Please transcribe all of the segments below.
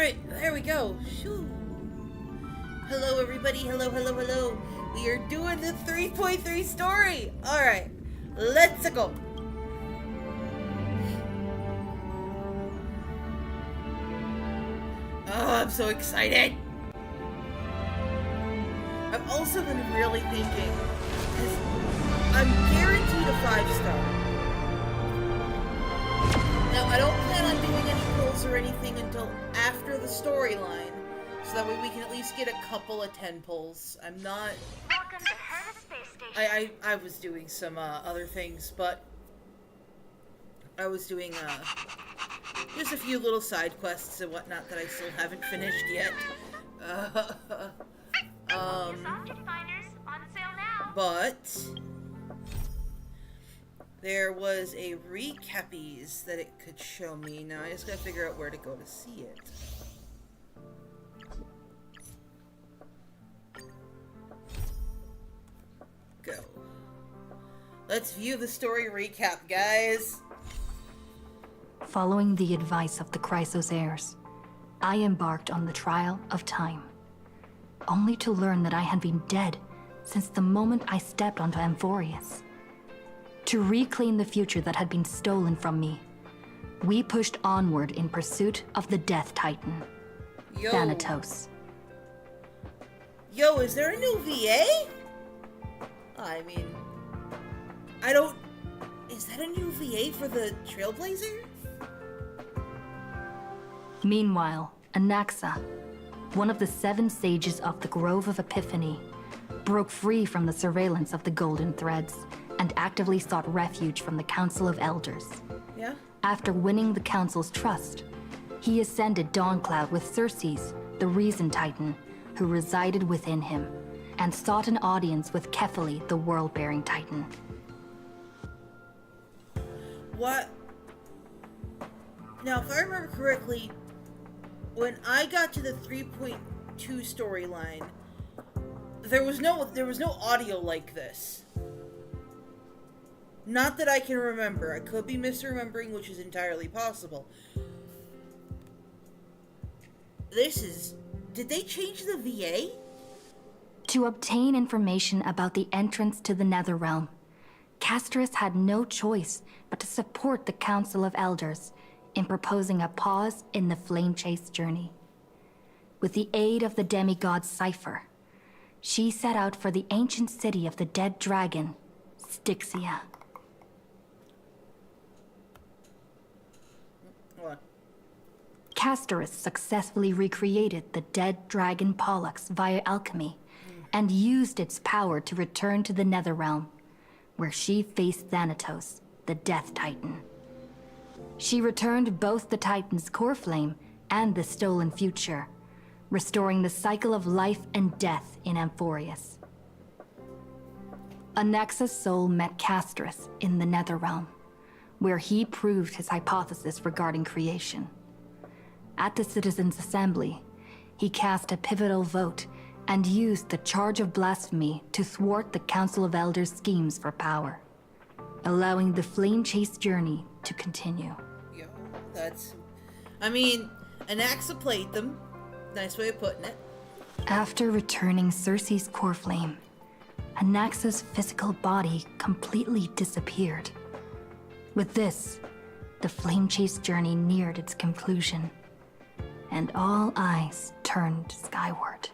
Alright, there we go. Shoo. Hello everybody, hello. We are doing the 3.3 story. Alright, let's go. Oh, I'm so excited. I've also been really thinking, because I'm guaranteed a 5-star. Now, I don't plan on doing any pulls or anything until after the storyline, so that way we can at least get a couple of 10 pulls. I'm not... Welcome to Hermes Space Station. I was doing some other things, but I was doing just a few little side quests and whatnot that I still haven't finished yet. Object finders on sale now. But there was a recapies that it could show me. Now I just gotta figure out where to go to see it. Go. Let's view the story recap, guys. Following the advice of the Chrysos heirs, I embarked on the trial of time, only to learn that I had been dead since the moment I stepped onto Amphorius. To reclaim the future that had been stolen from me, we pushed onward in pursuit of the Death Titan, Thanatos. Yo, is there a new VA? I mean, I don't... Is that a new VA for the Trailblazer? Meanwhile, Anaxa, one of the 7 sages of the Grove of Epiphany, broke free from the surveillance of the Golden Threads and actively sought refuge from the Council of Elders. Yeah? After winning the Council's trust, he ascended Dawncloud with Circes, the Reason Titan, who resided within him, and sought an audience with Kefali, the World-Bearing Titan. What? Now, if I remember correctly, when I got to the 3.2 storyline, there was no audio like this. Not that I can remember. I could be misremembering, which is entirely possible. Did they change the VA? To obtain information about the entrance to the Netherrealm, Castris had no choice but to support the Council of Elders in proposing a pause in the flame chase journey. With the aid of the demigod Cypher, she set out for the ancient city of the dead dragon, Styxia. What? Castorus successfully recreated the dead dragon Pollux via alchemy and used its power to return to the Netherrealm, where she faced Thanatos, the Death Titan. She returned both the Titan's core flame and the stolen future, restoring the cycle of life and death in Amphorius. Anaxa's soul met Castris in the Netherrealm, where he proved his hypothesis regarding creation. At the Citizens' Assembly, he cast a pivotal vote and used the charge of blasphemy to thwart the Council of Elders' schemes for power, allowing the flame chase journey to continue. Yo, that's... I mean, Anaxa played them. Nice way of putting it. After returning Circe's core flame, Anaxa's physical body completely disappeared. With this, the flame chase journey neared its conclusion, and all eyes turned skyward.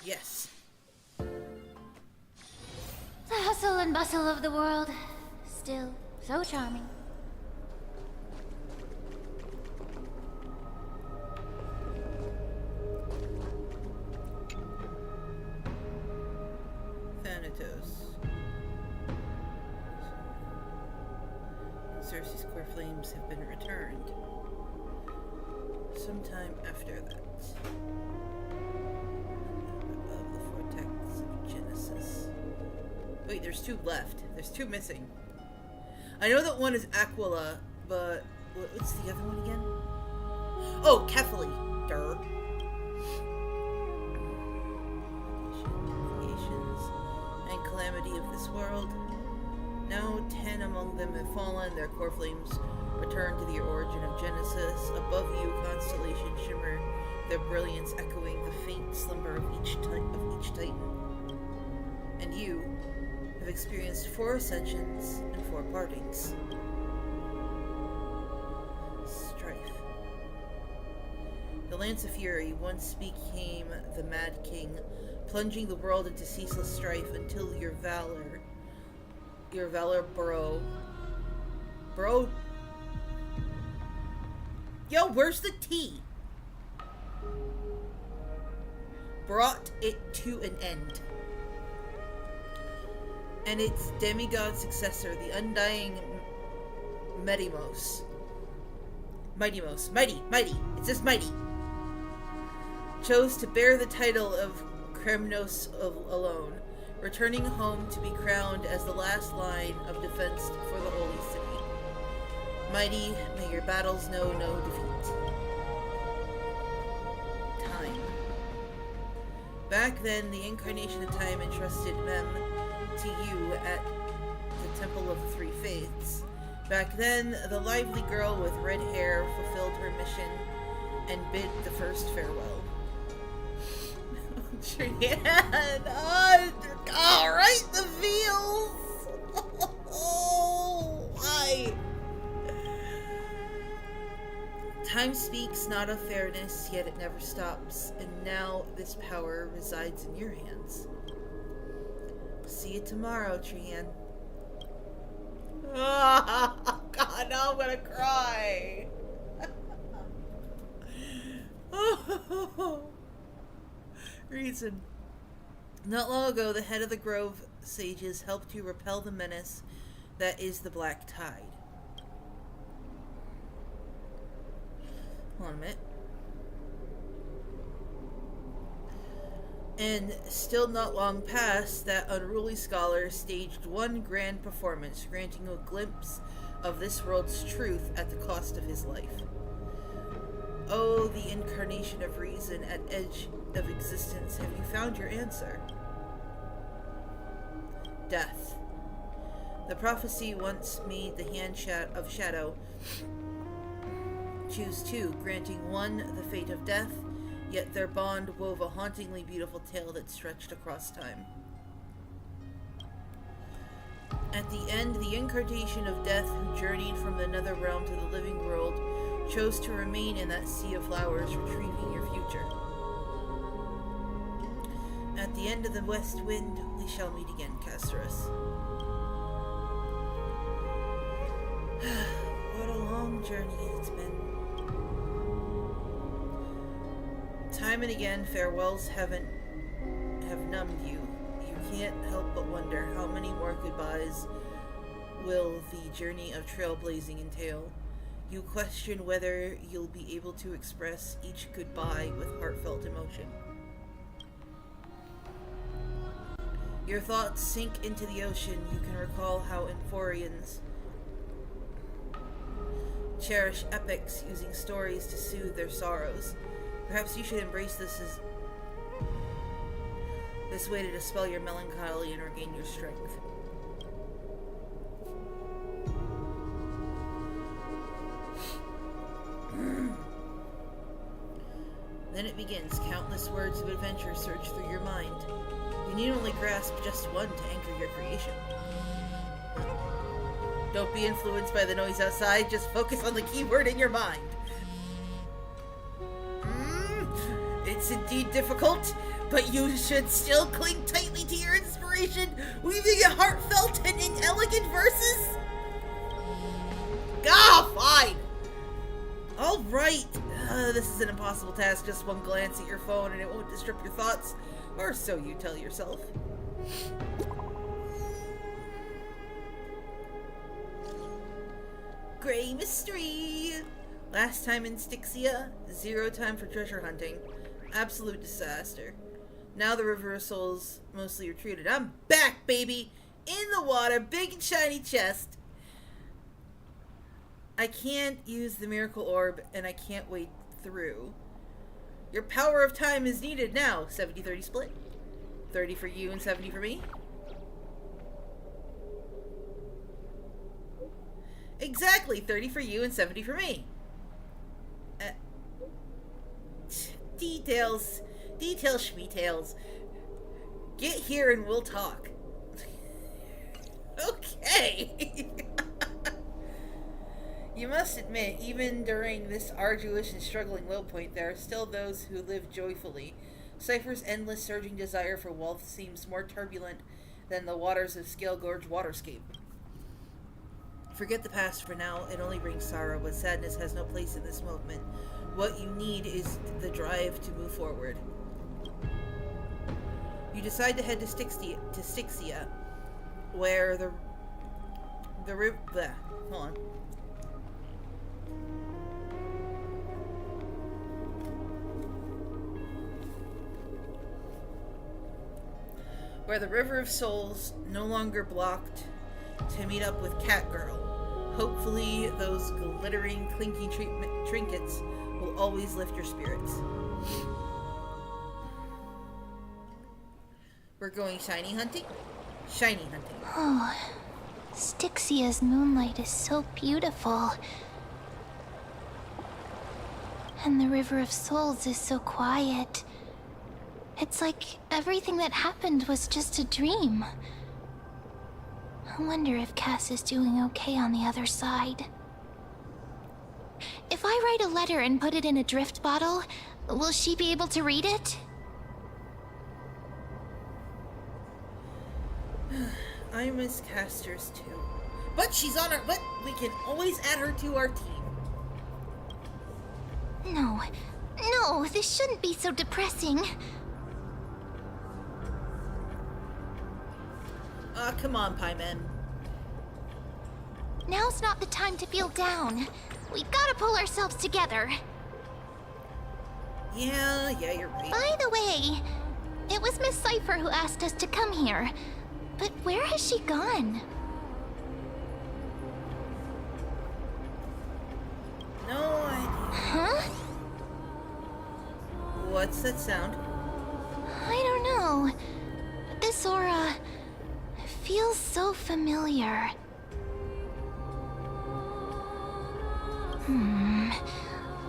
Yes. The hustle and bustle of the world, still so charming. Thanatos. Circe's core flames have been returned. Sometime after that. Of the vortex of Genesis. Wait, there's 2 left. There's 2 missing. I know that one is Aquila, but what's the other one again? Oh, Kefali. Durr. Creations and calamity of this world. Now 10 among them have fallen, their core flames return to the origin of Genesis. Above you, constellations shimmer, their brilliance echoing the faint slumber of each titan. And you have experienced 4 ascensions and 4 partings. Strife. The Lance of Fury once became the Mad King, plunging the world into ceaseless strife until your valor, bro. Yo, where's the T? Brought it to an end. And its demigod successor, the undying Mighty. It's just mighty. Chose to bear the title of Kremnos alone, returning home to be crowned as the last line of defense for the Holy City. Mighty, may your battles know no defeat. Time. Back then, the incarnation of time entrusted Mem to you at the Temple of the Three Faiths. Back then, the lively girl with red hair fulfilled her mission and bid the first farewell. Trian! Oh, right, the feels! Oh, why? Time speaks not of fairness, yet it never stops, and now this power resides in your hands. See you tomorrow, Trian. Oh, God, now I'm gonna cry. Reason. Not long ago, the head of the Grove sages helped you repel the menace that is the Black Tide. Hold on a minute. And still not long past, that unruly scholar staged one grand performance, granting a glimpse of this world's truth at the cost of his life. Oh, the incarnation of reason at edge of existence, have you found your answer? Death. The prophecy once made the hand of shadow choose 2, granting one the fate of death, yet their bond wove a hauntingly beautiful tale that stretched across time. At the end, the incarnation of death, who journeyed from the nether realm to the living world, chose to remain in that sea of flowers, retrieving your future. At the end of the west wind, we shall meet again, Casterus. What a long journey it's been. Time and again, farewells have numbed you. You can't help but wonder how many more goodbyes will the journey of trailblazing entail. You question whether you'll be able to express each goodbye with heartfelt emotion. Your thoughts sink into the ocean. You can recall how Enforians cherish epics, using stories to soothe their sorrows. Perhaps you should embrace this way to dispel your melancholy and regain your strength. Then it begins. Countless words of adventure surge through your mind. You need only grasp just one to anchor your creation. Don't be influenced by the noise outside, just focus on the keyword in your mind. It's indeed difficult, but you should still cling tightly to your inspiration, weaving a heartfelt and inelegant verses. Fine! Alright, this is an impossible task, just one glance at your phone and it won't disrupt your thoughts, or so you tell yourself. Gray mystery! Last time in Styxia, 0 time for treasure hunting. Absolute disaster. Now the River of Souls mostly retreated. I'm back, baby! In the water, big and shiny chest. I can't use the miracle orb, and I can't wade through. Your power of time is needed now. 70-30 split. 30 for you and 70 for me. Exactly, 30 for you and 70 for me. Details, schmetails. Get here and we'll talk. Okay. You must admit, even during this arduous and struggling low point, there are still those who live joyfully. Cypher's endless surging desire for wealth seems more turbulent than the waters of Scale Gorge waterscape. Forget the past for now, it only brings sorrow, but sadness has no place in this moment. What you need is the drive to move forward. You decide to head to Styxia, where hold on. Where the River of Souls no longer blocked to meet up with Catgirl. Hopefully, those glittering, clinking trinkets will always lift your spirits. We're going shiny hunting? Shiny hunting. Oh, Styxia's moonlight is so beautiful. And the River of Souls is so quiet. It's like everything that happened was just a dream. I wonder if Cass is doing okay on the other side. If I write a letter and put it in a drift bottle, will she be able to read it? I miss Casters too. But she's on but we can always add her to our team. No, this shouldn't be so depressing. Come on, Pieman. Now's not the time to feel down. We gotta pull ourselves together. Yeah, you're right. By the way, it was Miss Cypher who asked us to come here. But where has she gone? No idea. Huh? What's that sound? I don't know. But this aura feels so familiar.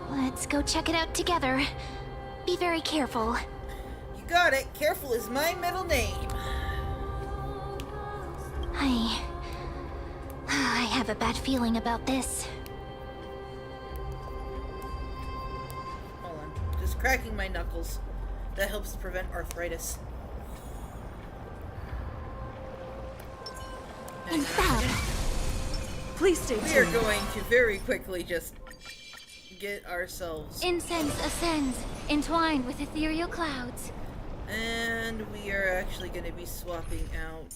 Let's go check it out together. Be very careful. You got it. Careful is my middle name. I have a bad feeling about this. Hold on. Just cracking my knuckles. That helps prevent arthritis. And Fab. Please stay We are going to very quickly just get ourselves... Incense ascends, entwined with ethereal clouds. And we are actually going to be swapping out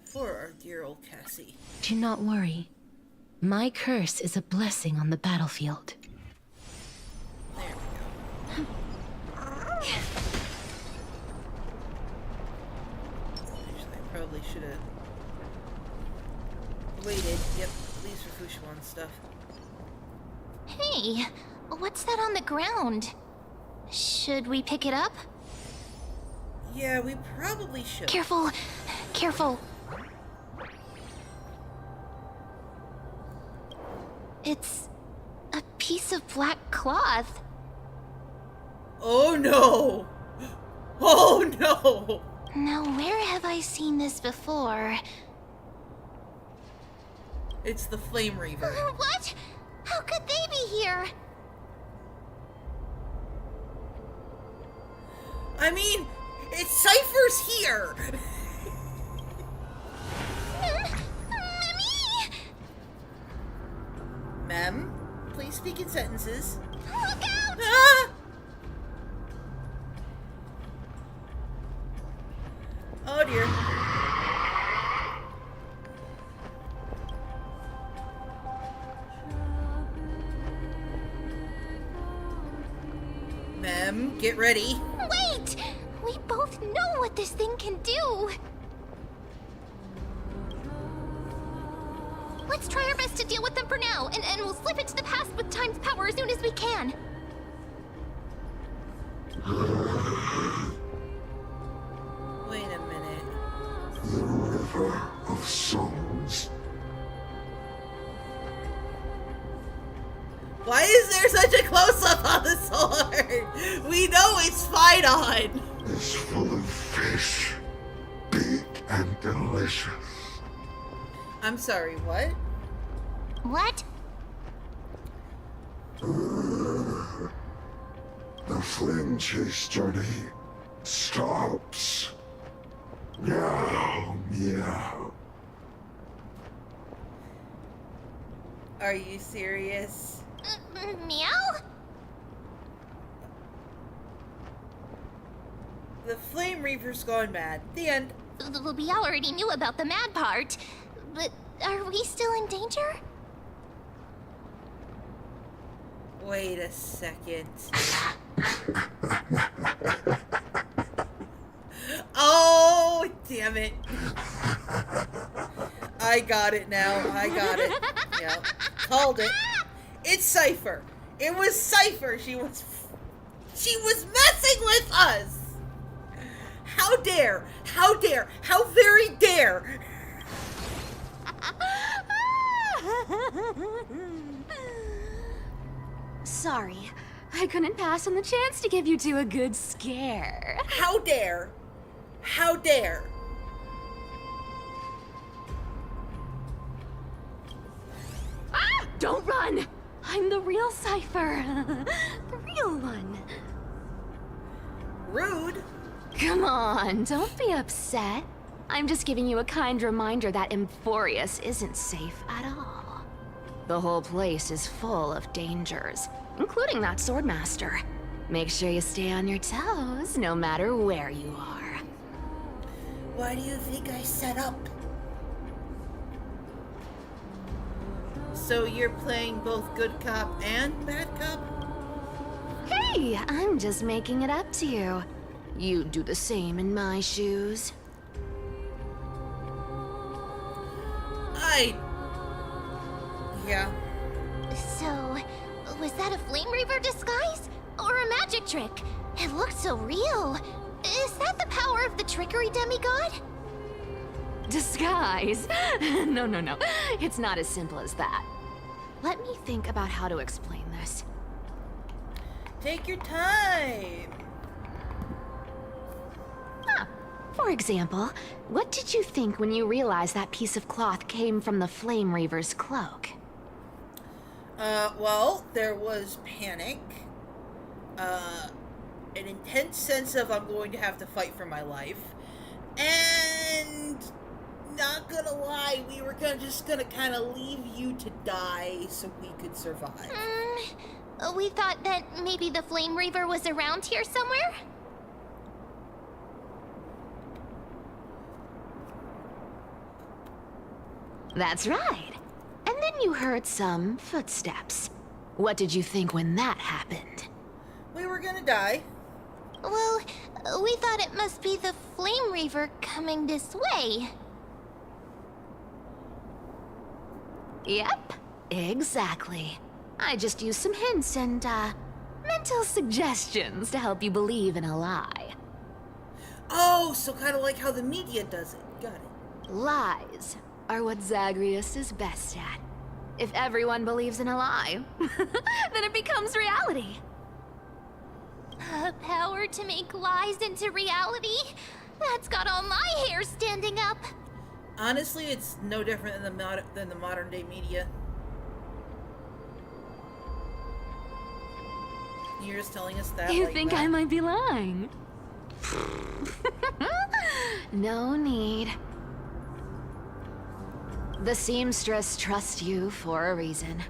for our dear old Cassie. Do not worry. My curse is a blessing on the battlefield. There we go. Actually, I probably should have waited. Yep, at least for Fushuan stuff. Hey, what's that on the ground? Should we pick it up? Yeah, we probably should. Careful, careful. It's a piece of black cloth. Oh no! Oh no! Now, where have I seen this before? It's the Flame Reaver. What? How could they be here? I mean, it's Cypher's here! Mimi! Ma'am, please speak in sentences. Look out! Ah! Oh dear. Ma'am, get ready. Wait! We both know what this thing can do. Let's try our best to deal with them for now, and we'll slip into the past with Time's power as soon as we can. Wait a minute. River of Souls. Why is there such a close-up on the sword? We know it's Phaidon. Is full of fish, big and delicious. I'm sorry, what? What? The flame chase journey stops. Meow, meow. Are you serious? Meow? The Flame Reaper's gone mad. The end. We already knew about the mad part, but are we still in danger? Wait a second. Oh, damn it. I got it now. I got it. Yeah. Called it. It's Cypher. It was Cypher. She was messing with us. How dare? How dare? How very dare? Sorry, I couldn't pass on the chance to give you two a good scare. How dare? How dare? Ah! Don't run! I'm the real Cypher. The real one. Rude. Come on, don't be upset. I'm just giving you a kind reminder that Emphorius isn't safe at all. The whole place is full of dangers, including that swordmaster. Make sure you stay on your toes, no matter where you are. Why do you think I set up? So you're playing both good cop and bad cop? Hey, I'm just making it up to you. You'd do the same in my shoes. Yeah. So, was that a Flame Reaver disguise? Or a magic trick? It looked so real. Is that the power of the trickery demigod? Disguise? No. It's not as simple as that. Let me think about how to explain this. Take your time. For example, what did you think when you realized that piece of cloth came from the Flame Reaver's cloak? Well, there was panic. An intense sense of I'm going to have to fight for my life. And not gonna lie, we were just gonna kind of leave you to die so we could survive. We thought that maybe the Flame Reaver was around here somewhere? That's right. And then you heard some footsteps. What did you think when that happened? We were gonna die. Well, we thought it must be the Flame Reaver coming this way. Yep, exactly. I just used some hints and, mental suggestions to help you believe in a lie. Oh, so kind of like how the media does it. Got it. Lies are what Zagreus is best at. If everyone believes in a lie, then it becomes reality. Power to make lies into reality? That's got all my hair standing up. Honestly, it's no different than the modern day media. You're just telling us that. You like think that. I might be lying? No need. The seamstress trusts you for a reason.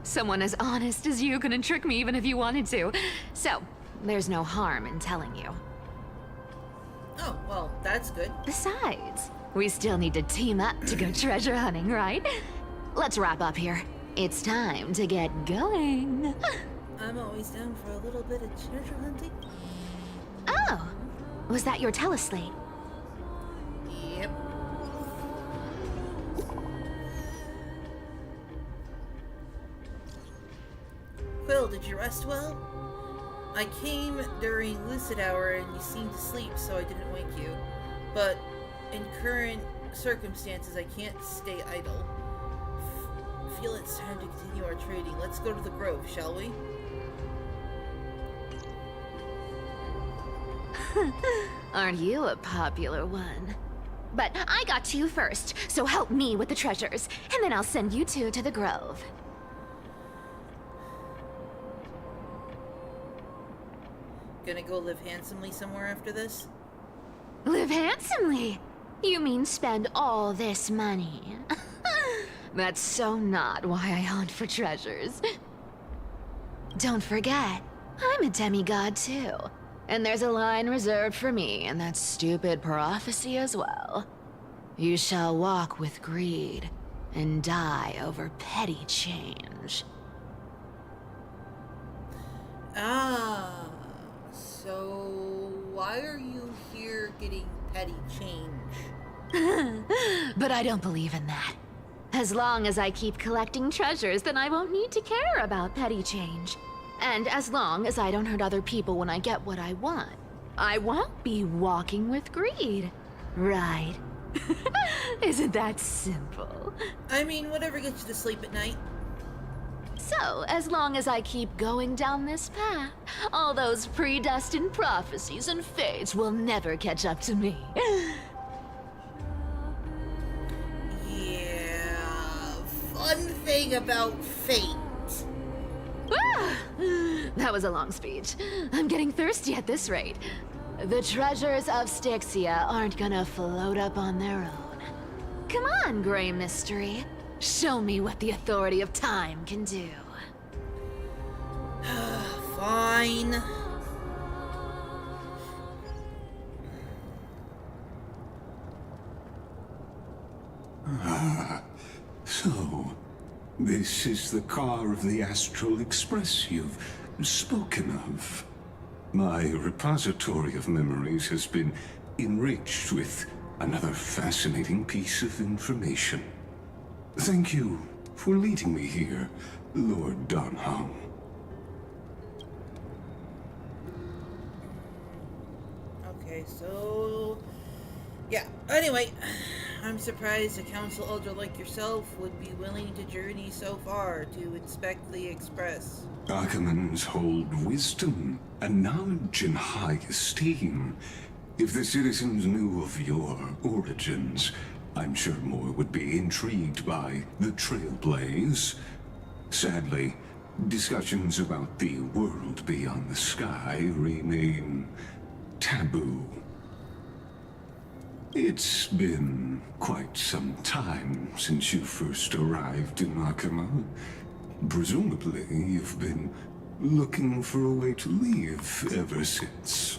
Someone as honest as you couldn't trick me even if you wanted to. So, there's no harm in telling you. Oh, well, that's good. Besides, we still need to team up to go treasure hunting, right? Let's wrap up here. It's time to get going. I'm always down for a little bit of treasure hunting. Oh, was that your teleslate? Yep. Quill, did you rest well? I came during lucid hour and you seemed to sleep, so I didn't wake you. But in current circumstances, I can't stay idle. Feel it's time to continue our trading. Let's go to the Grove, shall we? Aren't you a popular one? But I got to you first, so help me with the treasures, and then I'll send you two to the Grove. Gonna go live handsomely somewhere after this? Live handsomely? You mean spend all this money? That's so not why I hunt for treasures. Don't forget, I'm a demigod too. And there's a line reserved for me in that stupid prophecy as well. You shall walk with greed and die over petty change. Ah, so why are you here getting petty change? But I don't believe in that. As long as I keep collecting treasures, then I won't need to care about petty change. And as long as I don't hurt other people when I get what I want, I won't be walking with greed. Right? Isn't that simple? I mean, whatever gets you to sleep at night. So, as long as I keep going down this path, all those predestined prophecies and fates will never catch up to me. Yeah, fun thing about fate. Ah, that was a long speech. I'm getting thirsty at this rate. The treasures of Styxia aren't gonna float up on their own. Come on, Gray Mystery. Show me what the authority of time can do. Fine. So, this is the car of the Astral Express you've spoken of. My repository of memories has been enriched with another fascinating piece of information. Thank you for leading me here, Lord Donham. Okay, so... yeah, anyway, I'm surprised a council elder like yourself would be willing to journey so far to inspect the Express. Archimans hold wisdom and knowledge in high esteem. If the citizens knew of your origins, I'm sure more would be intrigued by the Trailblaze. Sadly, discussions about the world beyond the sky remain taboo. It's been quite some time since you first arrived in Akama. Presumably, you've been looking for a way to leave ever since.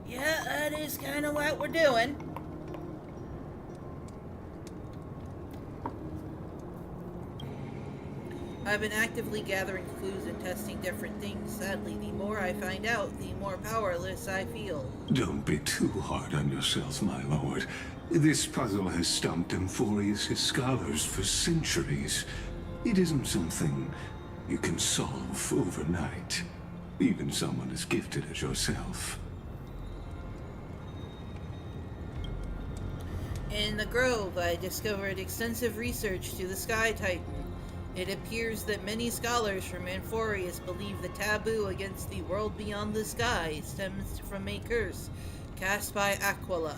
Yeah, that is kind of what we're doing. I've been actively gathering clues and testing different things. Sadly, the more I find out, the more powerless I feel. Don't be too hard on yourself, my lord. This puzzle has stumped Amphorius' scholars for centuries. It isn't something you can solve overnight. Even someone as gifted as yourself. In the Grove, I discovered extensive research to the Sky Titan. It appears that many scholars from Amphorius believe the taboo against the world beyond the sky stems from a curse cast by Aquila.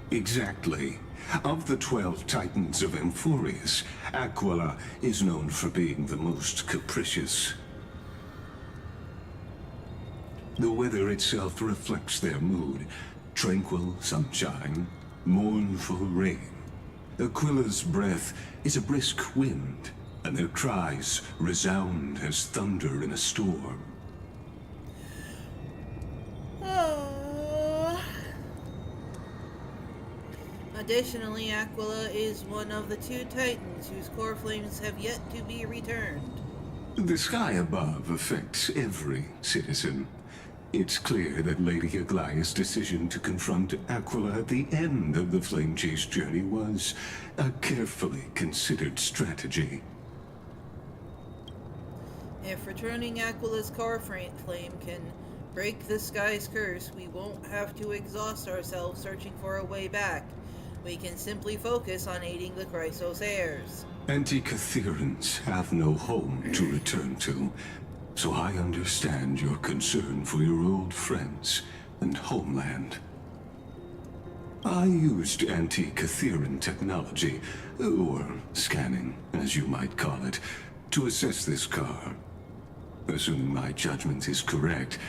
Exactly. Of the 12 Titans of Amphorius, Aquila is known for being the most capricious. The weather itself reflects their mood. Tranquil sunshine, mournful rain. Aquila's breath is a brisk wind, and their cries resound as thunder in a storm. Additionally, Aquila is one of the 2 Titans whose core flames have yet to be returned. The sky above affects every citizen. It's clear that Lady Aglaya's decision to confront Aquila at the end of the Flame Chase journey was a carefully considered strategy. If returning Aquila's core flame can break the sky's curse, we won't have to exhaust ourselves searching for a way back. We can simply focus on aiding the Chrysos heirs. Anti-Catherians have no home to return to, so I understand your concern for your old friends and homeland. I used anti-Catherian technology, or scanning, as you might call it, to assess this car. Assuming my judgment is correct,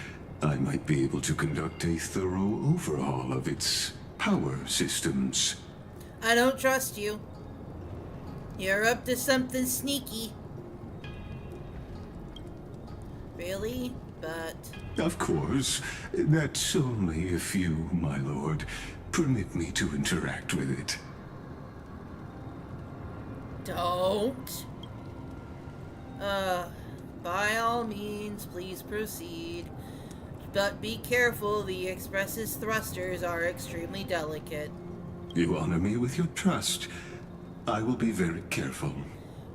I might be able to conduct a thorough overhaul of its power systems. I don't trust you. You're up to something sneaky. Really? But... Of course. That's only if you, my lord, permit me to interact with it. Don't. By all means, please proceed. But be careful, the Express's thrusters are extremely delicate. You honor me with your trust. I will be very careful.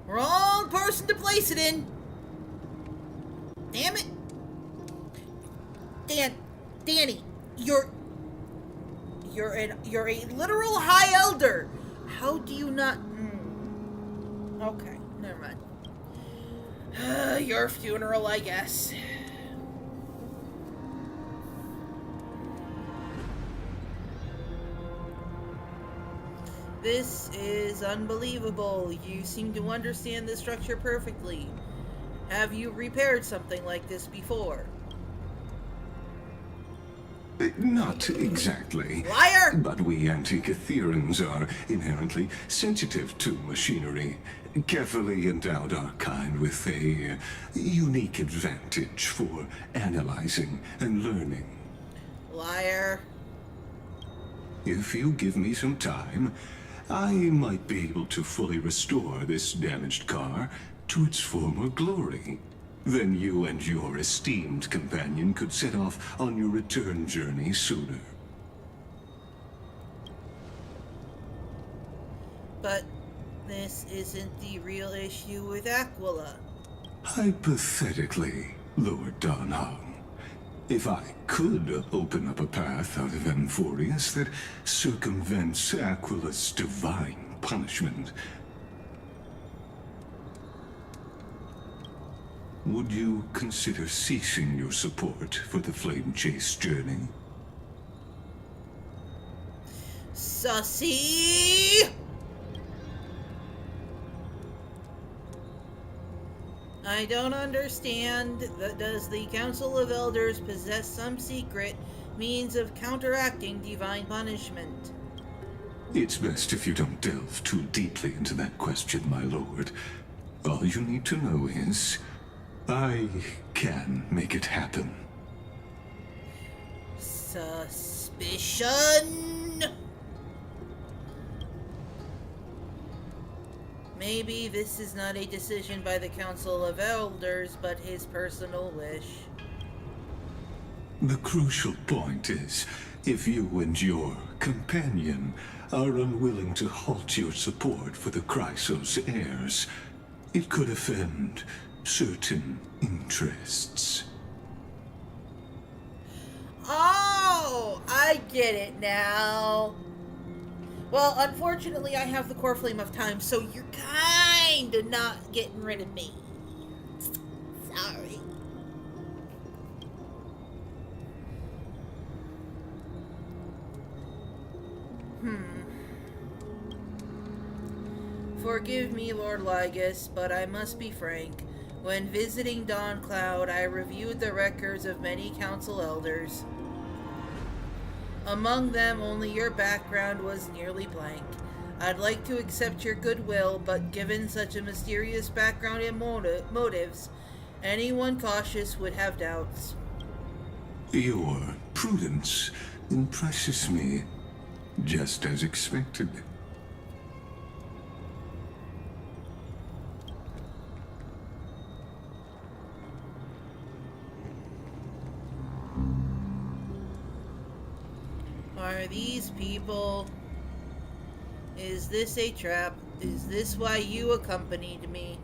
Wrong person to place it in! Damn it! Danny, you're a literal high elder. How do you not? Okay, never mind. Your funeral, I guess. This is unbelievable. You seem to understand the structure perfectly. Have you repaired something like this before? Not exactly. Liar! But we Anti-Catherians are inherently sensitive to machinery. Carefully endowed our kind with a unique advantage for analyzing and learning. Liar. If you give me some time, I might be able to fully restore this damaged car to its former glory. Then you and your esteemed companion could set off on your return journey sooner. But this isn't the real issue with Aquila. Hypothetically, Lord Donham, if I could open up a path out of Amphorius that circumvents Aquila's divine punishment, would you consider ceasing your support for the Flame Chase journey? Sussy! I don't understand. Does the Council of Elders possess some secret means of counteracting divine punishment? It's best if you don't delve too deeply into that question, my lord. All you need to know is, I can make it happen. Suspicion? Maybe this is not a decision by the Council of Elders, but his personal wish. The crucial point is, if you and your companion are unwilling to halt your support for the Chrysos heirs, it could offend certain interests. Oh, I get it now. Well, unfortunately, I have the core flame of time, so you're kind of not getting rid of me. Sorry. Forgive me, Lord Lygus, but I must be frank. When visiting Dawncloud, I reviewed the records of many council elders. Among them, only your background was nearly blank. I'd like to accept your goodwill, but given such a mysterious background and motives, anyone cautious would have doubts. Your prudence impresses me, just as expected. Are these people? Is this a trap? Is this why you accompanied me?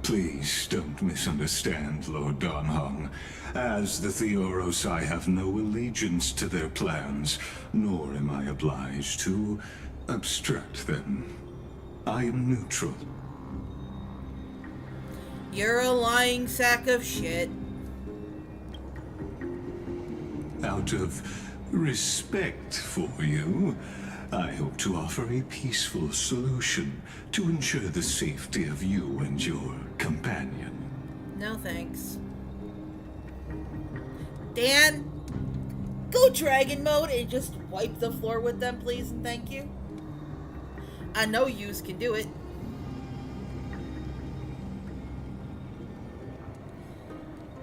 Please don't misunderstand, Lord Donhong. As the Theoros, I have no allegiance to their plans, nor am I obliged to obstruct them. I am neutral. You're a lying sack of shit. Out of respect for you, I hope to offer a peaceful solution to ensure the safety of you and your companion. No thanks. Dan, go dragon mode and just wipe the floor with them, please, and thank you. I know yous can do it.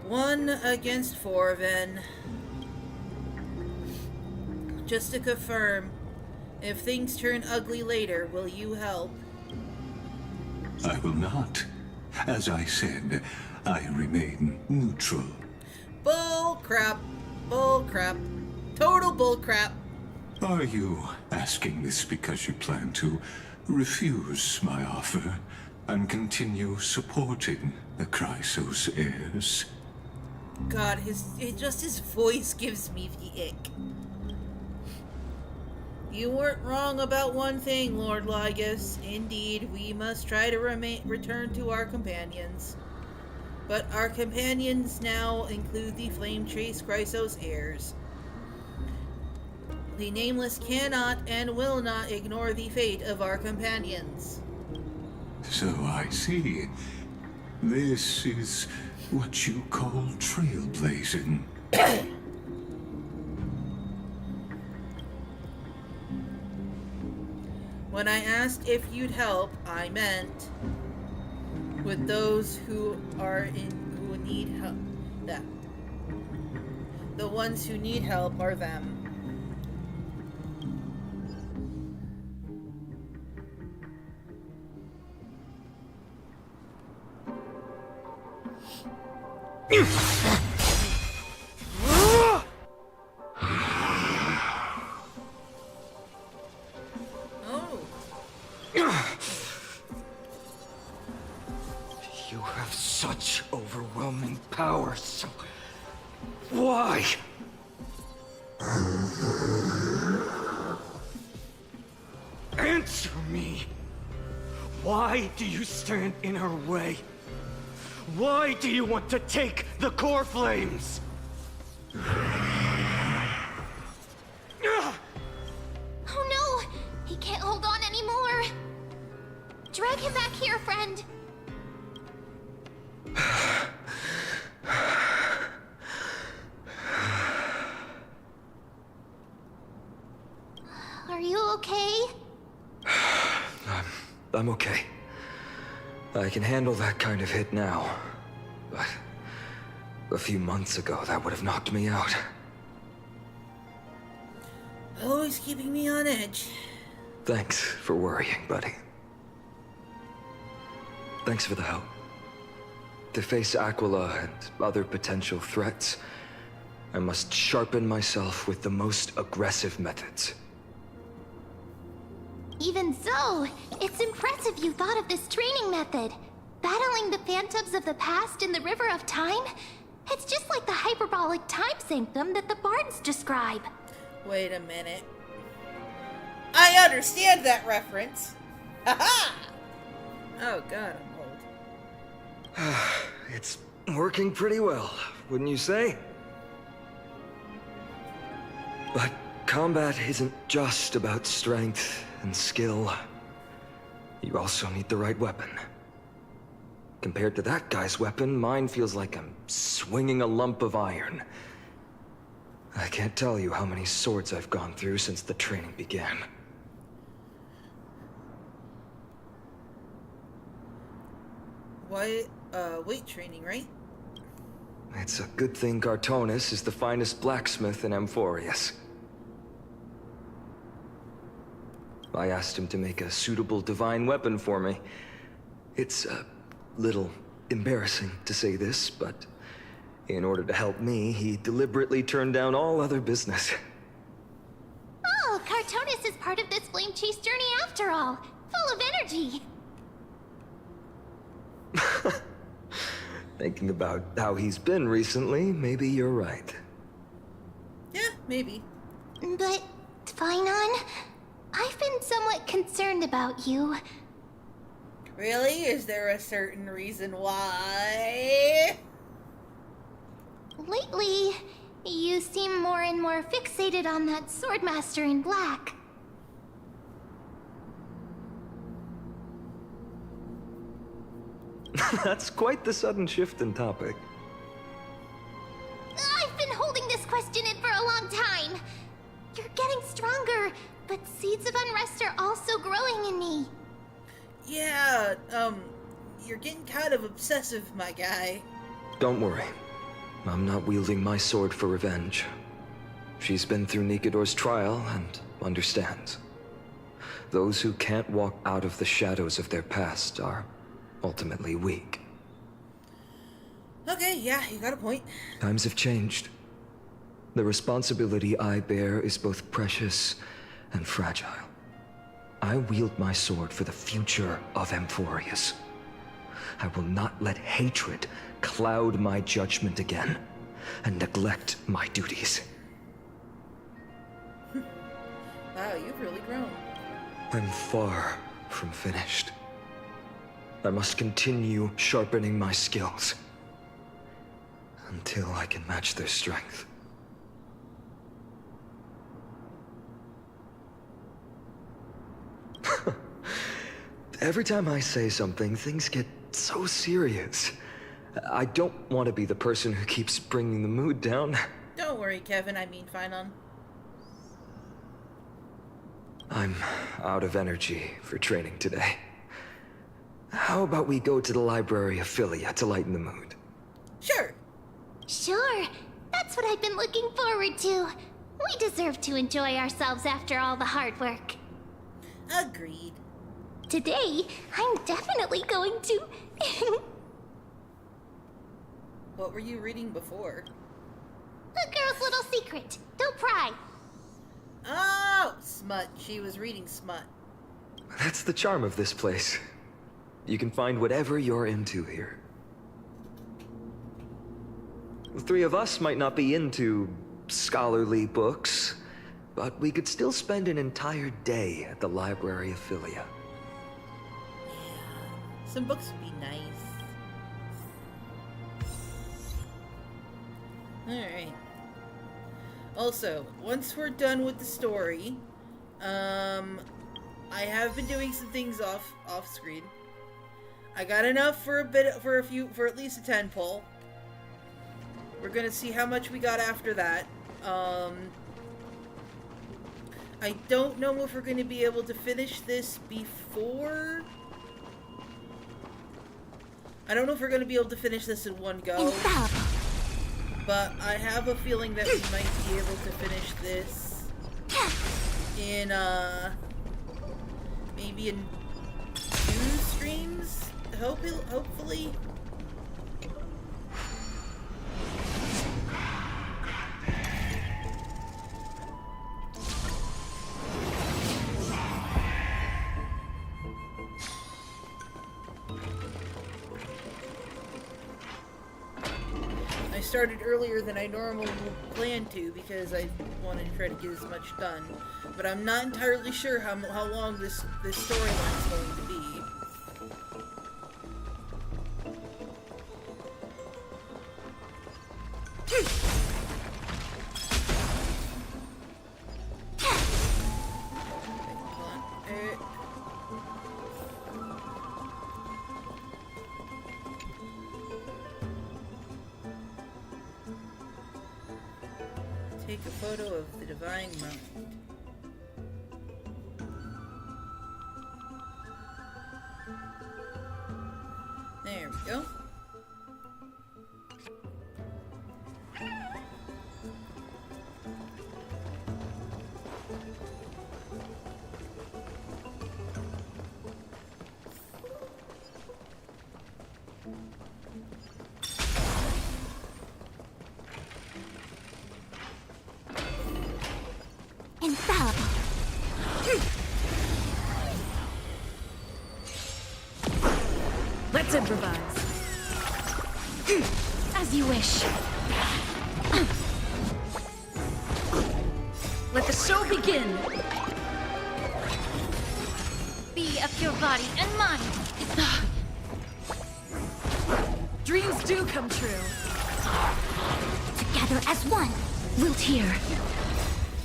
One against four, then. Just to confirm, if things turn ugly later, will you help? I will not. As I said, I remain neutral. Bull crap. Bull crap. Total bull crap. Are you asking this because you plan to refuse my offer and continue supporting the Chrysos heirs? God, his voice gives me the ick. You weren't wrong about one thing, Lord Lygus. Indeed, we must try to return to our companions. But our companions now include the Flame Chase Chrysos heirs. The Nameless cannot and will not ignore the fate of our companions. So I see. This is what you call trailblazing. When I asked if you'd help, I meant with those who need help. That the ones who need help are them. You have such overwhelming power, so why? Answer me! Why do you stand in her way? Why do you want to take the core flames? Oh no! He can't hold on anymore! Drag him back here, friend! Are you okay? I'm okay. I can handle that kind of hit now. But a few months ago, that would have knocked me out. Always keeping me on edge. Thanks for worrying, buddy. Thanks for the help. To face Aquila and other potential threats, I must sharpen myself with the most aggressive methods. Even so, it's impressive you thought of this training method. Battling the phantoms of the past in the River of Time? It's just like the hyperbolic time sanctum that the bards describe. Wait a minute. I understand that reference. Haha! Oh god, I'm old. It's working pretty well, wouldn't you say? But combat isn't just about strength and skill. You also need the right weapon. Compared to that guy's weapon, mine feels like I'm swinging a lump of iron. I can't tell you how many swords I've gone through since the training began. Weight training, right? It's a good thing Cartonis is the finest blacksmith in Amphorius. I asked him to make a suitable divine weapon for me. It's a little embarrassing to say this, but in order to help me, he deliberately turned down all other business. Oh, Cartonis is part of this flame chase journey after all. Full of energy. Thinking about how he's been recently, maybe you're right. Yeah, maybe. But, Finon, I've been somewhat concerned about you. Really? Is there a certain reason why? Lately, you seem more and more fixated on that swordmaster in black. That's quite the sudden shift in topic. I've been holding this question in for a long time. You're getting stronger, but seeds of unrest are also growing in me. Yeah, you're getting kind of obsessive, my guy. Don't worry. I'm not wielding my sword for revenge. She's been through Nikador's trial and understands. Those who can't walk out of the shadows of their past are ultimately weak. Okay, yeah, you got a point. Times have changed. The responsibility I bear is both precious and fragile. I wield my sword for the future of Amphorius. I will not let hatred cloud my judgment again and neglect my duties. Wow, you've really grown. I'm far from finished. I must continue sharpening my skills until I can match their strength. Every time I say something, things get so serious. I don't want to be the person who keeps bringing the mood down. Don't worry, Kevin, I mean Finon. I'm out of energy for training today. How about we go to the library of Philia to lighten the mood? Sure. Sure, that's what I've been looking forward to. We deserve to enjoy ourselves after all the hard work. Agreed. Today, I'm definitely going to... What were you reading before? A girl's little secret. Don't pry. Oh, smut. She was reading smut. That's the charm of this place. You can find whatever you're into here. The three of us might not be into scholarly books, but we could still spend an entire day at the library of Philia. Some books would be nice. Alright. Also, once we're done with the story, I have been doing some things off screen. I got enough for at least a 10 pull. We're gonna see how much we got after that. I don't know if we're gonna be able to finish this before. I don't know if we're gonna be able to finish this in one go. But I have a feeling that we might be able to finish this in, maybe in 2 streams? Hopefully? I started earlier than I normally would plan to because I wanted to try to get as much done. But I'm not entirely sure how long this storyline is going to be. Take a photo of the Divine Mountain. There we go. Infallible. Let's improvise. As you wish. Let the show begin. Be of your body and mind. Dreams do come true. Together as one. Wilt hear.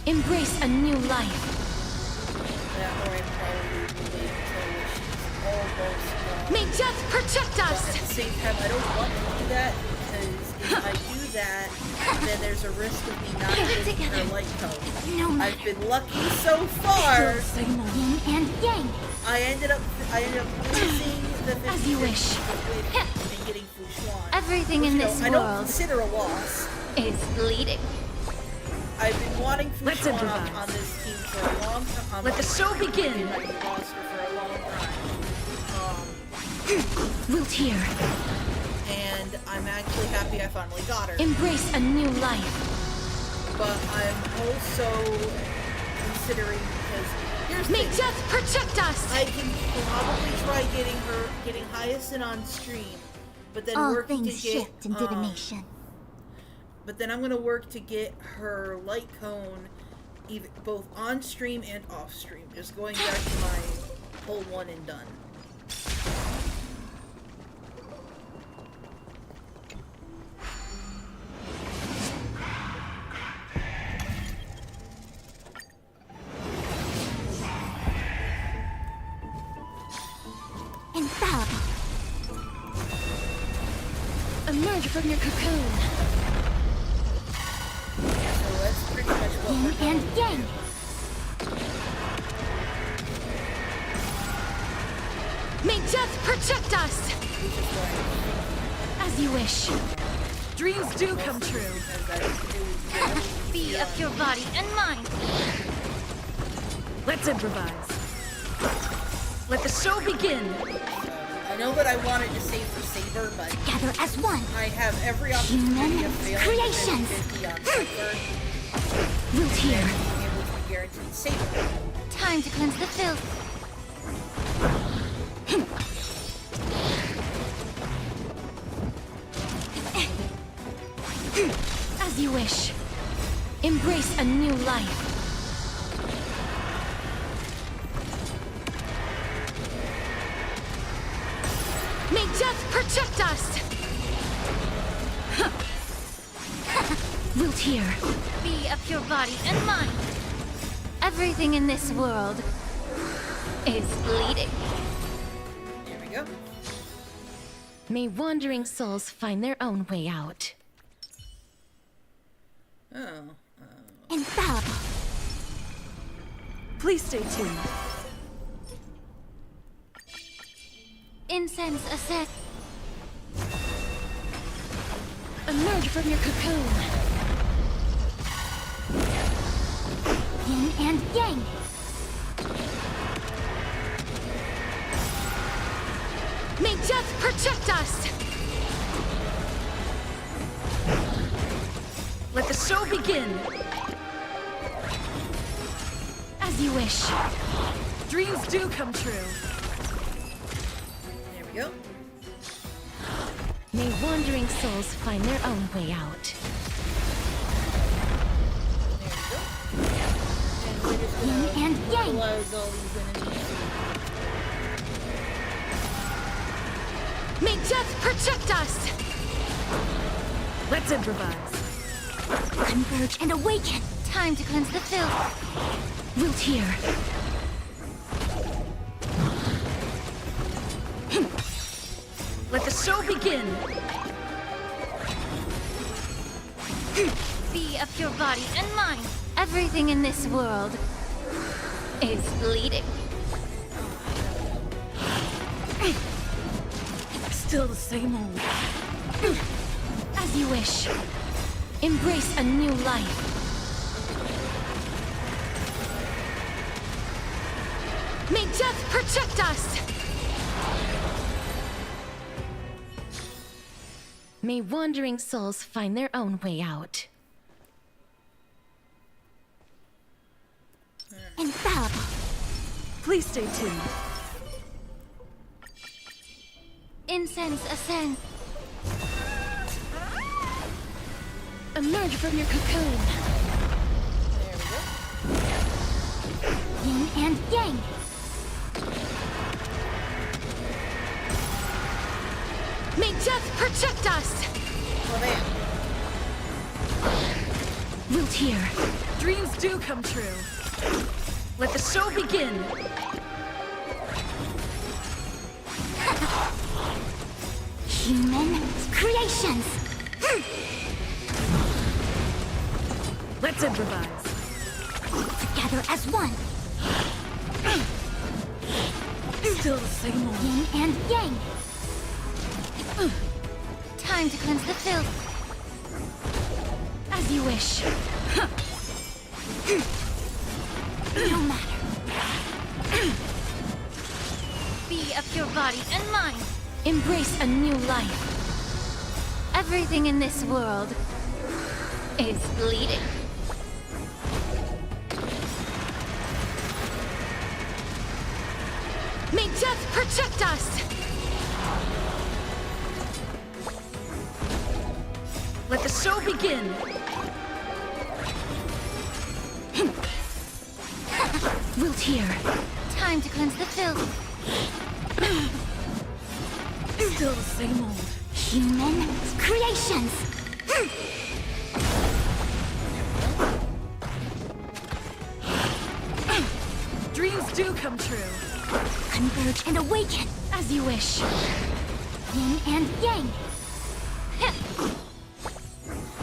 Embrace a new life. That or I'd probably wait until she's almost gone. May death protect But us! at the same time, I don't want to do that because if I do that, then there's a risk of me not getting her light cone. No I've matter. been lucky so far. Yin and yang. I ended up losing the 50 As you wish. and getting Fushuan. Everything Which, in you know, this I don't world consider a loss. is bleeding. I've been wanting Let's Fushuan improvise. on this team for a long time. Let the show begin. I've been roster for a long time. Wilt hear. And I'm actually happy I finally got her. Embrace a new life. But I'm also considering because here's the May thing. death protect us! I can probably try getting Hyacinth on stream, but then All working things to get shift in divination. but then I'm gonna work to get her light cone, even both on stream and off stream. Just going back to my whole one and done. Infallible. Emerge from your cocoon. So that's pretty much what Yin we're and doing. yang. May death protect us! Which is why As you wish. Dreams do come true. because that has to do with Be of your body and mind. Let's improvise. Let the show begin. I know that I wanted to save for Saber, but Together as one. I have every opportunity of failing Creations. 50-50 on Saber Wilt hear. and being able to guarantee Saber. Time to cleanse the filth. As you wish. Embrace a new life. May death protect us! Wilt hear. Be of your body and mind. Everything in this world is bleeding. There we go. May wandering souls find their own way out. Oh. Infallible. Please stay tuned. Incense ascend. Emerge from your cocoon. Yin and yang. May death protect us! Let the show begin. As you wish. Dreams do come true. There we go. May wandering souls find their own way out. There we go. And we're just gonna Yin and yang. utilize all these enemies. May death protect us! Let's improvise. Converge and awaken. Time to cleanse the filth. Wilt hear. Let the show begin. Be of your body and mind. Everything in this world is bleeding. Still the same old. As you wish. Embrace a new life. May death protect us! May wandering souls find their own way out. Infallible. Please stay tuned. Incense ascend. Emerge from your cocoon. There we go. Yin and yang. May death protect us! Well, man. Wilt hear. Dreams do come true. Let the show begin. Human creations. Let's improvise. Together as one. Still the same old. Yin and yang. Time to cleanse the filth. As you wish. No matter. Be of your body and mind. Embrace a new life. Everything in this world is bleeding. May death protect us! Let the show begin. Wilt hear. Time to cleanse the filth. Still the same old. Human creations. Dreams do come true. Converge and awaken. As you wish. Yin and yang.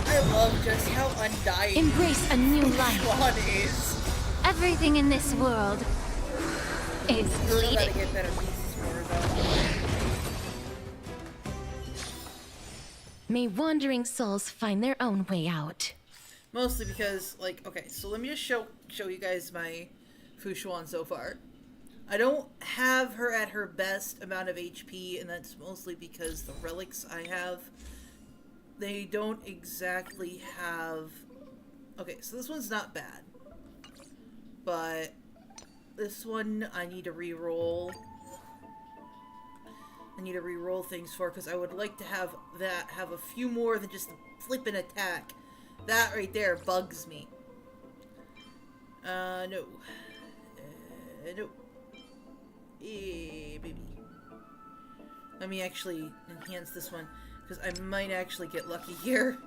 I love just how undying Embrace a new life. one is. Everything in this world is Still gotta bleeding. get better pieces for her, though. May wandering souls find their own way out. Mostly because, like, okay, so let me just show you guys my Fushuan so far. I don't have her at her best amount of HP, and that's mostly because the relics I have, they don't exactly have... Okay, so this one's not bad. But this one I need to re-roll. I need to re-roll things for, because I would like to have that have a few more than just the flippin' attack. That right there bugs me. No. No. Baby. Let me actually enhance this one, because I might actually get lucky here.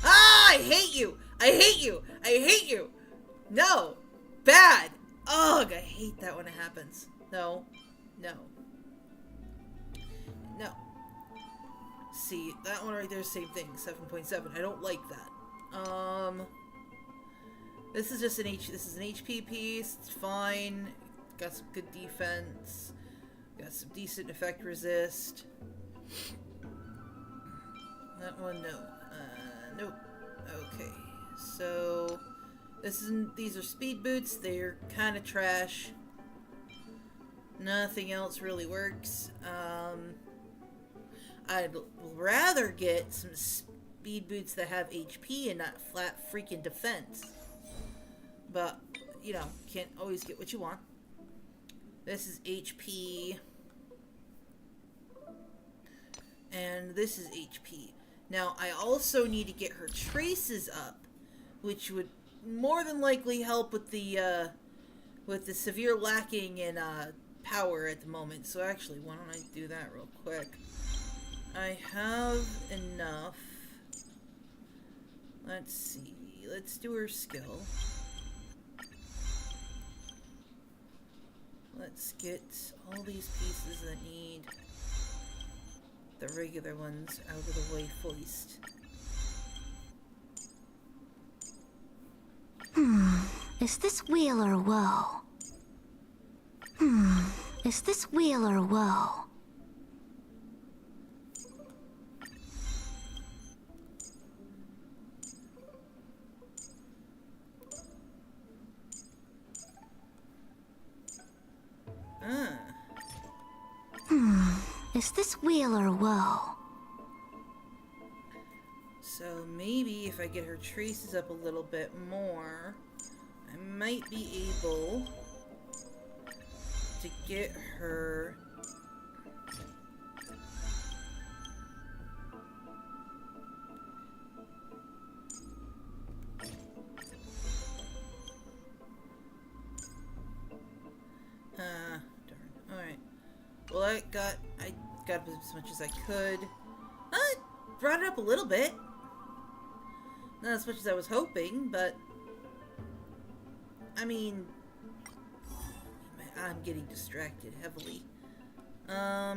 Ah! I hate you! I hate you! I hate you! No! Bad! Ugh! I hate that when it happens. No. No. No. See, that one right there, same thing. 7.7. I don't like that. This is just an this is an HP piece. It's fine. Got some good defense. Got some decent effect resist. That one, no. Nope. Okay. So these are speed boots. They're kind of trash. Nothing else really works. I'd rather get some speed boots that have HP and not flat freaking defense. But, you know, can't always get what you want. This is HP. And this is HP. Now, I also need to get her traces up, which would more than likely help with the severe lacking in power at the moment. So actually, why don't I do that real quick? I have enough. Let's see. Let's do her skill. Let's get all these pieces that need the regular ones out of the way first. Is this weal or woe? Is this weal or woe? Is this weal or woe? So maybe if I get her traces up a little bit more, I might be able to get her... got up as much as I could. Brought it up a little bit. Not as much as I was hoping, but I mean, I'm getting distracted heavily. Huh?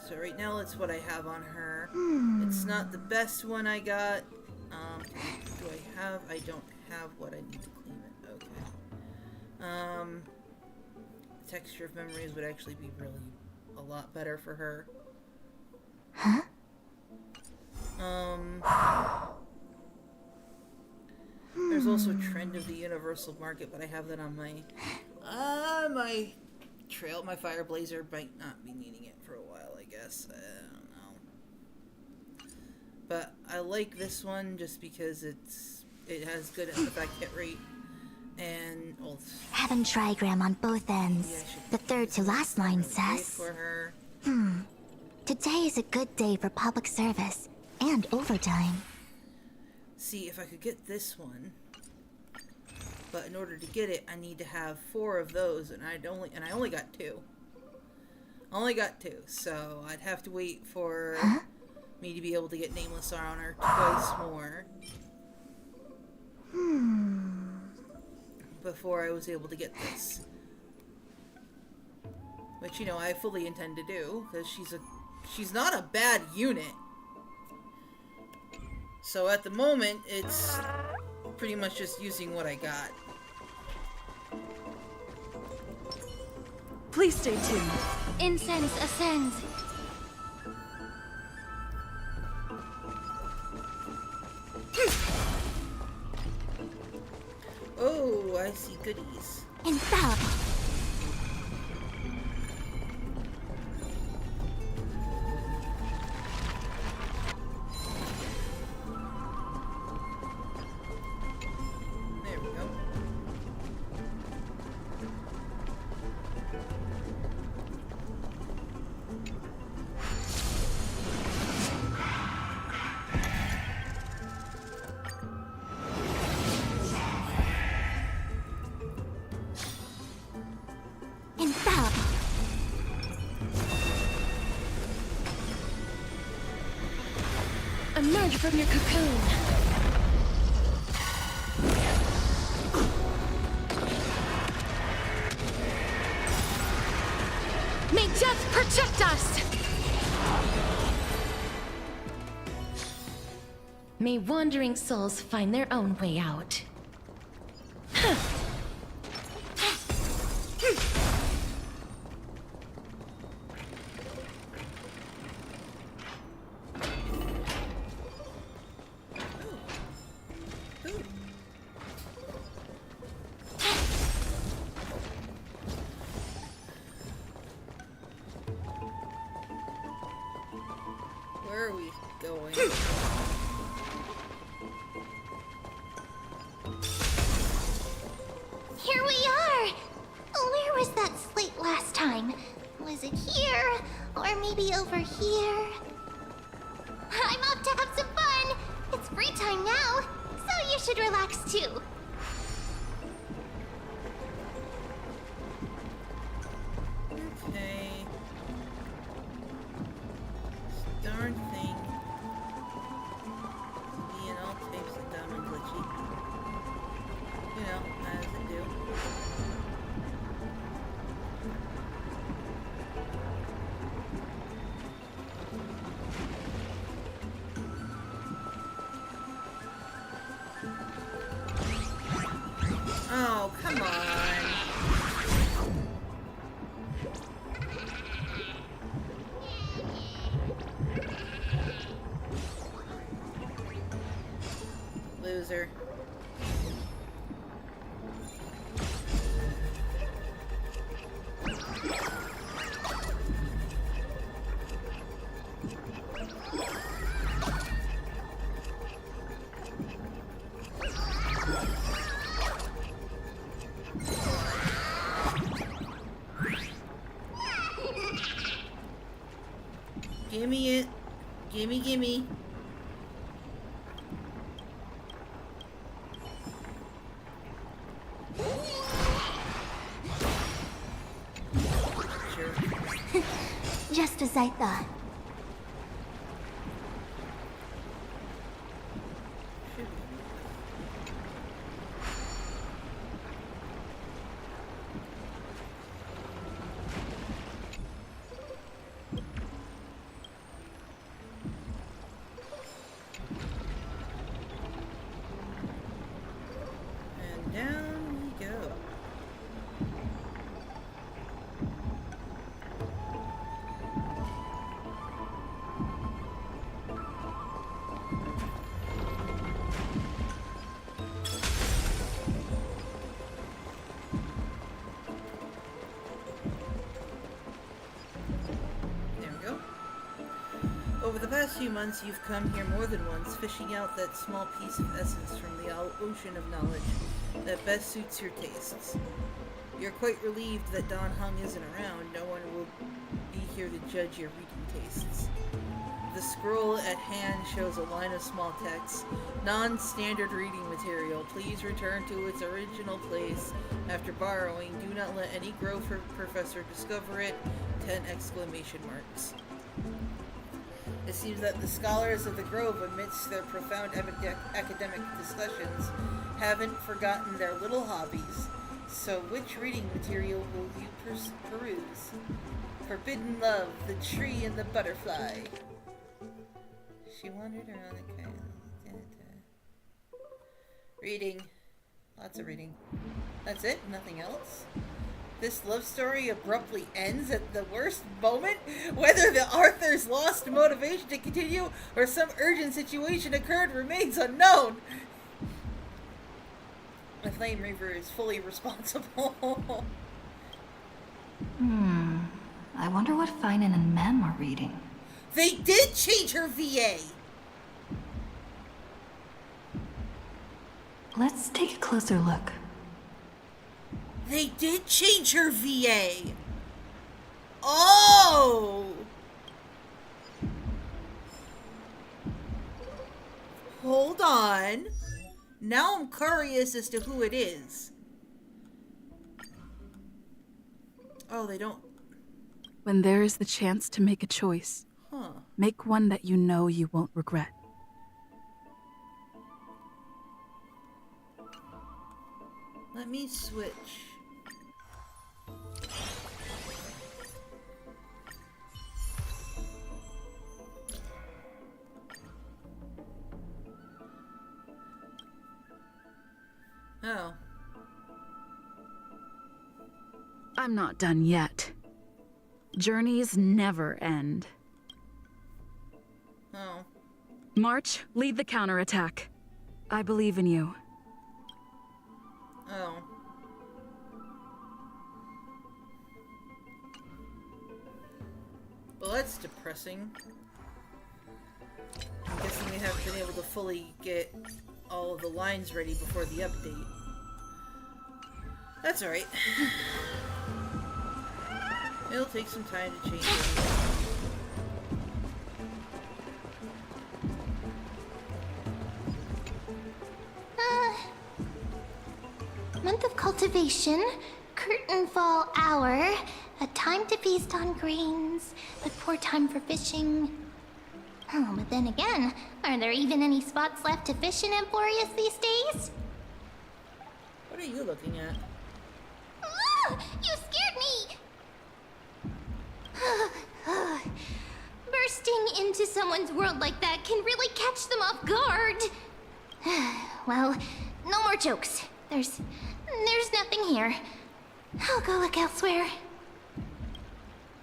So right now that's what I have on her. It's not the best one I got. Do I have? I don't have what I need to clean it. Okay. Texture of memories would actually be really a lot better for her. Huh? There's also Trend of the Universal Market, but I have that on my my trail. My Fire Blazer might not be needing it for a while, I guess. I don't know. But I like this one just because it has good effect hit rate and Having trigram on both ends. Yeah, The third to last line really great says, for her. Today is a good day for public service and overtime. See, if I could get this one, but in order to get it, I need to have 4 of those, and I only got 2. I only got 2, so I'd have to wait for me to be able to get Nameless Honor twice more before I was able to get this. Which, you know, I fully intend to do, because she's not a bad unit. So at the moment, it's pretty much just using what I got. Please stay tuned. Incense ascends. Oh, I see goodies. Infallible. There we go. Infallible. Emerge from your cocoon. May death protect us! May wandering souls find their own way out. Ooh. Where are we going? Here we are! Where was that slate last time? Was it here? Or maybe over here? I'm off to have some fun! It's free time now, so you should relax too. Okay. This darn thing. Being all tapes and dumb and glitchy. You know, as it do. Oh, come on. Loser. Gimme it. Gimme, gimme. as I thought. And down we go. There we go. Over the past few months, you've come here more than once, fishing out that small piece of essence from the ocean of knowledge that best suits your tastes. You're quite relieved that Don Hung isn't around. No one will be here to judge your reading tastes. The scroll at hand shows a line of small text. Non-standard reading material. Please return to its original place after borrowing. Do not let any Grove professor discover it. 10 exclamation marks. It seems that the scholars of the Grove, amidst their profound academic discussions, haven't forgotten their little hobbies. So which reading material will you peruse? Forbidden Love, The Tree and the Butterfly. She wandered around the kind. Reading. Lots of reading. That's it? Nothing else? This love story abruptly ends at the worst moment? Whether the author's lost motivation to continue or some urgent situation occurred remains unknown. The Flame Reaver is fully responsible. I wonder what Finan and Mem are reading. They did change her VA! Let's take a closer look. They did change her VA! Oh! Hold on. Now I'm curious as to who it is. Oh, they don't... When there is the chance to make a choice, make one that you know you won't regret. Let me switch. Oh. I'm not done yet. Journeys never end. Oh. March, lead the counterattack. I believe in you. Oh. Well, that's depressing. I'm guessing they haven't been able to fully get all of the lines ready before the update. That's alright. It'll take some time to change it. Month of cultivation, curtain fall hour, a time to feast on grains, but poor time for fishing. Oh, but then again, are there even any spots left to fish in Emporius these days? What are you looking at? Ah, you scared me! Bursting into someone's world like that can really catch them off guard. Well, no more jokes. There's nothing here. I'll go look elsewhere.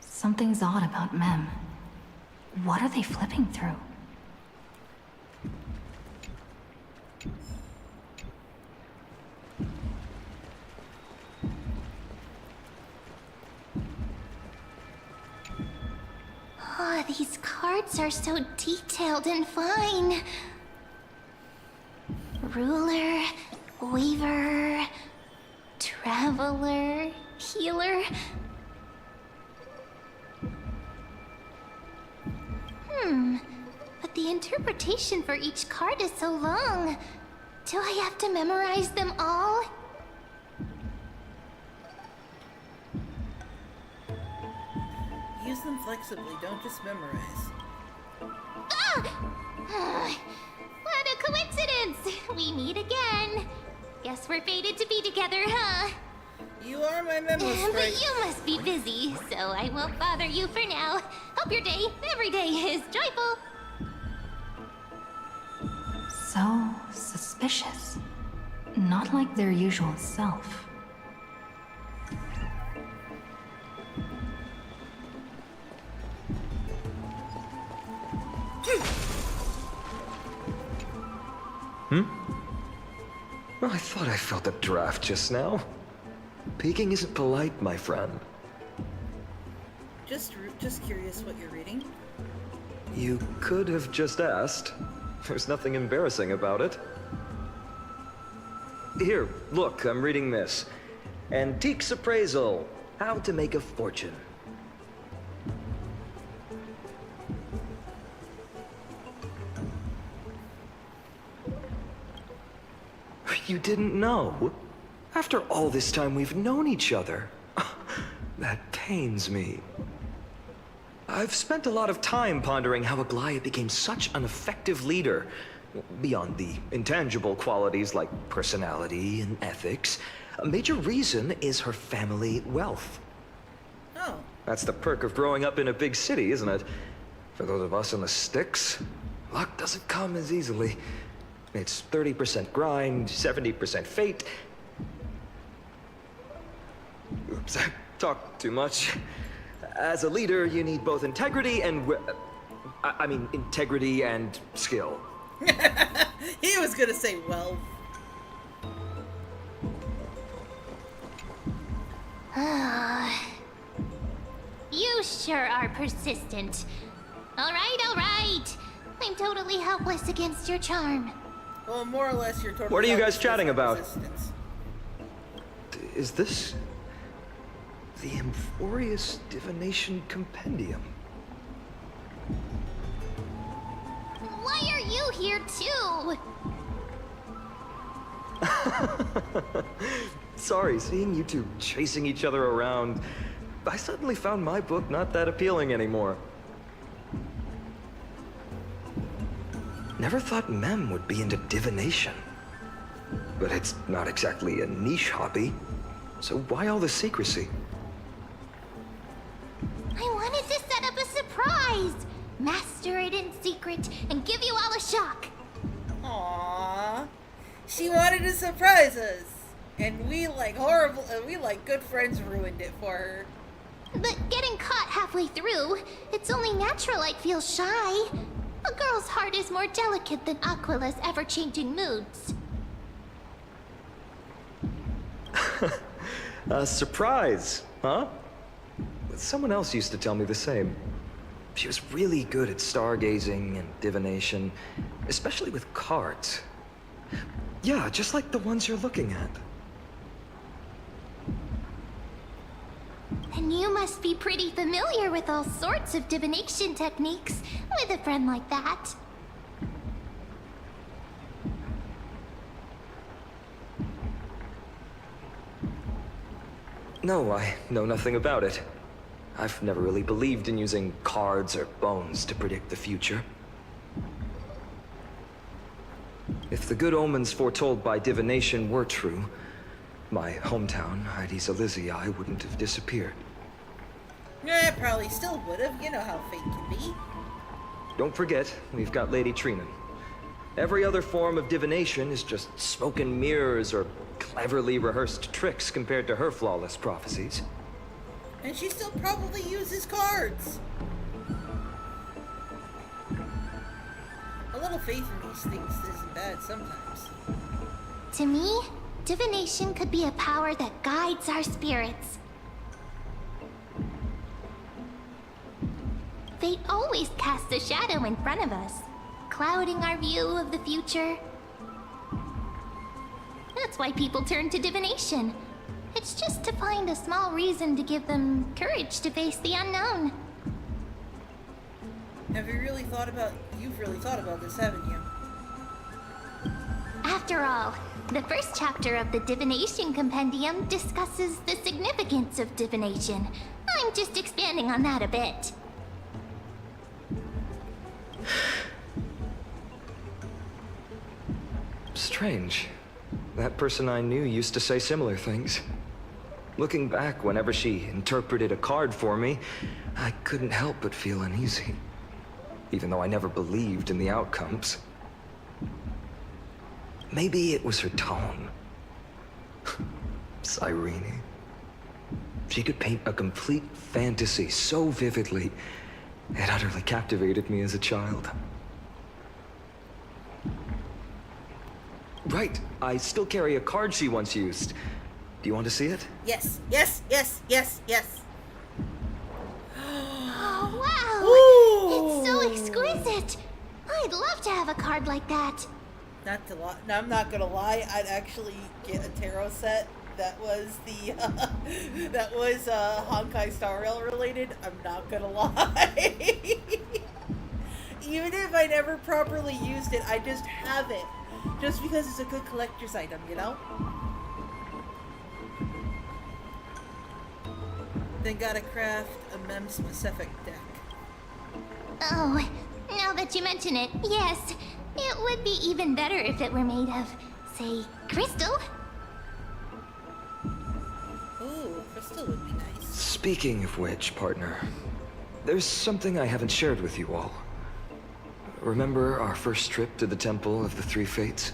Something's odd about Mem. What are they flipping through? Oh, these cards are so detailed and fine. Ruler, Weaver, Traveler, Healer. But the interpretation for each card is so long. Do I have to memorize them all? Use them flexibly, don't just memorize. Ah! What a coincidence! We meet again. Guess we're fated to be together, huh? You are my memo sprite. But you must be busy, so I won't bother you for now. Hope your day, every day, is joyful. So suspicious. Not like their usual self. Well, I thought I felt a draft just now. Peeking isn't polite, my friend. Just curious what you're reading. You could have just asked. There's nothing embarrassing about it. Here, look, I'm reading this. Antiques Appraisal. How to Make a Fortune. You didn't know? After all this time we've known each other. That pains me. I've spent a lot of time pondering how Aglaia became such an effective leader. Beyond the intangible qualities like personality and ethics, a major reason is her family wealth. Oh. That's the perk of growing up in a big city, isn't it? For those of us in the sticks, luck doesn't come as easily. It's 30% grind, 70% fate. Oops, I talked too much. As a leader, you need both integrity and... integrity and skill. He was gonna say wealth. You sure are persistent. All right. I'm totally helpless against your charm. Well, more or less, you're totally. What are you guys helpless chatting with about? resistance. Is this... the Amphorius Divination Compendium? Why are you here too? Sorry, seeing you two chasing each other around, I suddenly found my book not that appealing anymore. Never thought Mem would be into divination. But it's not exactly a niche hobby, so why all the secrecy? I wanted to set up a surprise. Master it in secret and give you all a shock. Aww. She wanted to surprise us. And we, like good friends, ruined it for her. But getting caught halfway through, it's only natural I'd feel shy. A girl's heart is more delicate than Aquila's ever-changing moods. A surprise, huh? Someone else used to tell me the same. She was really good at stargazing and divination, especially with cards. Yeah, just like the ones you're looking at. And you must be pretty familiar with all sorts of divination techniques with a friend like that. No, I know nothing about it. I've never really believed in using cards or bones to predict the future. If the good omens foretold by divination were true, my hometown, Hydes Elysiae, wouldn't have disappeared. Yeah, it probably still would have. You know how fate can be. Don't forget, we've got Lady Trina. Every other form of divination is just smoke and mirrors or cleverly rehearsed tricks compared to her flawless prophecies. And she still probably uses cards. A little faith in these things isn't bad sometimes. To me, divination could be a power that guides our spirits. Fate always casts a shadow in front of us, clouding our view of the future. That's why people turn to divination. It's just to find a small reason to give them courage to face the unknown. You've really thought about this, haven't you? After all, the first chapter of the Divination Compendium discusses the significance of divination. I'm just expanding on that a bit. Strange. That person I knew used to say similar things. Looking back, whenever she interpreted a card for me, I couldn't help but feel uneasy. Even though I never believed in the outcomes. Maybe it was her tone. Cyrene. She could paint a complete fantasy so vividly, it utterly captivated me as a child. Right, I still carry a card she once used. Do you want to see it? Yes, yes, yes, yes, yes. Oh, wow! Ooh. It's so exquisite! I'd love to have a card like that. Not to lie, no, I'm not gonna lie. I'd actually get a tarot set that was the that was Honkai Star Rail related. I'm not gonna lie. Even if I never properly used it, I just have it, just because it's a good collector's item, you know. Then gotta craft a mem specific deck. Oh, now that you mention it, yes. It would be even better if it were made of, say, crystal. Ooh, crystal would be nice. Speaking of which, partner, there's something I haven't shared with you all. Remember our first trip to the Temple of the Three Fates?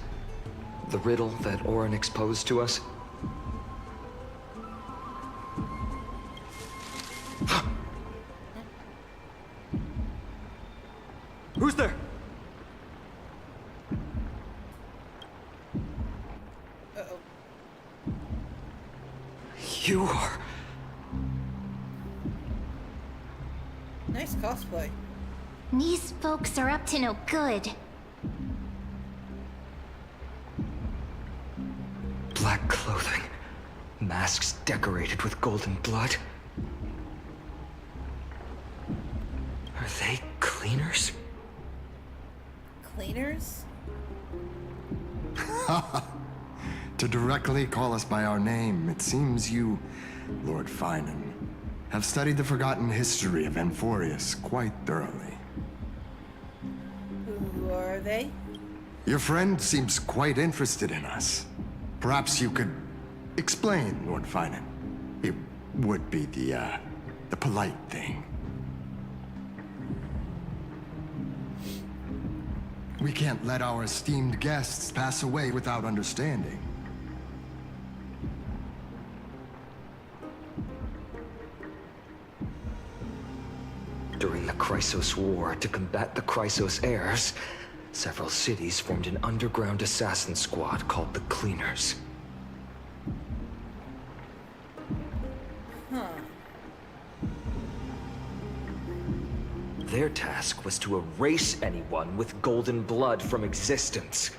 The riddle that Orynyx posed to us? Who's there? Uh-oh. You are... Nice cosplay. These folks are up to no good. Black clothing. Masks decorated with golden blood. Are they cleaners? Cleaners? To directly call us by our name, it seems you, Lord Finan, have studied the forgotten history of Amphorius quite thoroughly. Who are they? Your friend seems quite interested in us. Perhaps you could explain, Lord Finan. It would be the polite thing. We can't let our esteemed guests pass away without understanding. During the Chrysos War, to combat the Chrysos heirs, several cities formed an underground assassin squad called the Cleaners. Their task was to erase anyone with golden blood from existence.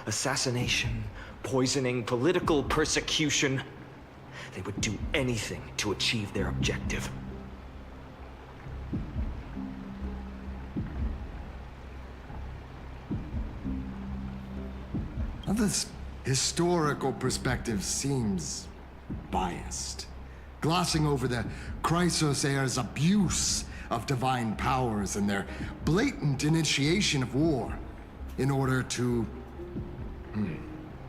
Assassination, poisoning, political persecution. They would do anything to achieve their objective. Now, this historical perspective seems biased, glossing over the Chrysos heirs' abuse of divine powers and their blatant initiation of war in order to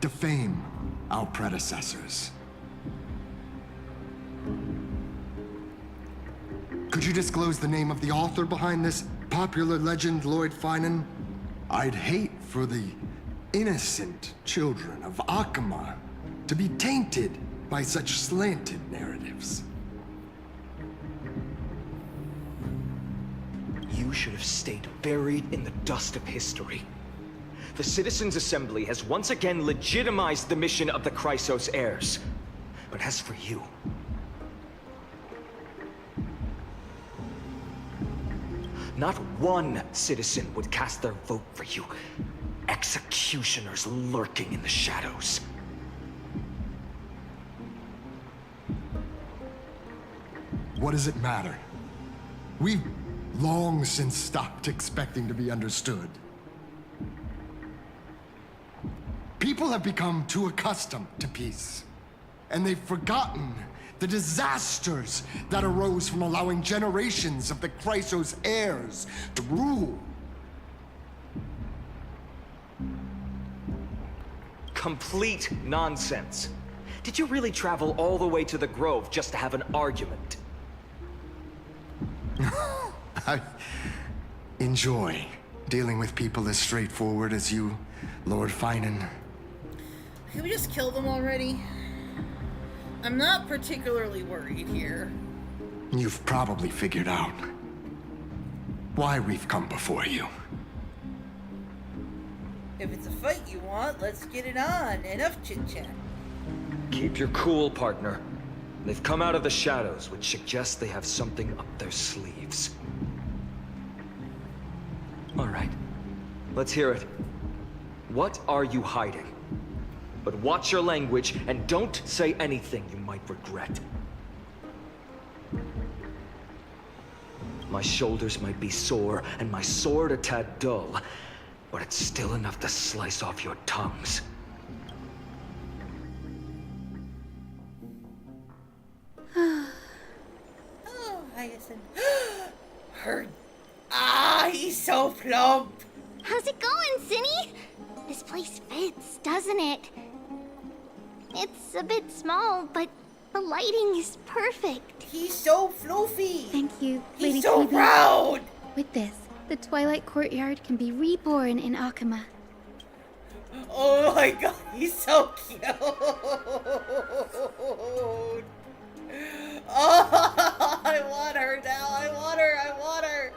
defame our predecessors. Could you disclose the name of the author behind this popular legend, Lord Finan? I'd hate for the innocent children of Akama to be tainted by such slanted narratives. You should have stayed buried in the dust of history. The Citizens' Assembly has once again legitimized the mission of the Chrysos heirs. But as for you... not one citizen would cast their vote for you. Executioners lurking in the shadows. What does it matter? We've long since stopped expecting to be understood. People have become too accustomed to peace, and they've forgotten the disasters that arose from allowing generations of the Chrysos heirs to rule. complete nonsense. Did you really travel all the way to the Grove just to have an argument? I enjoy dealing with people as straightforward as you, Lord Finan. Can we just kill them already? I'm not particularly worried here. You've probably figured out why we've come before you. If it's a fight you want, let's get it on. Enough chit-chat. Keep your cool, partner. They've come out of the shadows, which suggests they have something up their sleeves. All right, let's hear it. What are you hiding? But watch your language and don't say anything you might regret. My shoulders might be sore and my sword a tad dull, but it's still enough to slice off your tongues. Oh, Hyacinth. Her. He's so plump. How's it going, Cinny? This place fits, doesn't it? It's a bit small, but the lighting is perfect. He's so fluffy. Thank you, Lady He's so Phoebe. round. With this, the Twilight Courtyard can be reborn in Akama. Oh my god, he's so cute. Oh, I want her now. I want her. I want her.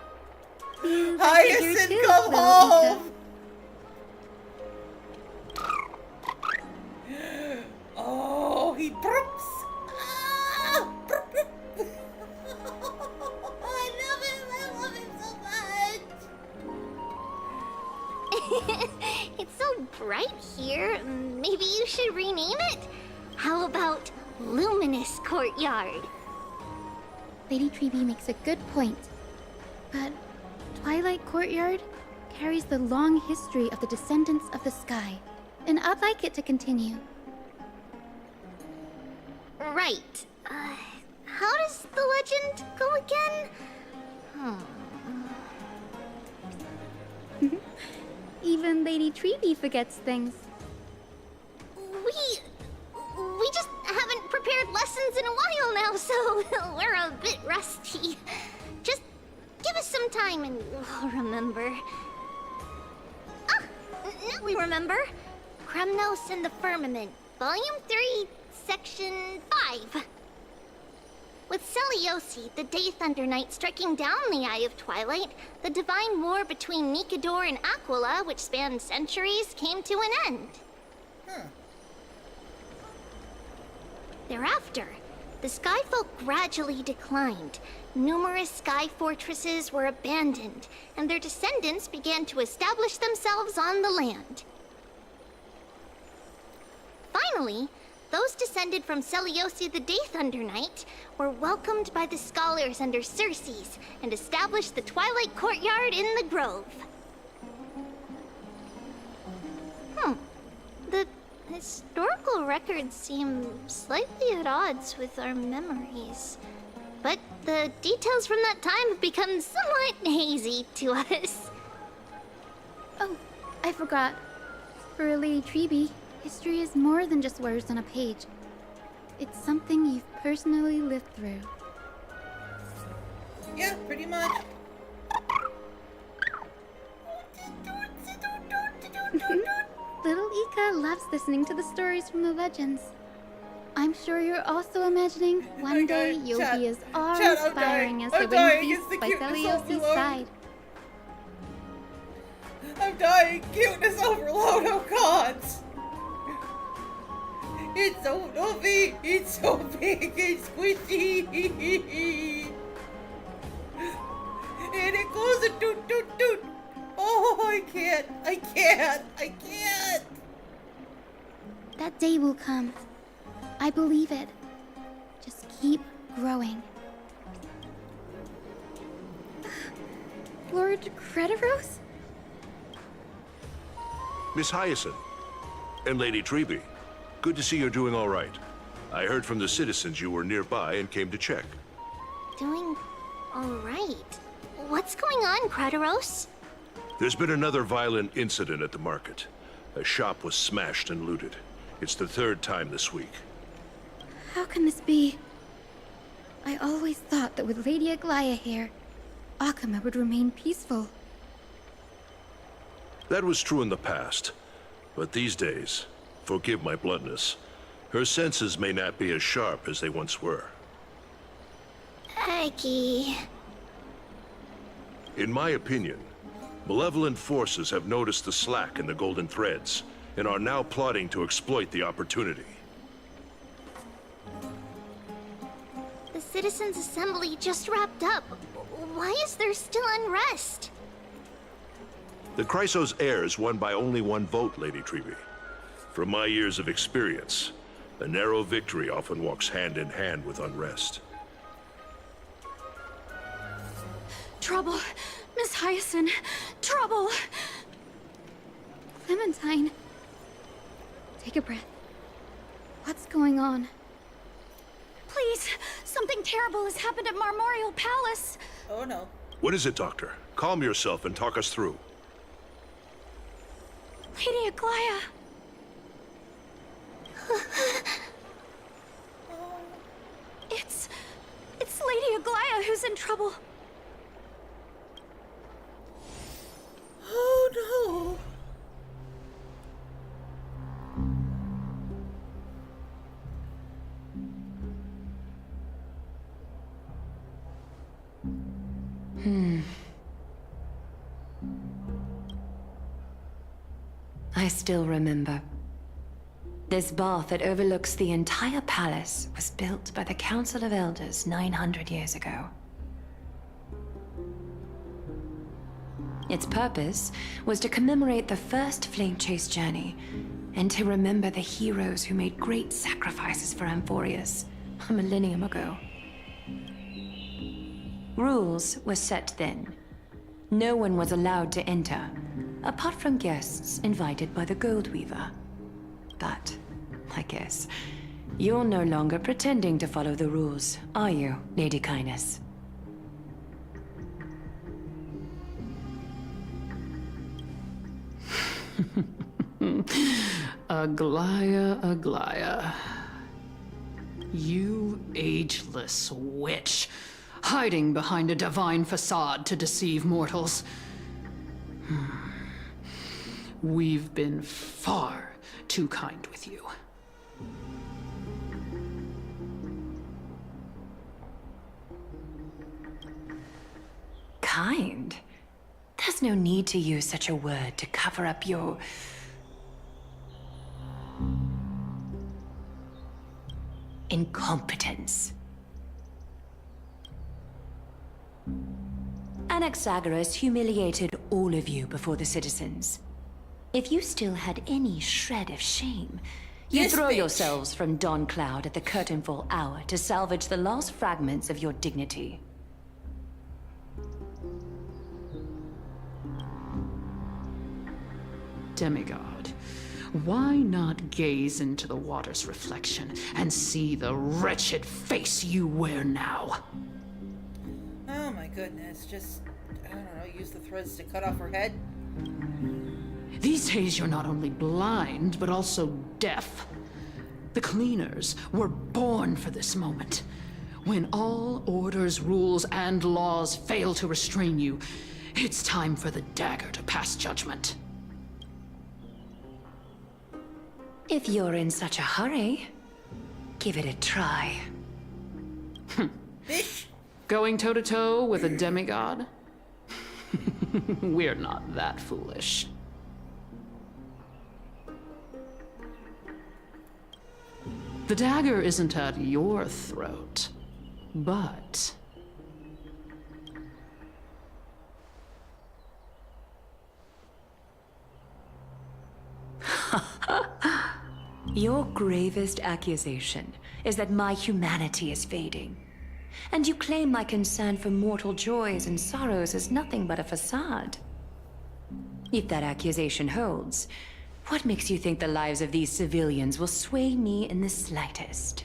Hyacinth, come home. Oh, he burps. Ah, burp, burp. I love him. I love him so much. It's so bright here. Maybe you should rename it? How about Luminous Courtyard? Lady Treby makes a good point. But Twilight Courtyard carries the long history of the descendants of the sky, and I'd like it to continue. Right. How does the legend go again? Even Lady Treby forgets things. We just haven't prepared lessons in a while now, so we're a bit rusty. Just give us some time and we'll remember. Now we remember. Kremnos and the Firmament, Volume 3, Section 5. With Celiosi, the Day Thunder Knight, striking down the Eye of Twilight, the divine war between Nikador and Aquila, which spanned centuries, came to an end. Thereafter, the Skyfolk gradually declined. Numerous sky fortresses were abandoned, and their descendants began to establish themselves on the land. Finally, those descended from Celiosi the Day Thunder Knight were welcomed by the scholars under Circes and established the Twilight Courtyard in the Grove. The historical records seem slightly at odds with our memories, but the details from that time have become somewhat hazy to us. Oh, I forgot. For Lady Treby, history is more than just words on a page. It's something you've personally lived through. Yeah, pretty much. Little Ika loves listening to the stories from the legends. I'm sure you're also imagining one day you'll be as awe-inspiring as the winged beast by Celiosi's side. I'm dying. Cuteness overload. Oh god. It's so fluffy. It's so big and squishy. And it goes a toot toot toot. Oh, I can't. I can't. I can't. That day will come. I believe it. Just keep growing. Lord Crediros? Miss Hyacinth and Lady Treby, good to see you're doing all right. I heard from the citizens you were nearby and came to check. Doing all right. What's going on, Crediros? There's been another violent incident at the market. A shop was smashed and looted. It's the third time this week. How can this be? I always thought that with Lady Aglaya here, Akama would remain peaceful. That was true in the past. But these days, forgive my bluntness, her senses may not be as sharp as they once were. Aggie. In my opinion, malevolent forces have noticed the slack in the Golden Threads and are now plotting to exploit the opportunity. The Citizens' Assembly just wrapped up. Why is there still unrest? The Chrysos heirs won by only one vote, Lady Treby. From my years of experience, a narrow victory often walks hand in hand with unrest. Trouble! Miss Hyacinth! Trouble! Clementine. Take a breath. What's going on? Please! Something terrible has happened at Marmorial Palace! Oh no. What is it, Doctor? Calm yourself and talk us through. Lady Aglaya! It's Lady Aglaya who's in trouble. Oh no. I still remember. This bath that overlooks the entire palace was built by the Council of Elders 900 years ago. Its purpose was to commemorate the first Flame Chase journey, and to remember the heroes who made great sacrifices for Amphorius a millennium ago. Rules were set then. No one was allowed to enter, apart from guests invited by the Gold Weaver. But, I guess, you're no longer pretending to follow the rules, are you, Lady Kindness? Aglaya, Aglaya. You ageless witch, hiding behind a divine facade to deceive mortals. We've been far too kind with you. Kind? There's no need to use such a word to cover up your... incompetence. Anaxagoras humiliated all of you before the citizens. If you still had any shred of shame, you'd Yes, throw bitch. yourselves from Dawn Cloud at the curtainfall hour to salvage the last fragments of your dignity. Demigod, why not gaze into the water's reflection and see the wretched face you wear now? Oh my goodness. Just, I don't know, use the threads to cut off her head? These days you're not only blind, but also deaf. The cleaners were born for this moment. When all orders, rules, and laws fail to restrain you, it's time for the dagger to pass judgment. If you're in such a hurry, give it a try. Bitch! Going toe-to-toe with a demigod? We're not that foolish. The dagger isn't at your throat, but... Your gravest accusation is that my humanity is fading. And you claim my concern for mortal joys and sorrows is nothing but a facade. If that accusation holds, what makes you think the lives of these civilians will sway me in the slightest?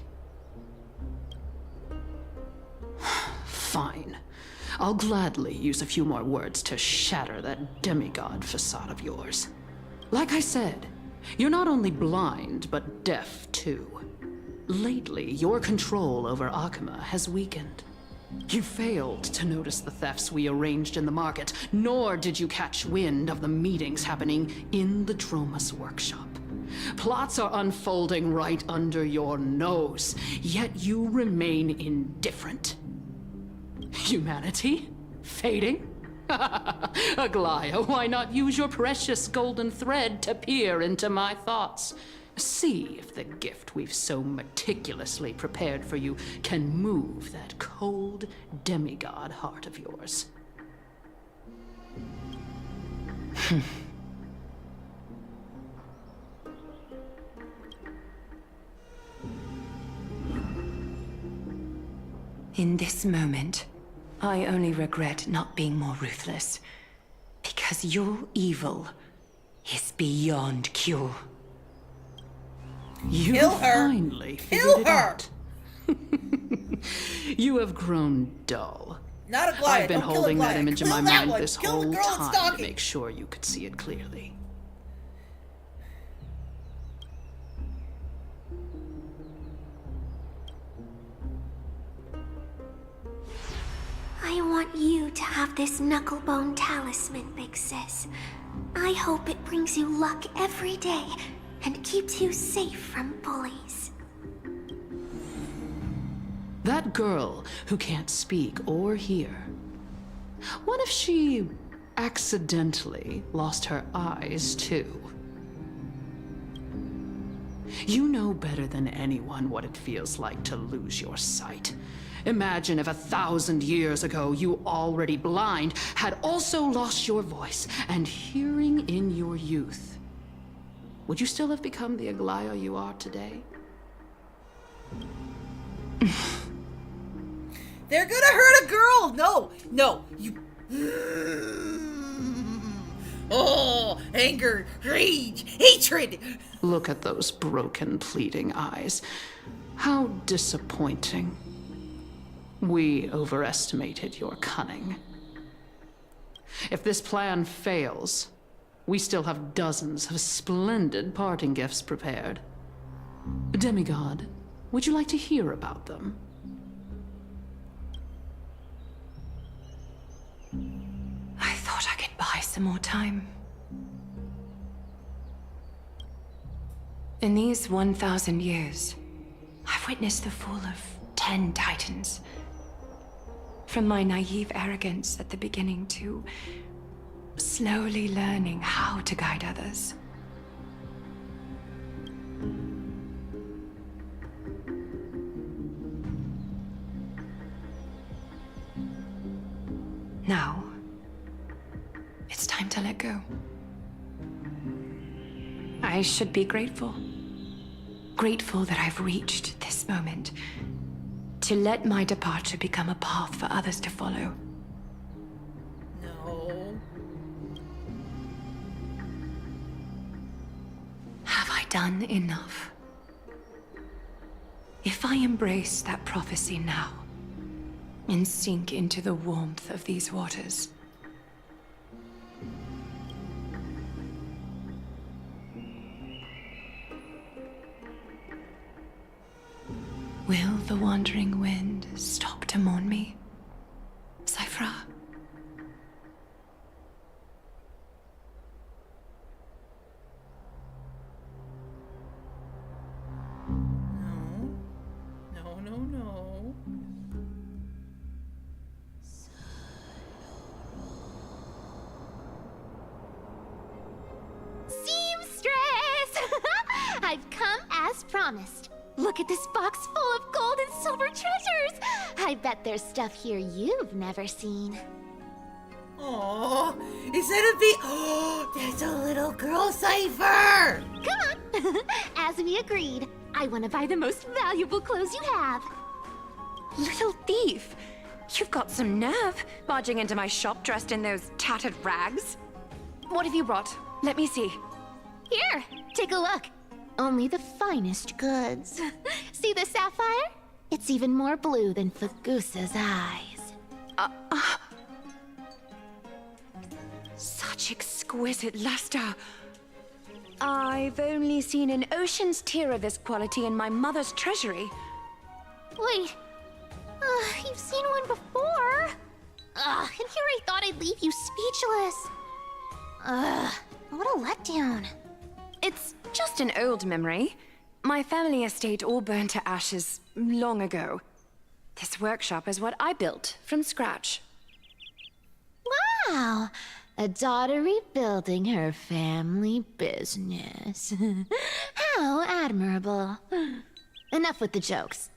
Fine. I'll gladly use a few more words to shatter that demigod facade of yours. Like I said, You're not only blind, but deaf too. Lately, your control over Akuma has weakened. You failed to notice the thefts we arranged in the market, nor did you catch wind of the meetings happening in the Dromus workshop. Plots are unfolding right under your nose, yet you remain indifferent. Humanity? Fading? Aglaya, why not use your precious golden thread to peer into my thoughts? See if the gift we've so meticulously prepared for you can move that cold demigod heart of yours. In this moment, I only regret not being more ruthless. Because your evil is beyond cure. You Kill her! finally figured Kill it her! out. You have grown dull. Not Aglaya. I've been Don't holding kill that Aglaya. image in Kill my that mind one. this Kill the whole girl that's time to stalking. make sure you could see it clearly. I want you to have this knucklebone talisman, Big Sis. I hope it brings you luck every day and keeps you safe from bullies. That girl who can't speak or hear. What if she accidentally lost her eyes too? You know better than anyone what it feels like to lose your sight. Imagine if 1,000 years ago you, already blind, had also lost your voice and hearing in your youth. Would you still have become the Aglaya you are today? They're gonna hurt a girl! No! No! You... Oh! Anger! Rage! Hatred! Look at those broken, pleading eyes. How disappointing. We overestimated your cunning. If this plan fails, we still have dozens of splendid parting gifts prepared. Demigod, would you like to hear about them? I thought I could buy some more time. In these 1,000 years, I've witnessed the fall of 10 titans. From my naive arrogance at the beginning to slowly learning how to guide others. Now, it's time to let go. I should be grateful. Grateful that I've reached this moment. To let my departure become a path for others to follow. No. Have I done enough? If I embrace that prophecy now, and sink into the warmth of these waters, will the wandering wind stop to mourn me, Cyphra? No. No, no, no. Seamstress! I've come as promised. Look at this box full of gold and silver treasures! I bet there's stuff here you've never seen. Aww. Is that a big... Oh, there's a little girl cipher! Come on! As we agreed, I want to buy the most valuable clothes you have. Little thief! You've got some nerve, barging into my shop dressed in those tattered rags. What have you brought? Let me see. Here, take a look. Only the finest goods. See the sapphire? It's even more blue than Fagusa's eyes. Such exquisite luster. I've only seen an ocean's tier of this quality in my mother's treasury. Wait. You've seen one before. And here I thought I'd leave you speechless. What a letdown. It's just an old memory. My family estate all burned to ashes long ago. This workshop is what I built from scratch. Wow! A daughter rebuilding her family business. How admirable. Enough with the jokes.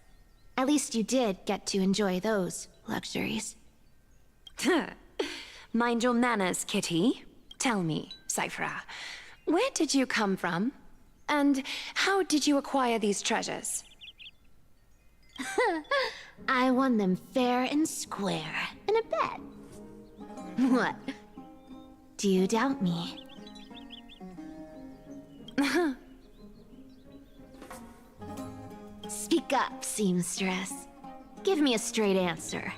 At least you did get to enjoy those luxuries. Mind your manners, Kitty. Tell me, Cyphra, where did you come from? And how did you acquire these treasures? I won them fair and square in a bet. What? Do you doubt me? Speak up, seamstress. Give me a straight answer.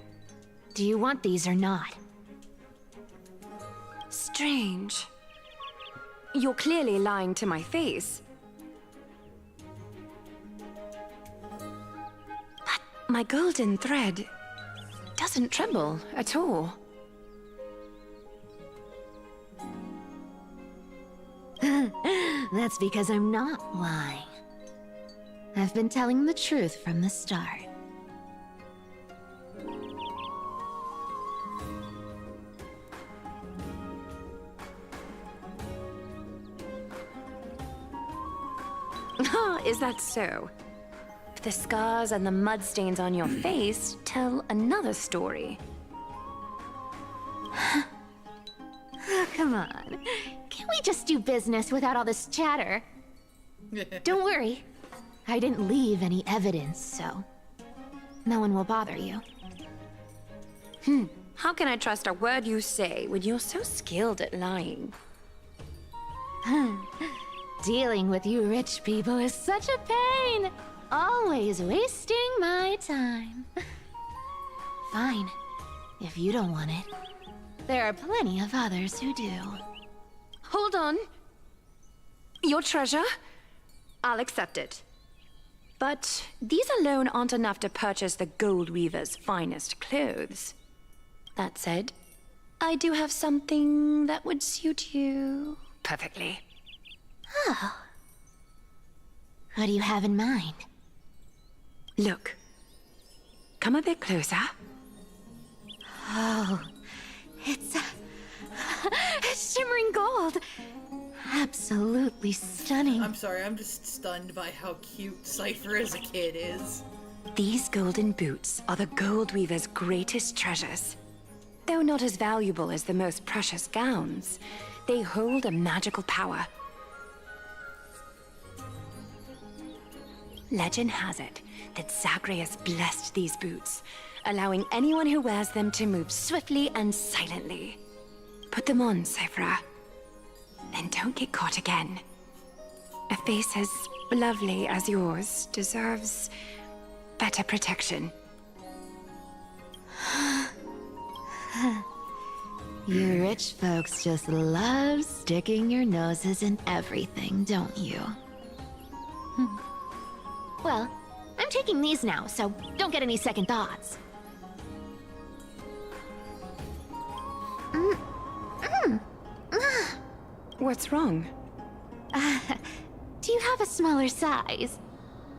Do you want these or not? Strange. You're clearly lying to my face. But my golden thread doesn't tremble at all. That's because I'm not lying. I've been telling the truth from the start. Is that so? The scars and the mud stains on your face tell another story. Oh, come on. Can't we just do business without all this chatter? Don't worry. I didn't leave any evidence, so no one will bother you. How can I trust a word you say when you're so skilled at lying? Dealing with you rich people is such a pain. Always wasting my time. Fine, if you don't want it. There are plenty of others who do. Hold on. Your treasure? I'll accept it. But these alone aren't enough to purchase the Gold Weaver's finest clothes. That said, I do have something that would suit you perfectly. Oh. What do you have in mind? Look. Come a bit closer. Oh, it's shimmering gold. Absolutely stunning. I'm sorry, I'm just stunned by how cute Cypher as a kid is. These golden boots are the Gold Weaver's greatest treasures. Though not as valuable as the most precious gowns, they hold a magical power. Legend has it that Zagreus blessed these boots, allowing anyone who wears them to move swiftly and silently. Put them on, Cyphra. And don't get caught again. A face as lovely as yours deserves better protection. You rich folks just love sticking your noses in everything, don't you? Well, I'm taking these now, so don't get any second thoughts. What's wrong? Do you have a smaller size?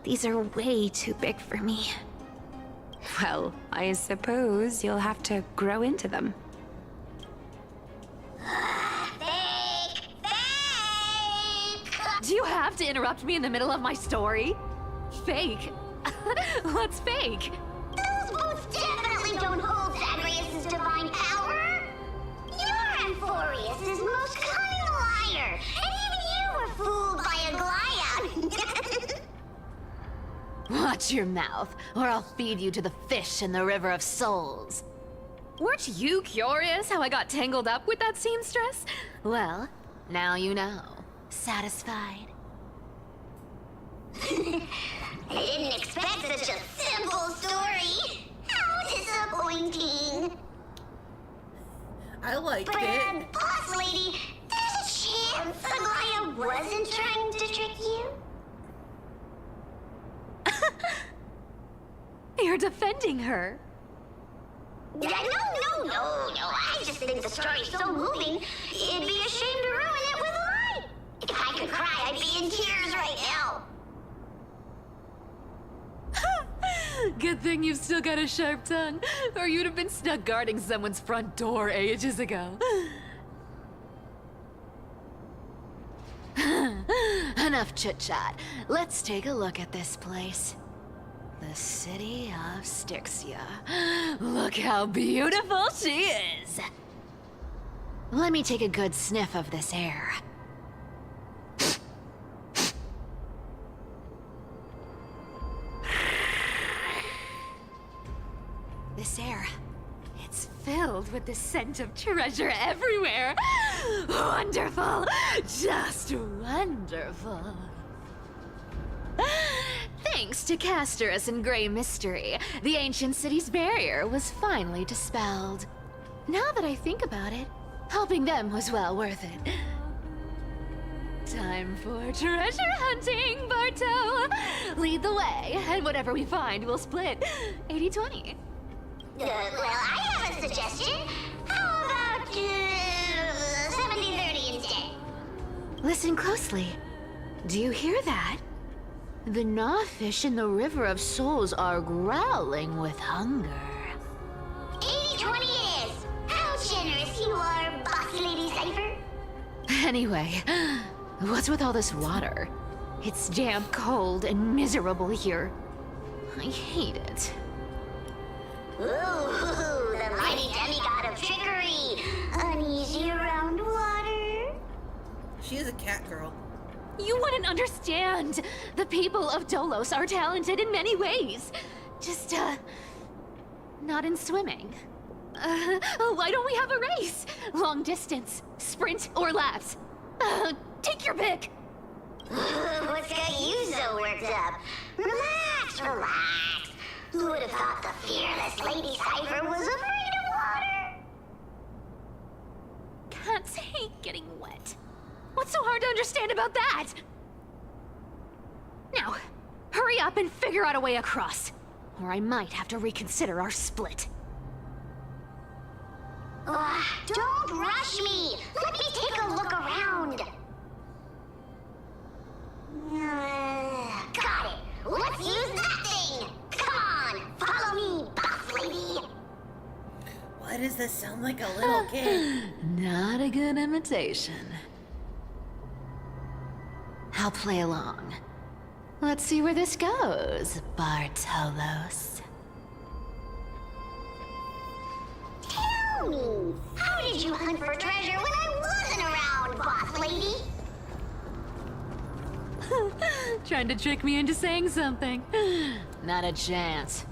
These are way too big for me. Well, I suppose you'll have to grow into them. Do you have to interrupt me in the middle of my story? Fake? What's fake? Those boots definitely don't hold Zagreus' divine power. You're Amphorius' most cunning liar, and even you were fooled by a Glyad. Watch your mouth, or I'll feed you to the fish in the River of Souls. Weren't you curious how I got tangled up with that seamstress? Well, now you know. Satisfied? I didn't expect such a simple story. How disappointing. I liked But, it. boss lady, there's a chance Saglaya wasn't trying to trick you? You're defending her. Yeah, no. I just think the story's so moving, it'd be a shame to ruin it with a lie. If I could cry, I'd be in tears right now. Good thing you've still got a sharp tongue, or you'd have been stuck guarding someone's front door ages ago. Enough chit-chat. Let's take a look at this place. The city of Styxia. Look how beautiful she is! Let me take a good sniff of this air. This air, it's filled with the scent of treasure everywhere. Wonderful! Just wonderful. Thanks to Castorus and Grey Mystery, the ancient city's barrier was finally dispelled. Now that I think about it, helping them was well worth it. Time for treasure hunting, Barto! Lead the way, and whatever we find, we'll split 80-20. Well, I have a suggestion. How about 70-30 instead? Listen closely. Do you hear that? The gnawfish in the River of Souls are growling with hunger. 80-20 it is. How generous you are, Boss Lady Cypher. Anyway, what's with all this water? It's damp, cold, and miserable here. I hate it. Ooh, the mighty demigod of trickery. Uneasy around water. She is a cat girl. You wouldn't understand. The people of Dolos are talented in many ways. Just, not in swimming. Why don't we have a race? Long distance, sprint, or laps? Take your pick. What's got you so worked up? Relax. Who would have thought the fearless Lady Cypher was afraid of water? Cats hate getting wet. What's so hard to understand about that? Now, hurry up and figure out a way across, or I might have to reconsider our split. Don't rush me! Let me take a look around! Got it! Let's use that thing! Come on! Follow me, boss lady! Why does this sound like a little kid? Not a good imitation. I'll play along. Let's see where this goes, Bartolos. Tell me, how did you hunt for treasure when I wasn't around, boss lady? Trying to trick me into saying something. Not a chance.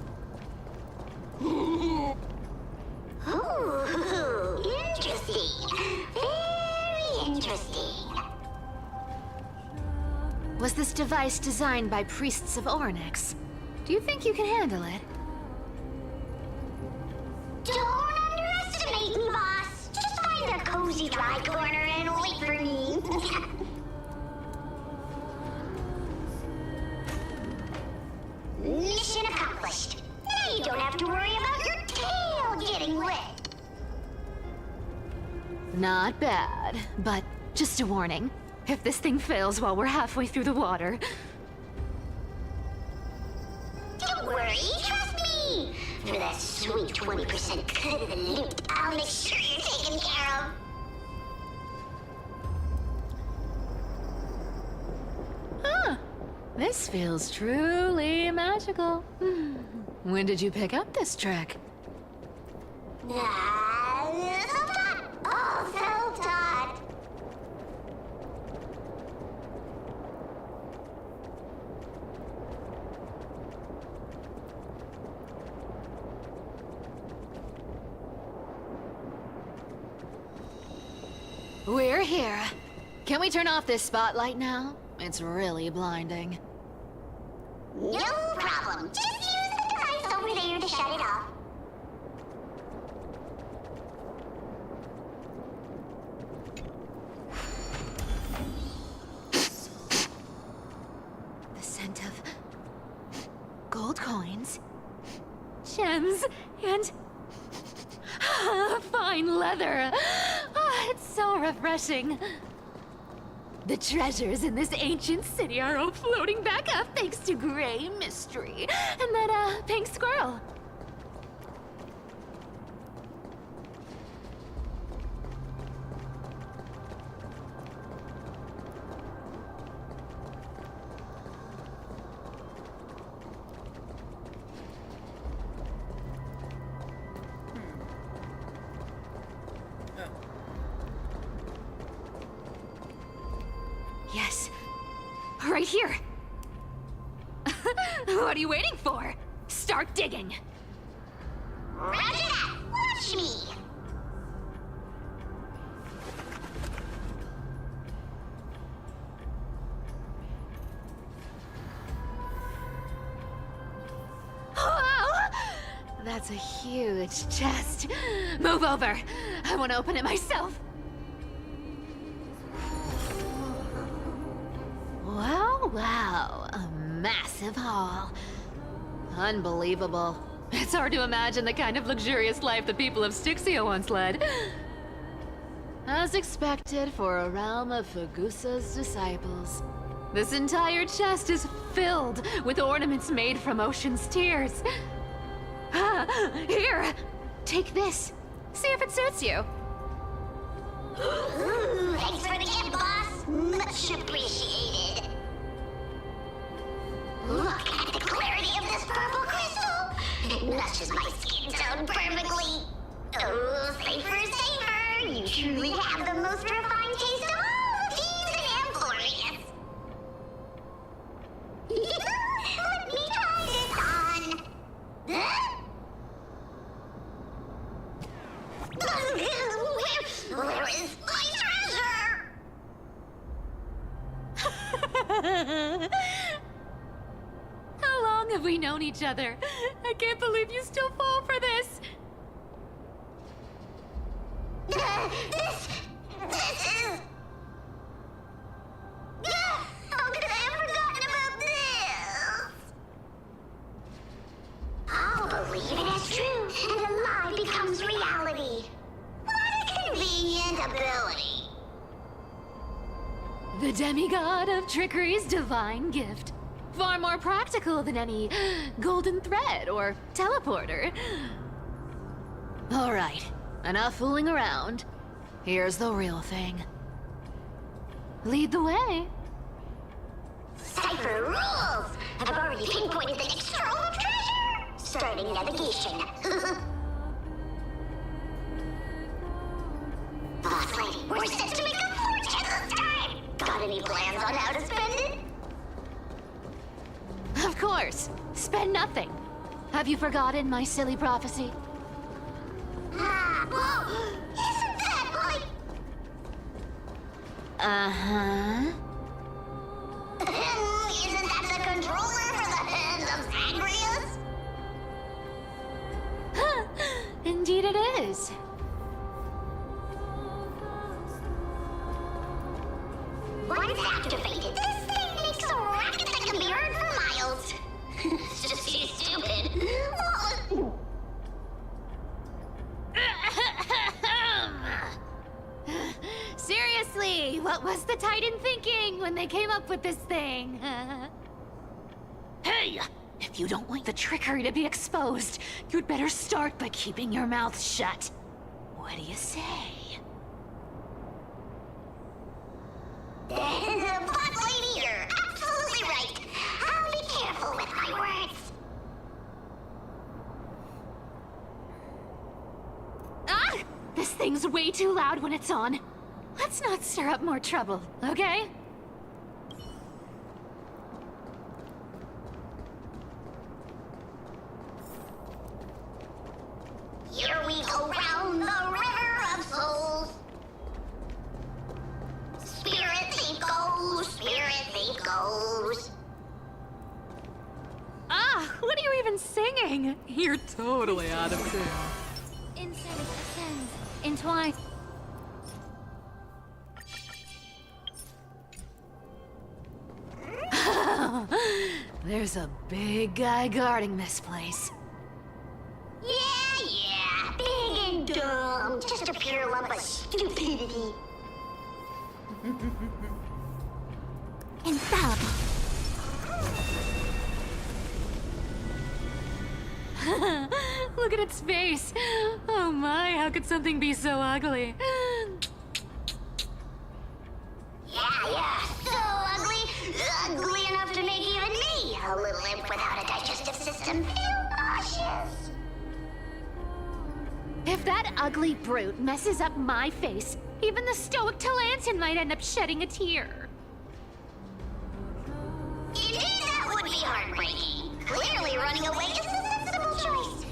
Ooh, interesting. Very interesting. Was this device designed by priests of Ornyx? Do you think you can handle it? Don't underestimate me, boss. Just find a cozy dry corner and wait for me. Mission accomplished. Now you don't have to worry about your tail getting wet. Not bad, but just a warning. If this thing fails while we're halfway through the water... Don't worry, trust me. For that sweet 20% cut of the loot, I'll make sure you're taken care of. Huh. This feels truly magical. When did you pick up this trick? Self-taught. All self-taught. We're here. Can we turn off this spotlight now? It's really blinding. No problem. Just use the device over there to shut it off. diamonds, gems, and fine leather. It's so refreshing. The treasures in this ancient city are all floating back up thanks to Gray Mystery and that, pink squirrel. Yes. Right here. What are you waiting for? Start digging. Roger that! Watch me! Wow! That's a huge chest. Move over. I want to open it myself. Wow, wow. A massive haul. Unbelievable. It's hard to imagine the kind of luxurious life the people of Styxia once led. As expected for a realm of Fugusa's disciples. This entire chest is filled with ornaments made from ocean's tears. Here, take this. See if it suits you. Thanks for the gift, boss. Much appreciated. Look at the clarity of this purple crystal. It matches my skin tone perfectly. Oh, safer, safer. You truly have the most refined taste of all the thieves in Amphorius. Let me try this on. Huh? Where is my treasure? How long have we known each other? I can't believe you still fall for this. This is... How could I have forgotten about this? I'll believe it is true, and a lie becomes reality. What a convenient ability. The demigod of trickery's divine gift. Far more practical than any golden thread or teleporter. All right, enough fooling around. Here's the real thing. Lead the way. Cypher rules! I've already pinpointed the next trove of treasure! Starting navigation. Boss lady, we're set to make a fortune this time! Got any plans on how to spend it? Of course. Spend nothing. Have you forgotten my silly prophecy? Whoa! Isn't that like... Uh-huh. Isn't that the controller for the hand of Zagreus? Indeed it is. Once activated, this thing makes a racket that can be heard for miles. It's just too stupid. Seriously, what was the Titan thinking when they came up with this thing? Hey! If you don't want the trickery to be exposed, you'd better start by keeping your mouth shut. What do you say? Boss lady, you're absolutely right. I'll be careful with my words. Ah! This thing's way too loud when it's on. Let's not stir up more trouble, okay? Here we go round the river of souls. Spirit thief goes, spirit thief goes. Ah, what are you even singing? You're totally out of tune. Incense ascends, entwine. There's a big guy guarding this place. Yeah, big and dumb. Just a pure lump of stupidity. Infallible. Look at its face. Oh my, how could something be so ugly? Yeah, so ugly. Ugly enough to make even me, a little imp without a digestive system, feel nauseous. If that ugly brute messes up my face, even the stoic Talantin might end up shedding a tear. Indeed, that would be heartbreaking. Clearly running away is the sensible choice.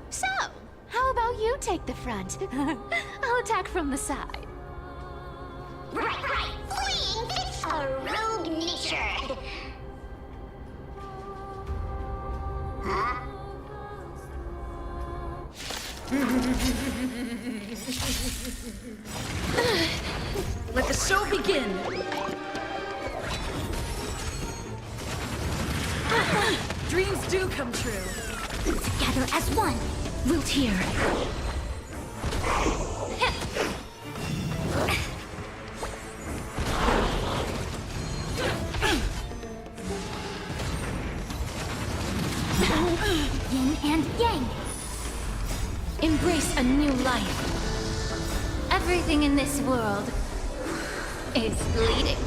So, how about you take the front? I'll attack from the side. Right. Fleeing fits a rogue nature. Huh? Let the show begin! Dreams do come true. Together as one. Root here. Yin and yang. Embrace a new life. Everything in this world is bleeding.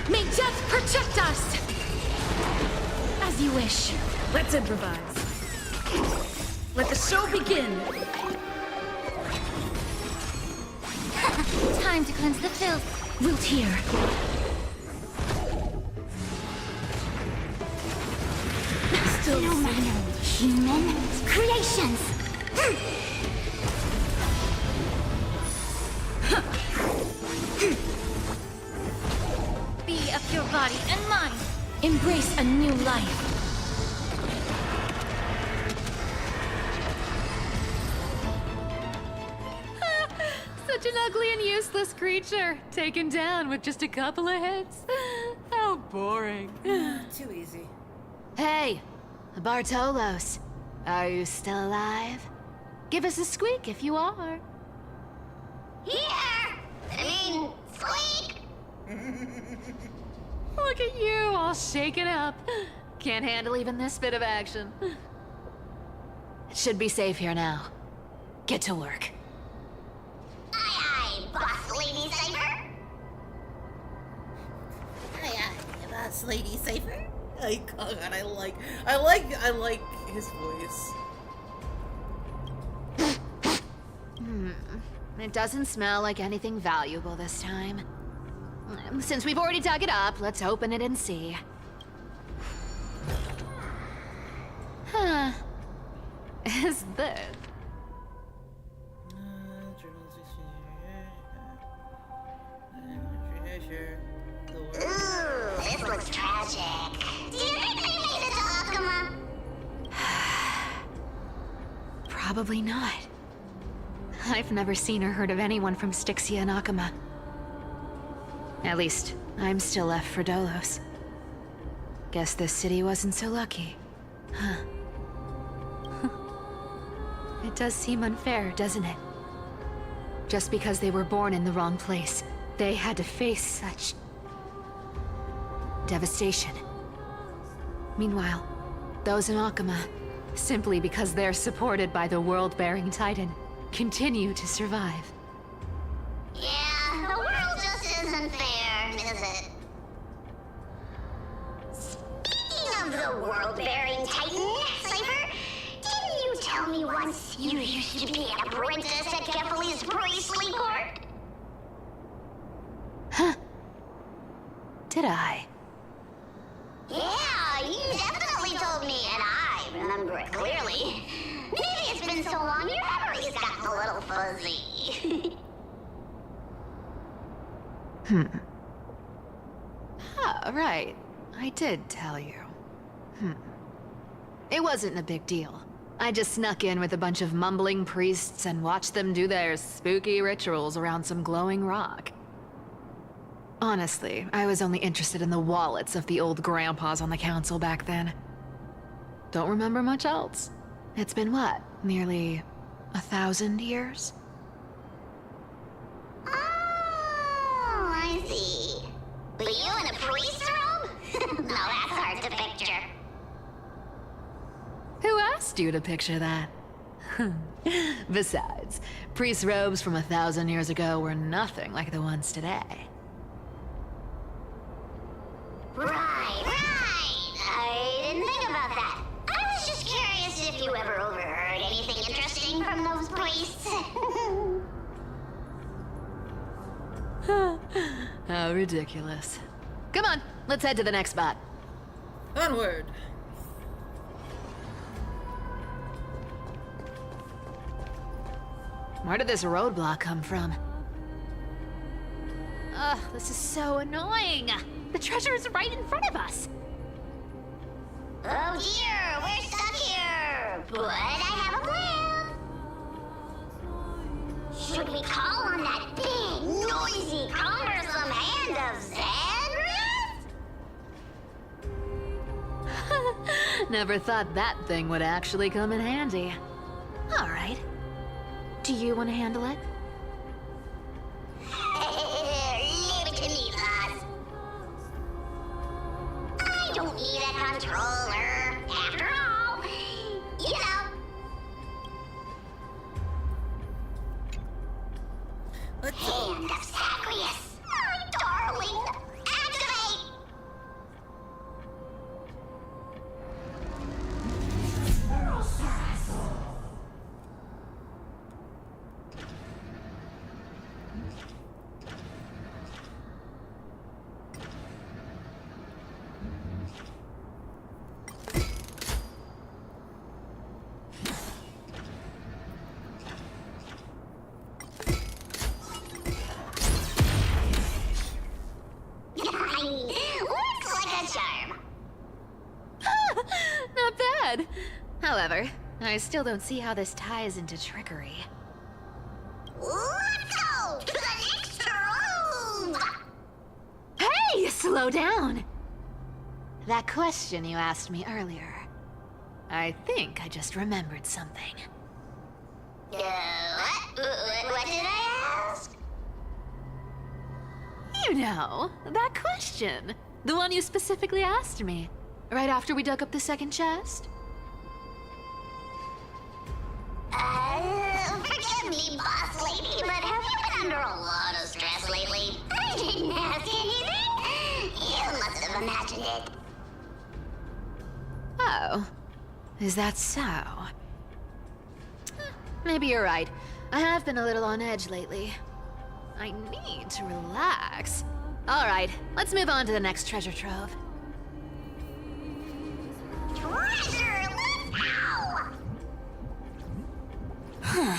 May death protect us! As you wish. Let's improvise. Let the show begin! Time to cleanse the filth. Root here. Still No matter. Human creations. Be of your body and mind. Embrace a new life. Such an ugly and useless creature, taken down with just a couple of hits. How boring. Too easy. Hey, Bartolos. Are you still alive? Give us a squeak if you are. Squeak! Look at you, all shaken up. Can't handle even this bit of action. It should be safe here now. Get to work. Aye, boss lady Cypher. Boss lady Cypher. Oh god, I like his voice. It doesn't smell like anything valuable this time. Since we've already dug it up, let's open it and see. Huh. Is this? Ooh, this looks tragic. Do you think they made it to Akuma? Probably not. I've never seen or heard of anyone from Styxia and Akuma. At least, I'm still left for Dolos. Guess this city wasn't so lucky. Huh. It does seem unfair, doesn't it? Just because they were born in the wrong place, they had to face such devastation. Meanwhile, those in Akuma, simply because they're supported by the world-bearing Titan, continue to survive. Yeah, the world just isn't fair, is it? Speaking of the world-bearing Titan, Cypher, didn't you tell me once you used to be an apprentice at Kefali's priestly court? Huh. Did I? Yeah, you definitely told me, and I remember it clearly. Maybe it's been so long your memory's gotten a little fuzzy. Ah, right. I did tell you. It wasn't a big deal. I just snuck in with a bunch of mumbling priests and watched them do their spooky rituals around some glowing rock. Honestly, I was only interested in the wallets of the old grandpas on the council back then. Don't remember much else. It's been what, nearly 1,000 years? Oh, I see. But you in a priest robe? Now that's hard to picture. Who asked you to picture that? Besides, priest robes from 1,000 years ago were nothing like the ones today. Right. I didn't think about that. I was just curious if you ever overheard anything interesting from those priests. How ridiculous. Come on, let's head to the next spot. Onward. Where did this roadblock come from? Ugh, this is so annoying. The treasure is right in front of us. Oh dear, we're stuck here. But I have a plan. Should we call on that big, noisy, cumbersome hand of Xandrath? Never thought that thing would actually come in handy. All right. Do you want to handle it? Leave it to me, boss. I don't need a controller. After all, you know. Hand of Zagreus. My darling. Activate! Looks like a charm. Not bad. However, I still don't see how this ties into trickery. Let's go to the next room. Hey, slow down! That question you asked me earlier. I think I just remembered something. What did I ask? You know, that question. The one you specifically asked me. Right after we dug up the second chest. Forgive me, boss lady, but have you been under a lot of stress lately? I didn't ask anything. You must have imagined it. Oh. Is that so? Maybe you're right. I have been a little on edge lately. I need to relax. All right, let's move on to the next treasure trove. Treasure, let's go!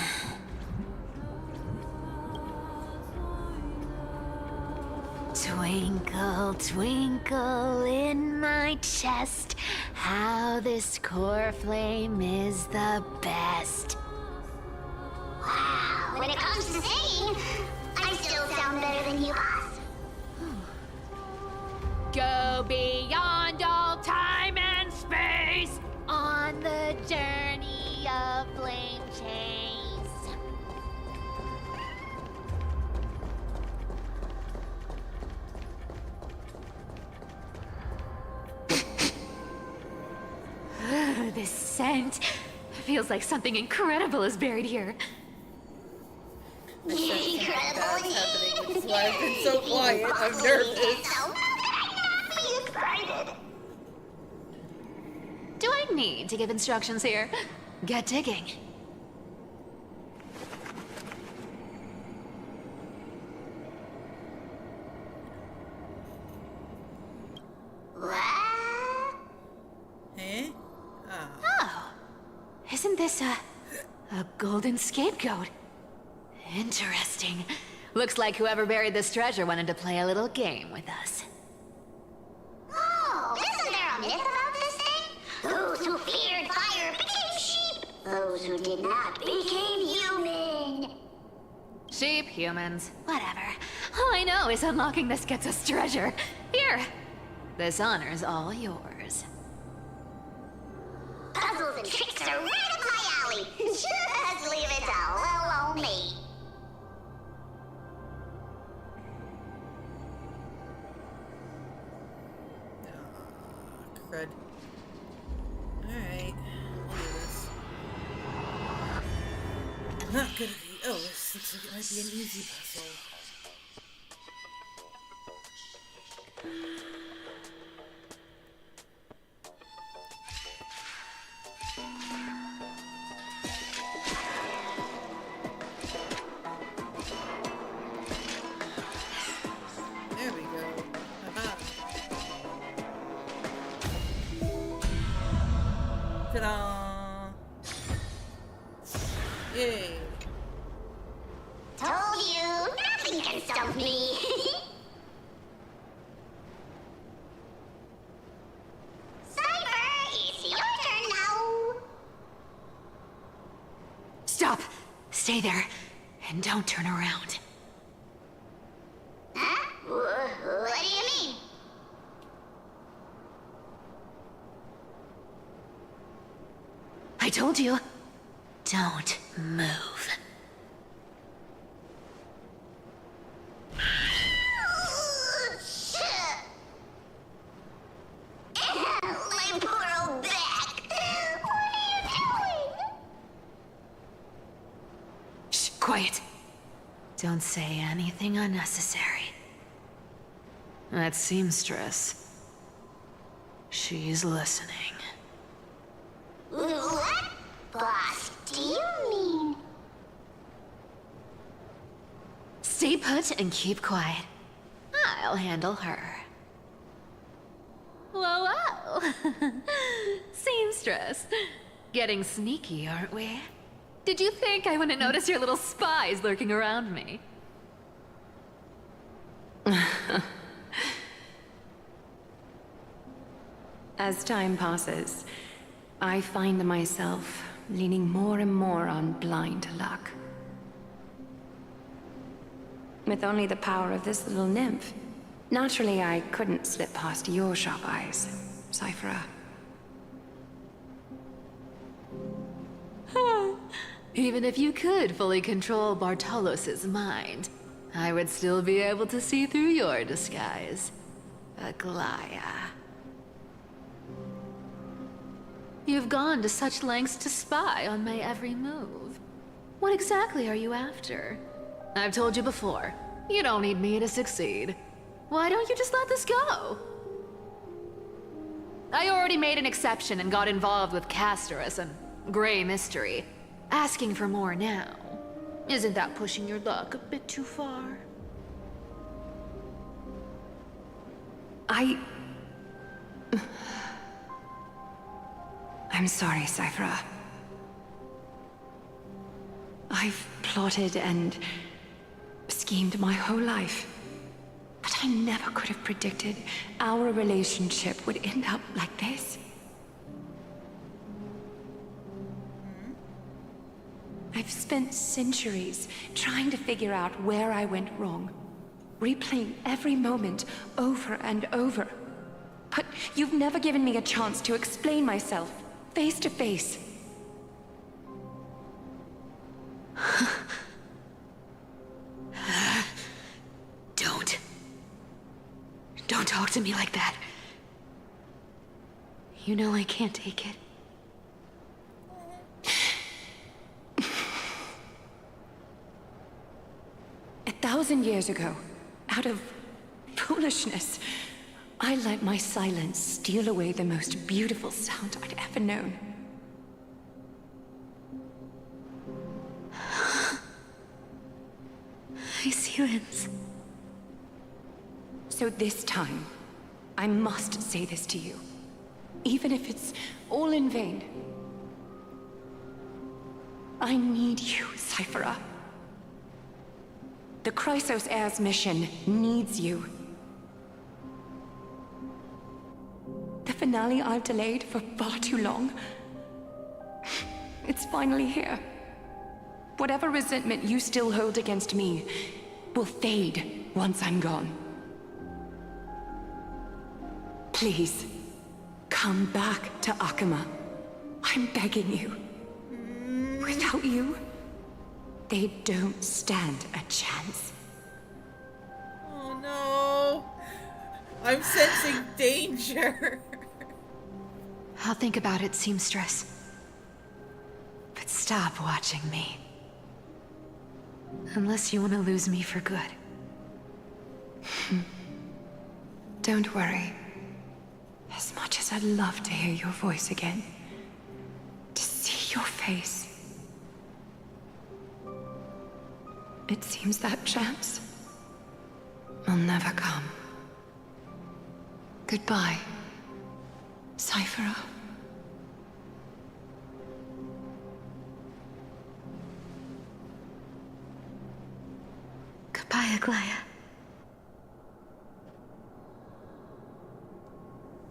Twinkle, twinkle in my chest, how this core flame is the best. Wow, when it comes to singing, I still sound better than you, boss. Go beyond all time and space On the journey of flame chase. This scent feels like something incredible is buried here. Incredible. Which is why I've been so quiet. I'm nervous. Be excited. Do I need to give instructions here? Get digging. What? Eh? Oh. Isn't this a golden scapegoat? Interesting. Looks like whoever buried this treasure wanted to play a little game with us. Oh, isn't there a myth about this thing? Those who feared fire became sheep. those who did not became human. Sheep, humans, whatever. All I know is unlocking this gets us treasure. Here, this honor's all yours. Puzzles and tricks are right up my alley. Just leave it to little old me. Crud. Alright. I'll do this. Not good at the. Oh, this looks like it might be an easy puzzle. There we go. Haha. Ta-da! Yay! Told you, nothing can stump me. Cypher, it's your turn now. Stop! Stay there, and don't turn around. Huh? What do you mean? I told you, don't move. My poor old back. What are you doing? Shh, quiet. Don't say anything unnecessary. That seamstress. She's listening. What, boss, do you mean? Stay put and keep quiet. I'll handle her. Whoa, whoa! Seamstress. Getting sneaky, aren't we? Did you think I wouldn't notice your little spies lurking around me? As time passes, I find myself leaning more and more on blind luck. With only the power of this little nymph, naturally I couldn't slip past your sharp eyes, Cyphera. Even if you could fully control Bartolos's mind, I would still be able to see through your disguise. Aglaya. You've gone to such lengths to spy on my every move. What exactly are you after? I've told you before, you don't need me to succeed. Why don't you just let this go? I already made an exception and got involved with Castorus and Grey Mystery. Asking for more now. Isn't that pushing your luck a bit too far? I'm sorry, Cyphera. I've plotted and schemed my whole life. But I never could have predicted our relationship would end up like this. I've spent centuries trying to figure out where I went wrong, replaying every moment over and over. But you've never given me a chance to explain myself, face to face. Don't talk to me like that. You know I can't take it. 1,000 years ago, out of foolishness, I let my silence steal away the most beautiful sound I'd ever known. My silence. So this time, I must say this to you, even if it's all in vain. I need you, Cyphera. The Chrysos Heir's mission needs you. The finale I've delayed for far too long. It's finally here. Whatever resentment you still hold against me will fade once I'm gone. Please, come back to Akama. I'm begging you. Without you, they don't stand a chance. Oh no. I'm sensing danger. I'll think about it, seamstress. But stop watching me. Unless you want to lose me for good. Don't worry. As much as I'd love to hear your voice again, to see your face, it seems that chance will never come. Goodbye, Cyphera. Goodbye, Aglaya.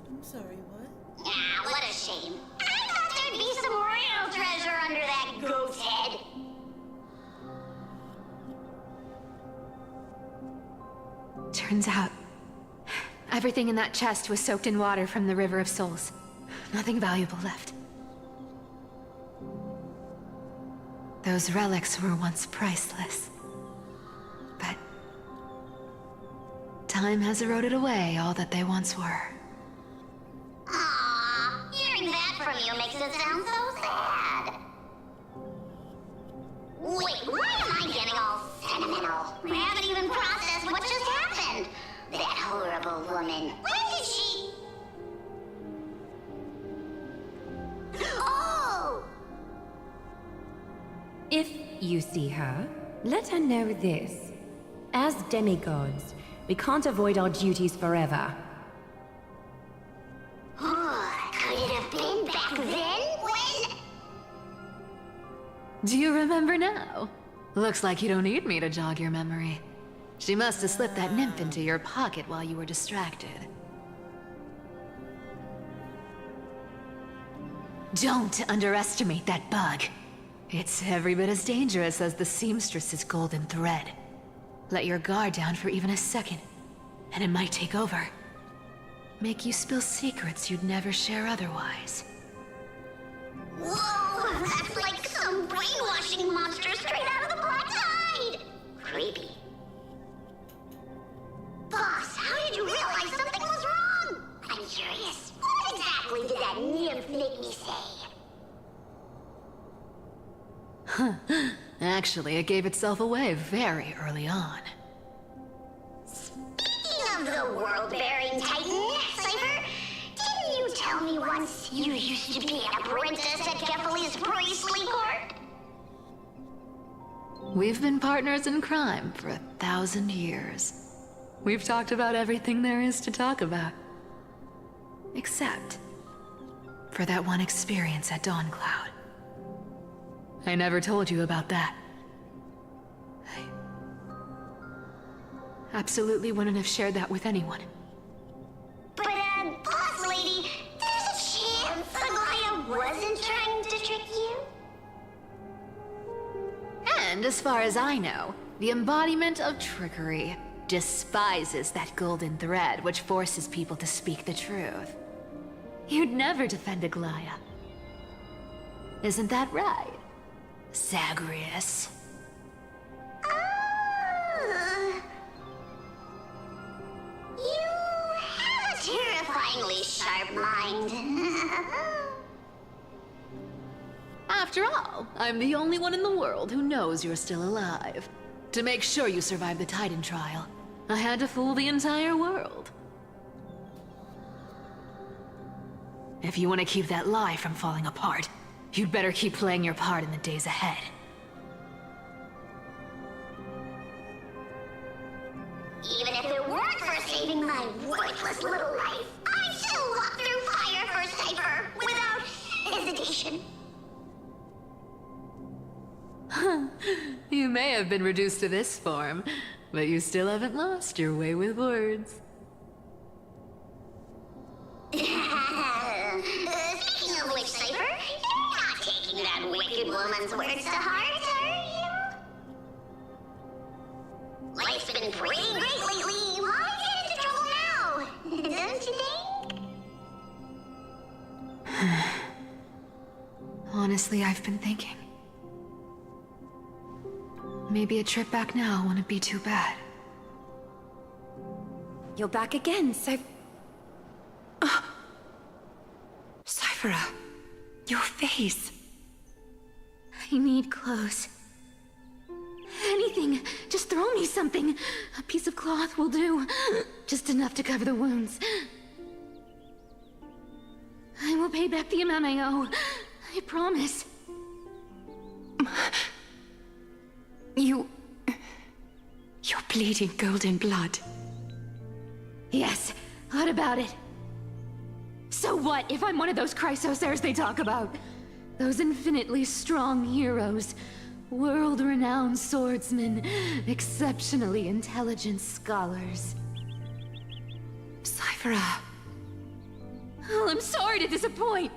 I'm sorry, what? Ah, what a shame. I thought there'd be some real treasure under that goat's head. Turns out, everything in that chest was soaked in water from the River of Souls. Nothing valuable left. Those relics were once priceless. But time has eroded away all that they once were. Aww, hearing that from you makes it sound so sad. Wait, why am I getting all sentimental? I haven't even processed what just happened. That horrible woman. When did she... Oh! If you see her, let her know this. As demigods, we can't avoid our duties forever. Could it have been back then when... Do you remember now? Looks like you don't need me to jog your memory. She must have slipped that nymph into your pocket while you were distracted. Don't underestimate that bug. It's every bit as dangerous as the seamstress's golden thread. Let your guard down for even a second, and it might take over. Make you spill secrets you'd never share otherwise. Whoa, that's like some brainwashing monster straight out of the Black Tide! Creepy. Boss, how did you realize something was wrong? I'm curious. What exactly did that nymph make me say? Huh. Actually, it gave itself away very early on. Speaking of the world-bearing titan, Cypher, didn't you tell me once you used to be an apprentice at Kefali's priestly court? We've been partners in crime for 1,000 years. We've talked about everything there is to talk about. Except for that one experience at Dawncloud. I never told you about that. I absolutely wouldn't have shared that with anyone. But, boss lady, there's a chance Aglaya wasn't trying to trick you? And as far as I know, the embodiment of trickery despises that golden thread which forces people to speak the truth. You'd never defend Aglaya. Isn't that right, Zagreus? You have a terrifyingly sharp mind. After all, I'm the only one in the world who knows you're still alive. To make sure you survive the Titan trial, I had to fool the entire world. If you want to keep that lie from falling apart, you'd better keep playing your part in the days ahead. Even if it weren't for saving my worthless little life, I'd still walk through fire for Cypher without hesitation. You may have been reduced to this form, but you still haven't lost your way with words. Speaking of which, Cypher, you're not taking that wicked one's words to heart, Life's been pretty great lately. Why get into trouble now? Don't you think? Honestly, I've been thinking. Maybe a trip back now wouldn't be too bad. You're back again, Cyphera, your face. I need clothes. Anything. Just throw me something. A piece of cloth will do. Just enough to cover the wounds. I will pay back the amount I owe. I promise. You're bleeding golden blood. Yes. What about it? So what if I'm one of those Chrysosairs they talk about? Those infinitely strong heroes. World-renowned swordsmen. Exceptionally intelligent scholars. Cyphera. Oh, I'm sorry to disappoint.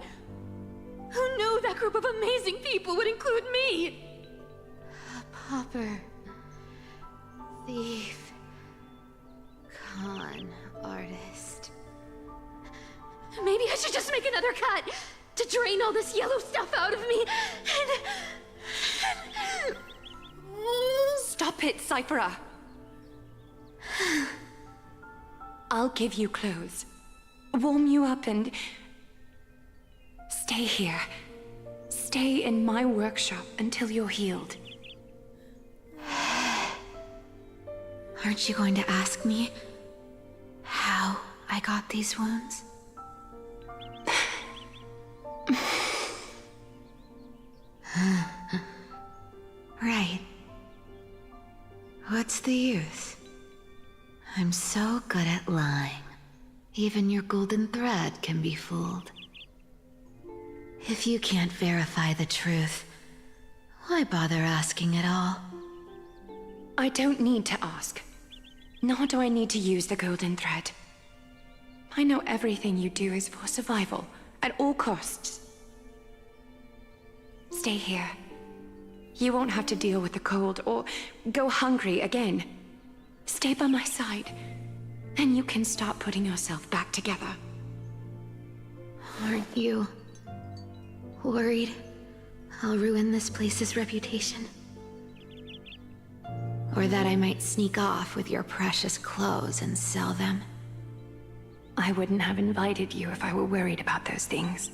Who knew that group of amazing people would include me? A pauper. Thief. Con artist. Maybe I should just make another cut to drain all this yellow stuff out of me and... Stop it, Cyphera. I'll give you clothes. Warm you up and... Stay here. Stay in my workshop until you're healed. Aren't you going to ask me how I got these wounds? Right. What's the use? I'm so good at lying. Even your golden thread can be fooled. If you can't verify the truth, why bother asking at all? I don't need to ask. Nor do I need to use the golden thread. I know everything you do is for survival, at all costs. Stay here. You won't have to deal with the cold or go hungry again. Stay by my side, and you can start putting yourself back together. Aren't you worried I'll ruin this place's reputation? Or that I might sneak off with your precious clothes and sell them? I wouldn't have invited you if I were worried about those things.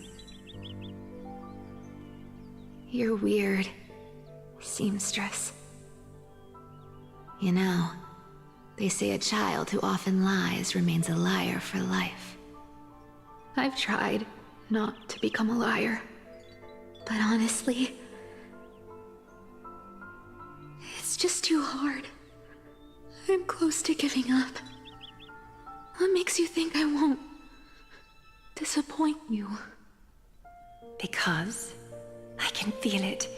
You're weird, seamstress. You know, they say a child who often lies remains a liar for life. I've tried not to become a liar, but honestly, it's just too hard. I'm close to giving up. What makes you think I won't disappoint you? Because I can feel it.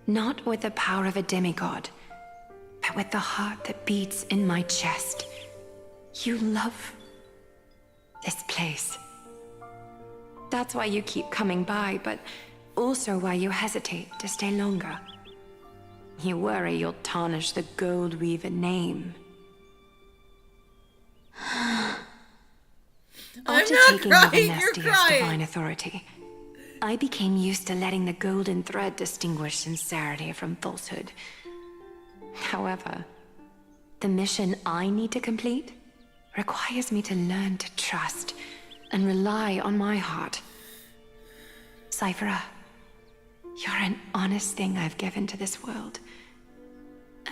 Not with the power of a demigod, but with the heart that beats in my chest. You love this place. That's why you keep coming by, but also why you hesitate to stay longer. You worry you'll tarnish the Gold Weaver name. After taking over Nestia's divine authority, I became used to letting the golden thread distinguish sincerity from falsehood. However, the mission I need to complete requires me to learn to trust and rely on my heart. Cyphera, you're an honest thing I've given to this world.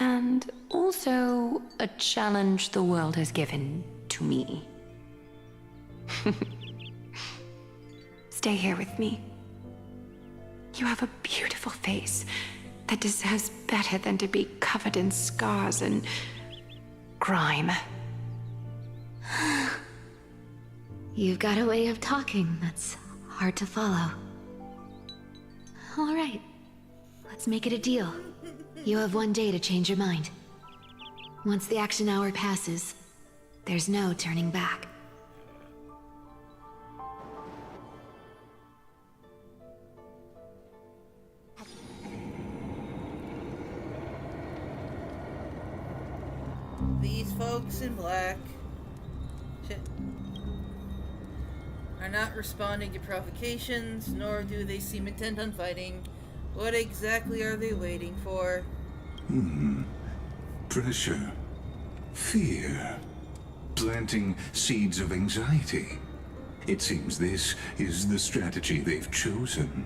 And also a challenge the world has given to me. Stay here with me. You have a beautiful face that deserves better than to be covered in scars and grime. You've got a way of talking that's hard to follow. All right, let's make it a deal. You have 1 day to change your mind. Once the action hour passes, there's no turning back. These folks in black are not responding to provocations, nor do they seem intent on fighting. What exactly are they waiting for? Pressure. Fear. Planting seeds of anxiety. It seems this is the strategy they've chosen.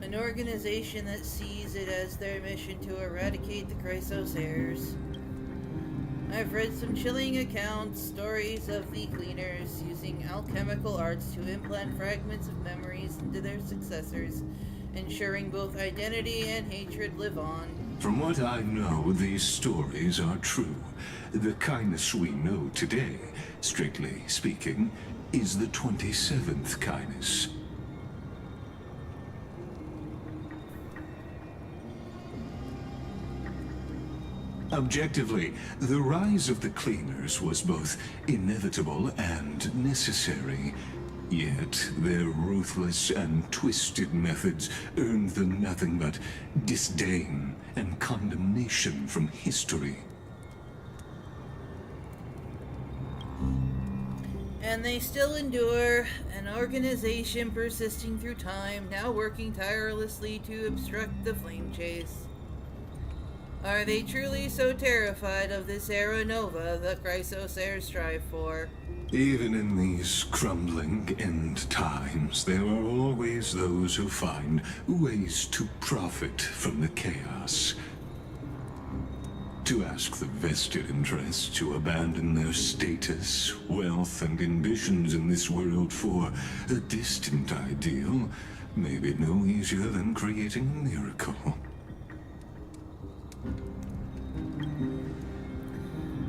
An organization that sees it as their mission to eradicate the Chrysos heirs. I've read some chilling accounts, stories of the cleaners using alchemical arts to implant fragments of memories into their successors, ensuring both identity and hatred live on. From what I know, these stories are true. The kindness we know today, strictly speaking, is the 27th kindness. Objectively, the rise of the cleaners was both inevitable and necessary. Yet, their ruthless and twisted methods earned them nothing but disdain and condemnation from history. And they still endure, an organization persisting through time, now working tirelessly to obstruct the flame chase. Are they truly so terrified of this era nova the Chrysos heirs strive for? Even in these crumbling end times, there are always those who find ways to profit from the chaos. To ask the vested interests to abandon their status, wealth, and ambitions in this world for a distant ideal may be no easier than creating a miracle.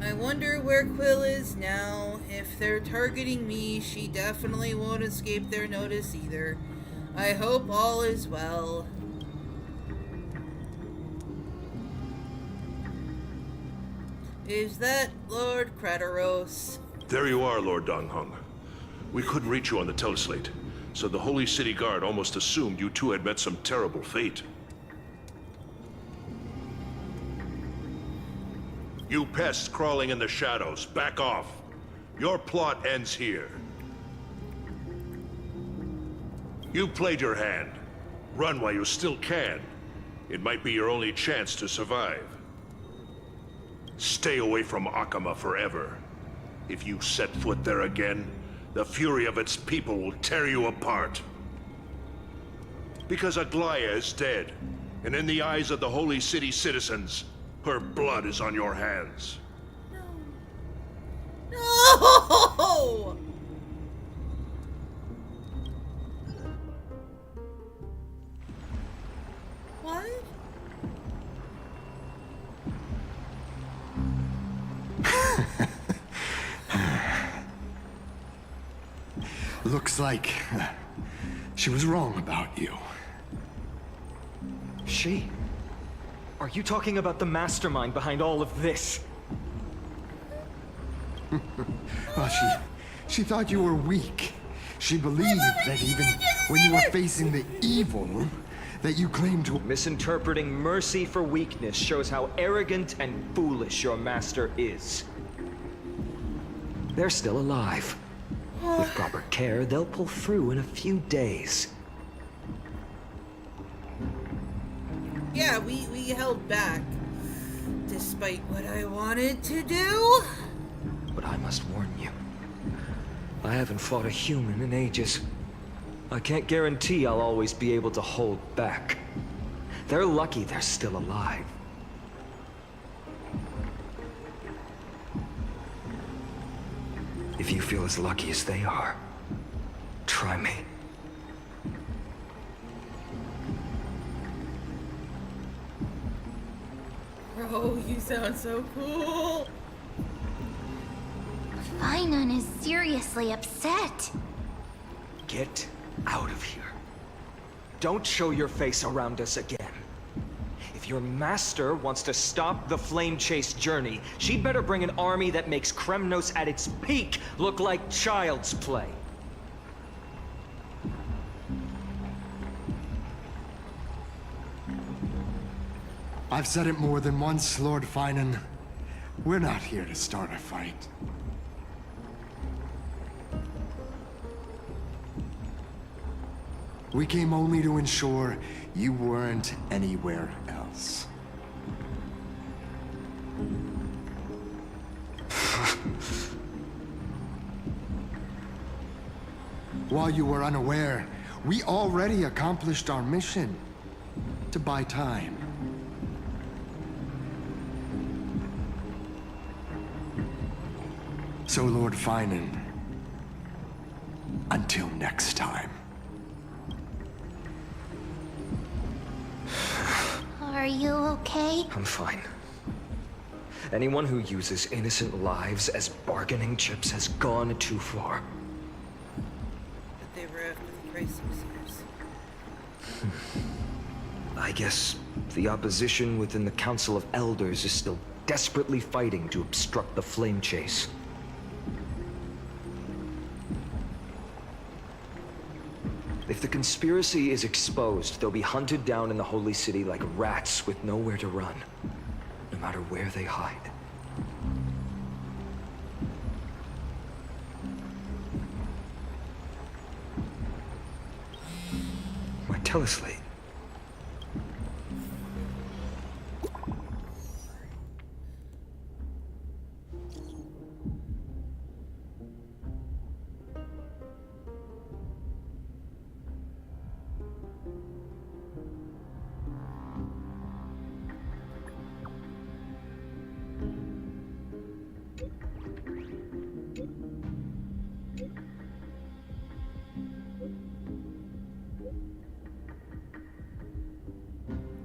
I wonder where Quill is now. If they're targeting me, she definitely won't escape their notice either. I hope all is well. Is that Lord Krateros? There you are, Lord Donghung. We couldn't reach you on the teleslate, so the Holy City Guard almost assumed you two had met some terrible fate. You pests crawling in the shadows, back off. Your plot ends here. You played your hand. Run while you still can. It might be your only chance to survive. Stay away from Akama forever. If you set foot there again, the fury of its people will tear you apart. Because Aglaya is dead, and in the eyes of the Holy City citizens, her blood is on your hands. No! What? Looks like she was wrong about you. She? Are you talking about the mastermind behind all of this? Well, she thought you were weak. She believed that even when you were facing the evil that you claimed to... Misinterpreting mercy for weakness shows how arrogant and foolish your master is. They're still alive. With proper care, they'll pull through in a few days. Yeah, we held back, despite what I wanted to do. But I must warn you. I haven't fought a human in ages. I can't guarantee I'll always be able to hold back. They're lucky they're still alive. If you feel as lucky as they are, try me. Bro, you sound so cool. Finon is seriously upset. Get out of here. Don't show your face around us again. If If your master wants to stop the flame chase journey, she'd better bring an army that makes Kremnos at its peak look like child's play. I've said it more than once, Lord Finan. We're not here to start a fight. We came only to ensure you weren't anywhere else. While you were unaware, we already accomplished our mission to buy time. So, Lord Finan, until next time. Are you okay? I'm fine. Anyone who uses innocent lives as bargaining chips has gone too far. But they were after the Chrysos. I guess the opposition within the Council of Elders is still desperately fighting to obstruct the flame chase. If the conspiracy is exposed, they'll be hunted down in the Holy City like rats with nowhere to run, no matter where they hide. My teleslate.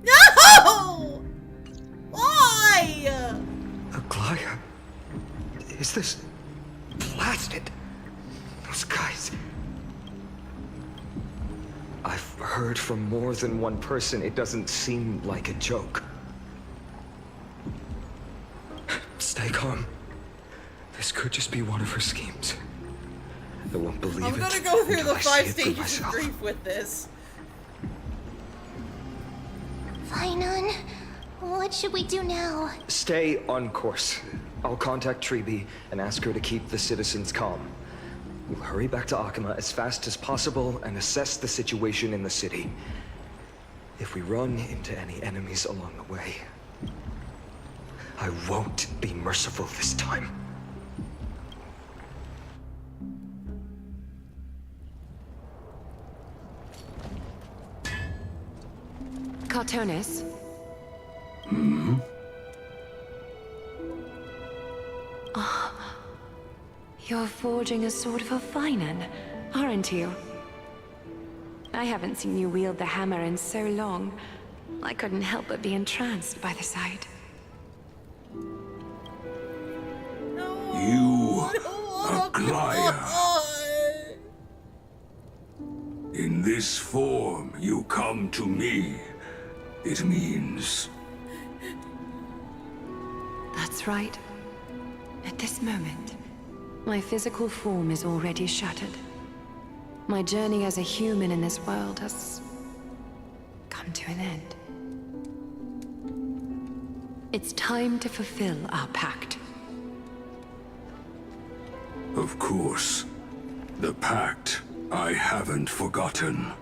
No! Why? Aglaya, is this blasted? Those guys. I've heard from more than one person it doesn't seem like a joke. Stay calm. This could just be one of her schemes. I won't believe it. I'm gonna go through until the I 5 see it for stages of myself. grief with this. Finan, what should we do now? Stay on course. I'll contact Treeby and ask her to keep the citizens calm. We'll hurry back to Akima as fast as possible and assess the situation in the city. If we run into any enemies along the way, I won't be merciful this time. Cartonis? Hmm? You're forging a sword for Finan, aren't you? I haven't seen you wield the hammer in so long. I couldn't help but be entranced by the sight. You, Aglaya. In this form, you come to me. It means... That's right. At this moment, my physical form is already shattered. My journey as a human in this world has come to an end. It's time to fulfill our pact. Of course. The pact I haven't forgotten.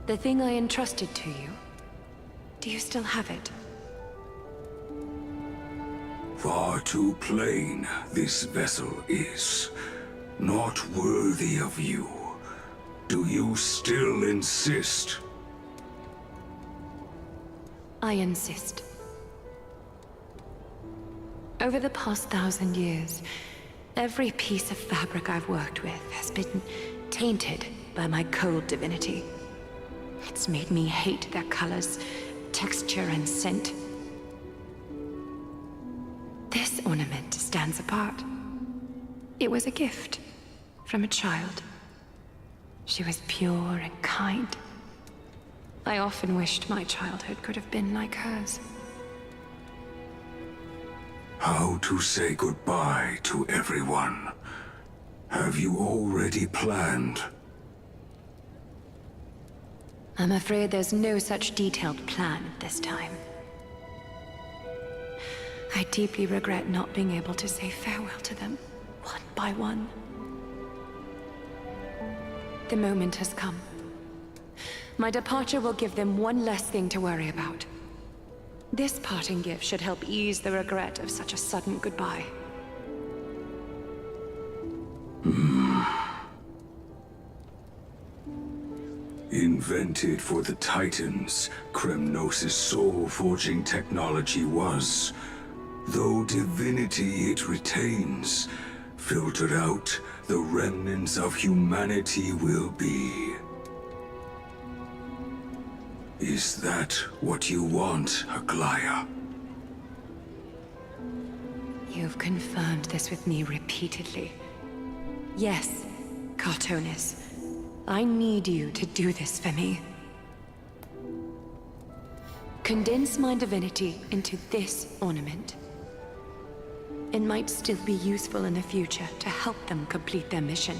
The thing I entrusted to you, do you still have it? Far too plain this vessel is. Not worthy of you. Do you still insist? I insist. Over the past 1,000 years, every piece of fabric I've worked with has been tainted by my cold divinity. It's made me hate their colors, texture, and scent. This ornament stands apart. It was a gift from a child. She was pure and kind. I often wished my childhood could have been like hers. How to say goodbye to everyone? Have you already planned? I'm afraid there's no such detailed plan at this time. I deeply regret not being able to say farewell to them, one by one. The moment has come. My departure will give them one less thing to worry about. This parting gift should help ease the regret of such a sudden goodbye. Invented for the Titans, Kremnos' soul-forging technology was, though divinity it retains, filtered out, the remnants of humanity will be. Is that what you want, Aglaya? You've confirmed this with me repeatedly. Yes, Cartonis. I need you to do this for me. Condense my divinity into this ornament. It might still be useful in the future to help them complete their mission.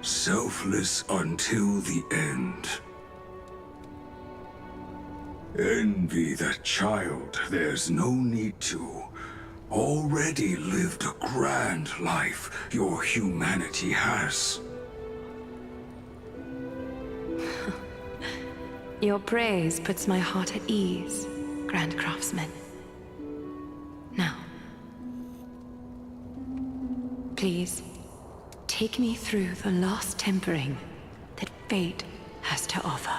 Selfless until the end. Envy that child, there's no need to. Already lived a grand life your humanity has. Your praise puts my heart at ease, Grand Craftsman. Now, please, take me through the last tempering that fate has to offer.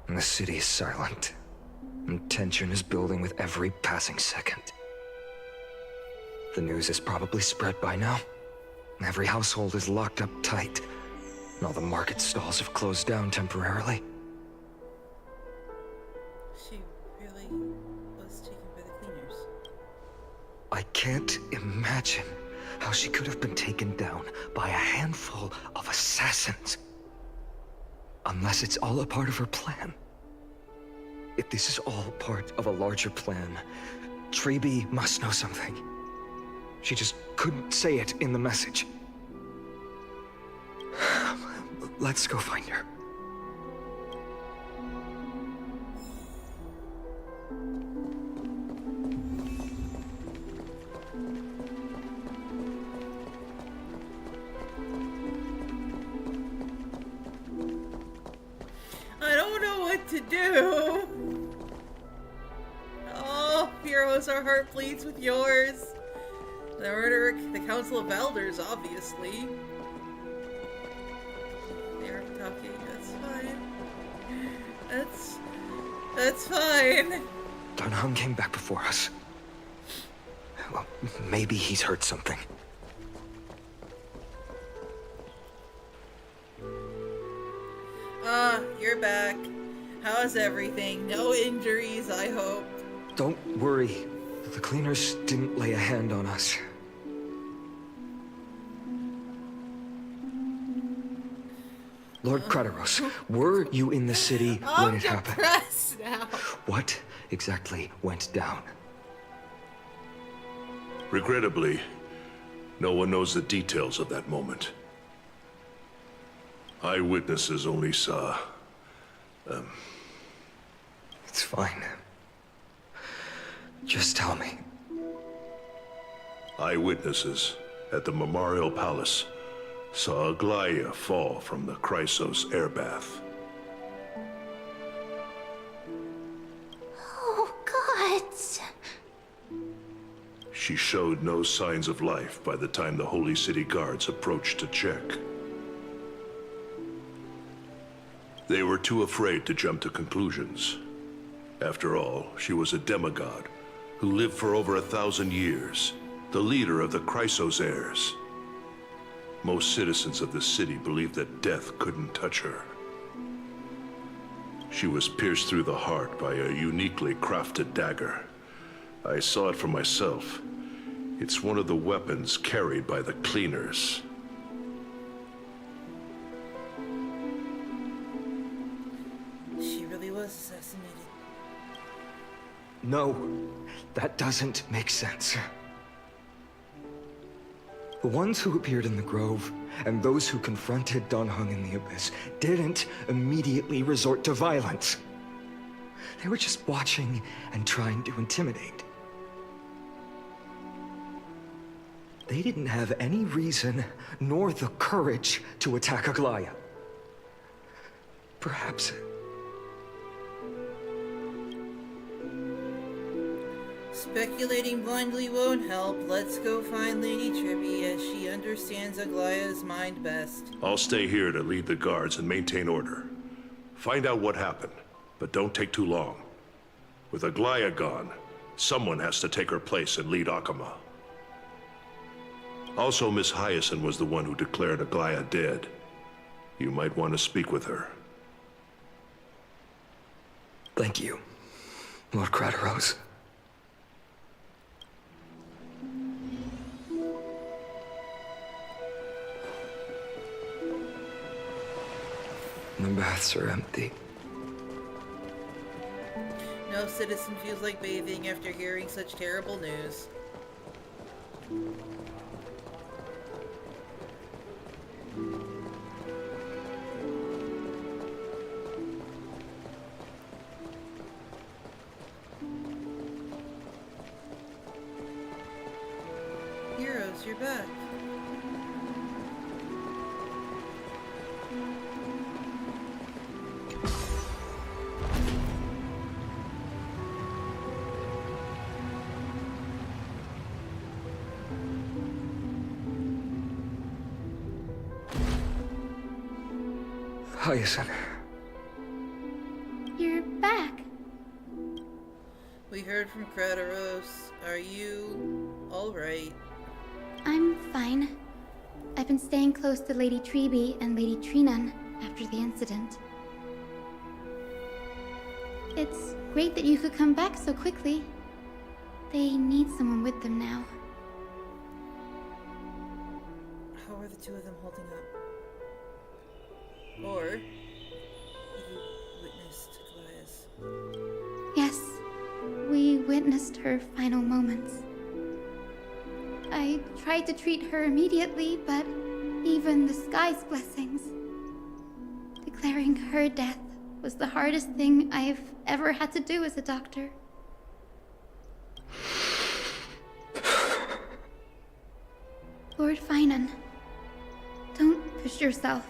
The city is silent, and tension is building with every passing second. The news is probably spread by now. Every household is locked up tight, and all the market stalls have closed down temporarily. She really was taken by the cleaners. I can't imagine how she could have been taken down by a handful of assassins. Unless it's all a part of her plan. If this is all part of a larger plan, Treby must know something. She just couldn't say it in the message. Let's go find her. I don't know what to do. Oh, heroes, our heart bleeds with yours. The murder, the Council of Elders, obviously. They aren't talking. That's fine. That's fine. Darnhan came back before us. Well, maybe he's heard something. You're back. How's everything? No injuries, I hope. Don't worry. The cleaners didn't lay a hand on us. Lord Krateros, were you in the city when it happened? I'm depressed now. What exactly went down? Regrettably, no one knows the details of that moment. Eyewitnesses only saw... It's fine. Just tell me. Eyewitnesses at the Memorial Palace saw Aglaya fall from the Chrysos air bath. Oh, gods. She showed no signs of life by the time the Holy City guards approached to check. They were too afraid to jump to conclusions. After all, she was a demigod who lived for over 1,000 years, the leader of the Chrysos heirs. Most citizens of the city believed that death couldn't touch her. She was pierced through the heart by a uniquely crafted dagger. I saw it for myself. It's one of the weapons carried by the cleaners. She really was assassinated. No, that doesn't make sense. The ones who appeared in the Grove, and those who confronted Dan Heng in the Abyss, didn't immediately resort to violence. They were just watching and trying to intimidate. They didn't have any reason, nor the courage to attack Aglaya. Perhaps... Speculating blindly won't help. Let's go find Lady Trippy as she understands Aglaya's mind best. I'll stay here to lead the guards and maintain order. Find out what happened, but don't take too long. With Aglaya gone, someone has to take her place and lead Akama. Also, Miss Hyacinth was the one who declared Aglaya dead. You might want to speak with her. Thank you, Lord Crateros. The baths are empty. No citizen feels like bathing after hearing such terrible news. Heroes, you're back. Hyacinth. You're back. We heard from Crateros. Are you alright? I'm fine. I've been staying close to Lady Treby and Lady Trinan after the incident. It's great that you could come back so quickly. They need someone with them now. How are the two of them holding up? Or you witnessed Aglaya's? Yes, we witnessed her final moments. I tried to treat her immediately, but even the sky's blessings. Declaring her death was the hardest thing I've ever had to do as a doctor. Lord Finan, don't push yourself.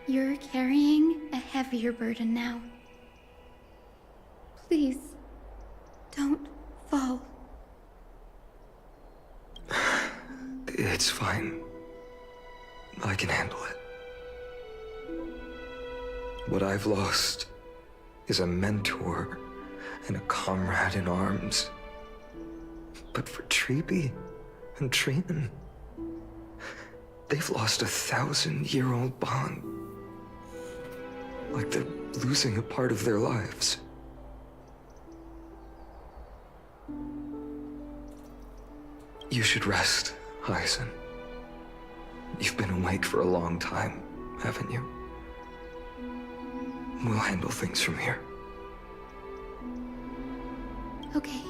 You're carrying a heavier burden now. Please, don't fall. It's fine. I can handle it. What I've lost is a mentor and a comrade in arms. But for Treby and Trinan, they've lost a 1,000-year-old bond. Like they're losing a part of their lives. You should rest, Hyacinth. You've been awake for a long time, haven't you? We'll handle things from here. Okay.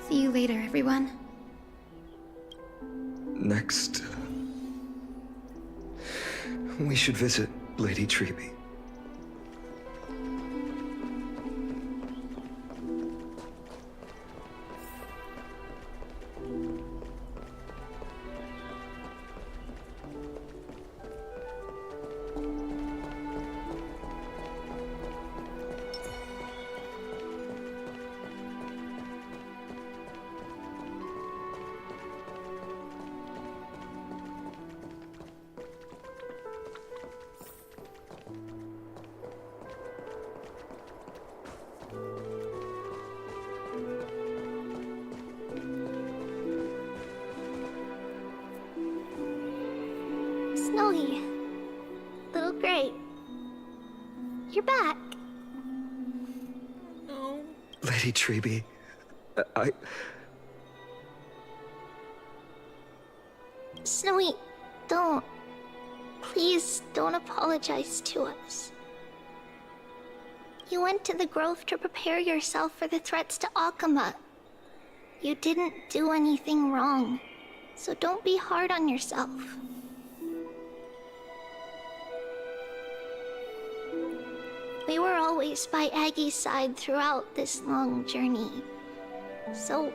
See you later, everyone. Next, we should visit Lady Treby. Snowy. Little Gray. you're back. No. Lady Treby, I... Snowy, don't. Please don't apologize to us. You went to the grove to prepare yourself for the threats to Akama. You didn't do anything wrong, so don't be hard on yourself. We were always by Aggie's side throughout this long journey, so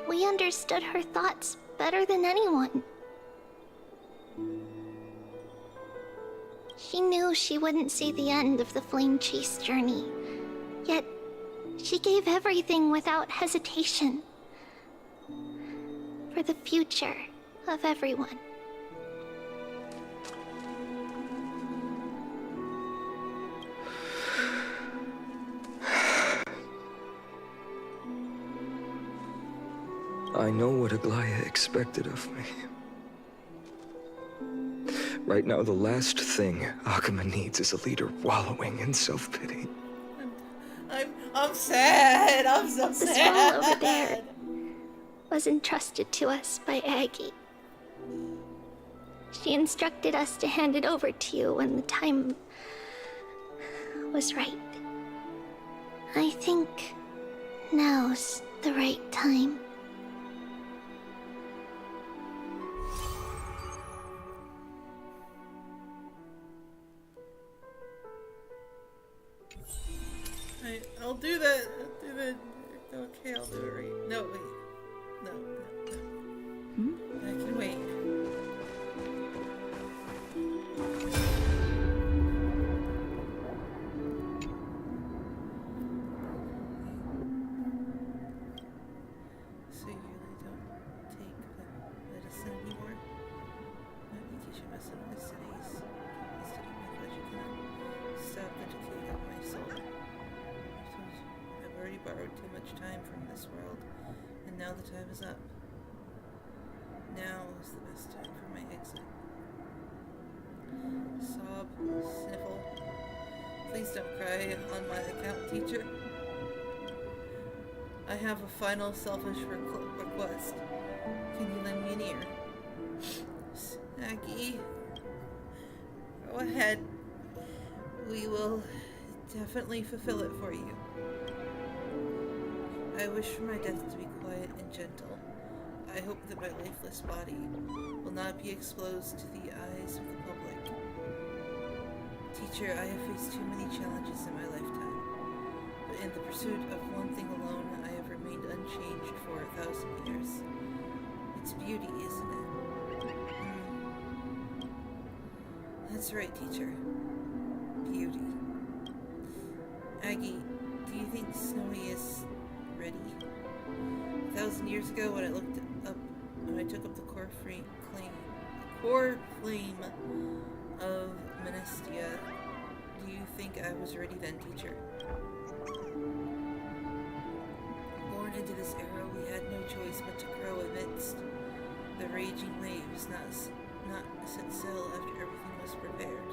we understood her thoughts better than anyone. She knew she wouldn't see the end of the Flame Chase journey, yet she gave everything without hesitation. For the future of everyone. I know what Aglaya expected of me. Right now, the last thing Akama needs is a leader wallowing in self-pity. I'm sad. I'm so The sad. scroll over there was entrusted to us by Aggie. She instructed us to hand it over to you when the time was right. I think now's the right time. I'll do that. I'll do that. Okay, I'll do it right. No, wait. No. I can wait. So you really don't take the medicine anymore? Not me teach you medicine in the cities. Instead of my flesh, you cannot stop the decay of my soul. I've already borrowed too much time from this world, and now the time is up. Now is the best time for my exit. Sob, sniffle. Please don't cry on my account, teacher. I have a final selfish request. Can you lend me an ear? Aggie, go ahead. We will definitely fulfill it for you. I wish for my death to be quiet and gentle. I hope that my lifeless body will not be exposed to the eyes of the public. Teacher, I have faced too many challenges in my lifetime, but in the pursuit of one thing alone, I have remained unchanged for 1,000 years. It's beauty, isn't it? That's right, teacher. Beauty. Aggie, do you think Snowy is ready? 1,000 years ago, when I took up the core flame of Menestia, do you think I was ready then, teacher? Born into this era, we had no choice but to grow amidst the raging waves, not sit still after everything was prepared.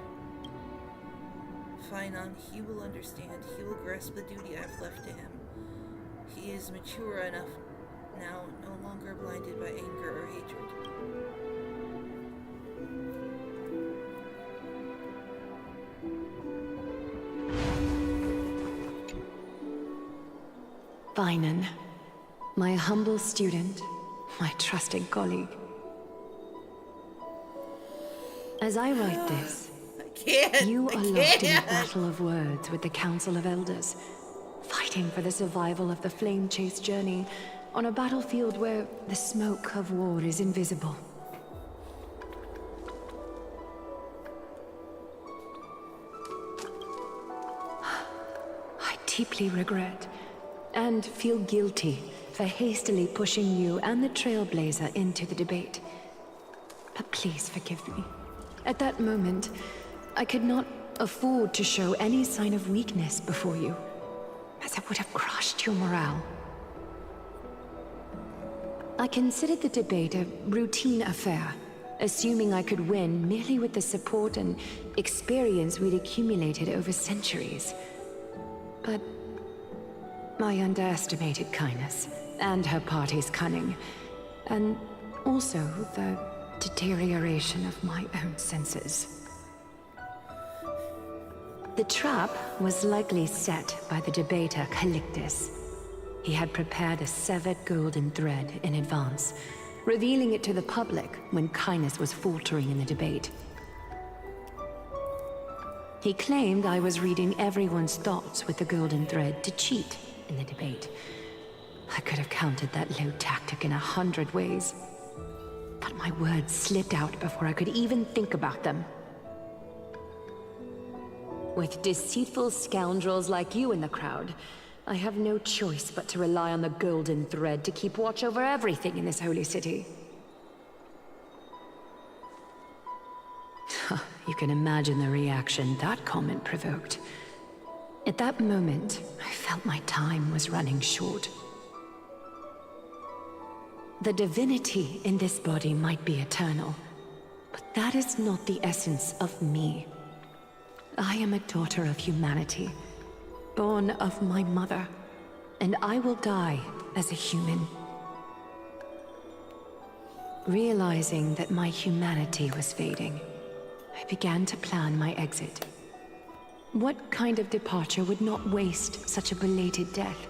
Finon, he will understand. He will grasp the duty I've left to him. He is mature enough now, no longer blinded by anger or hatred. Finon, my humble student, my trusted colleague. As I write this, you are locked in a battle of words with the Council of Elders, fighting for the survival of the Flame Chase journey on a battlefield where the smoke of war is invisible. I deeply regret and feel guilty for hastily pushing you and the Trailblazer into the debate. But please forgive me. At that moment, I could not afford to show any sign of weakness before you, as it would have crushed your morale. I considered the debate a routine affair, assuming I could win merely with the support and experience we'd accumulated over centuries. But I underestimated kindness, and her party's cunning, and also the deterioration of my own senses. The trap was likely set by the debater Calictus. He had prepared a severed golden thread in advance, revealing it to the public when kindness was faltering in the debate. He claimed I was reading everyone's thoughts with the golden thread to cheat in the debate. I could have countered that low tactic in 100 ways, but my words slipped out before I could even think about them. With deceitful scoundrels like you in the crowd, I have no choice but to rely on the golden thread to keep watch over everything in this holy city. You can imagine the reaction that comment provoked. At that moment, I felt my time was running short. The divinity in this body might be eternal, but that is not the essence of me. I am a daughter of humanity, born of my mother, and I will die as a human. Realizing that my humanity was fading, I began to plan my exit. What kind of departure would not waste such a belated death?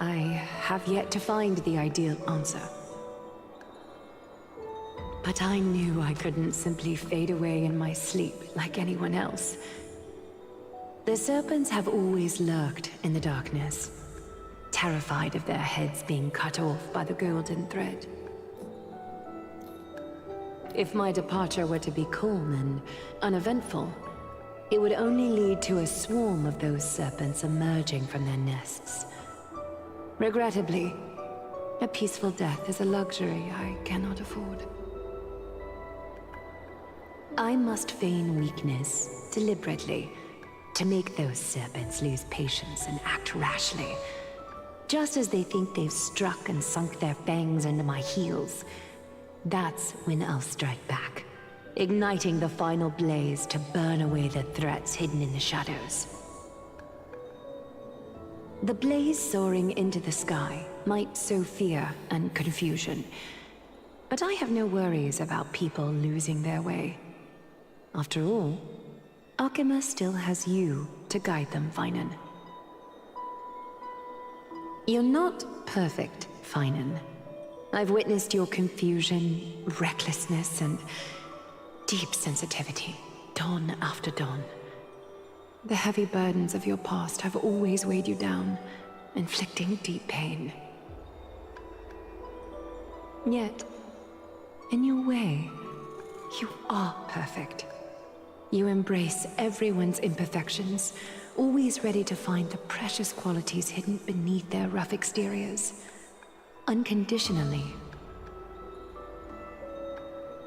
I have yet to find the ideal answer. But I knew I couldn't simply fade away in my sleep like anyone else. The serpents have always lurked in the darkness, terrified of their heads being cut off by the golden thread. If my departure were to be calm and uneventful, it would only lead to a swarm of those serpents emerging from their nests. Regrettably, a peaceful death is a luxury I cannot afford. I must feign weakness, deliberately, to make those serpents lose patience and act rashly. Just as they think they've struck and sunk their fangs into my heels, that's when I'll strike back, igniting the final blaze to burn away the threats hidden in the shadows. The blaze soaring into the sky might sow fear and confusion, but I have no worries about people losing their way. After all, Arkema still has you to guide them, Finan. You're not perfect, Finan. I've witnessed your confusion, recklessness, and deep sensitivity, dawn after dawn. The heavy burdens of your past have always weighed you down, inflicting deep pain. Yet, in your way, you are perfect. You embrace everyone's imperfections, always ready to find the precious qualities hidden beneath their rough exteriors. Unconditionally.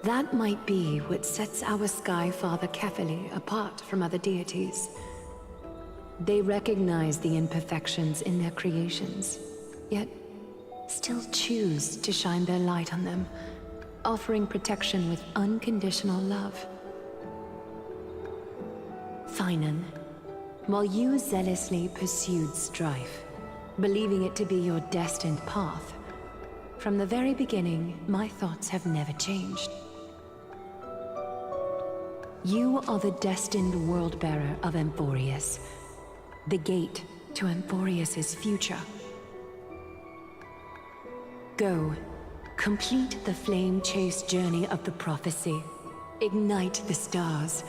That might be what sets our Sky Father Kefili apart from other deities. They recognize the imperfections in their creations, yet still choose to shine their light on them, offering protection with unconditional love. Finan, while you zealously pursued strife, believing it to be your destined path, from the very beginning, my thoughts have never changed. You are the destined world-bearer of Emphorius, the gate to Emphorius's future. Go, complete the flame-chased journey of the prophecy, ignite the stars,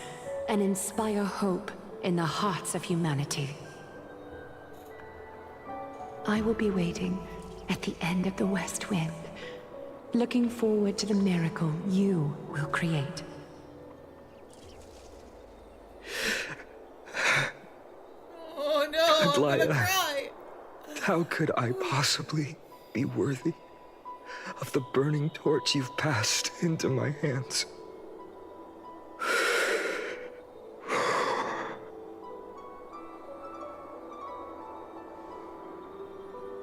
and inspire hope in the hearts of humanity. I will be waiting at the end of the West Wind, looking forward to the miracle you will create. Oh no, I'm gonna Lila, cry! how could I possibly be worthy of the burning torch you've passed into my hands?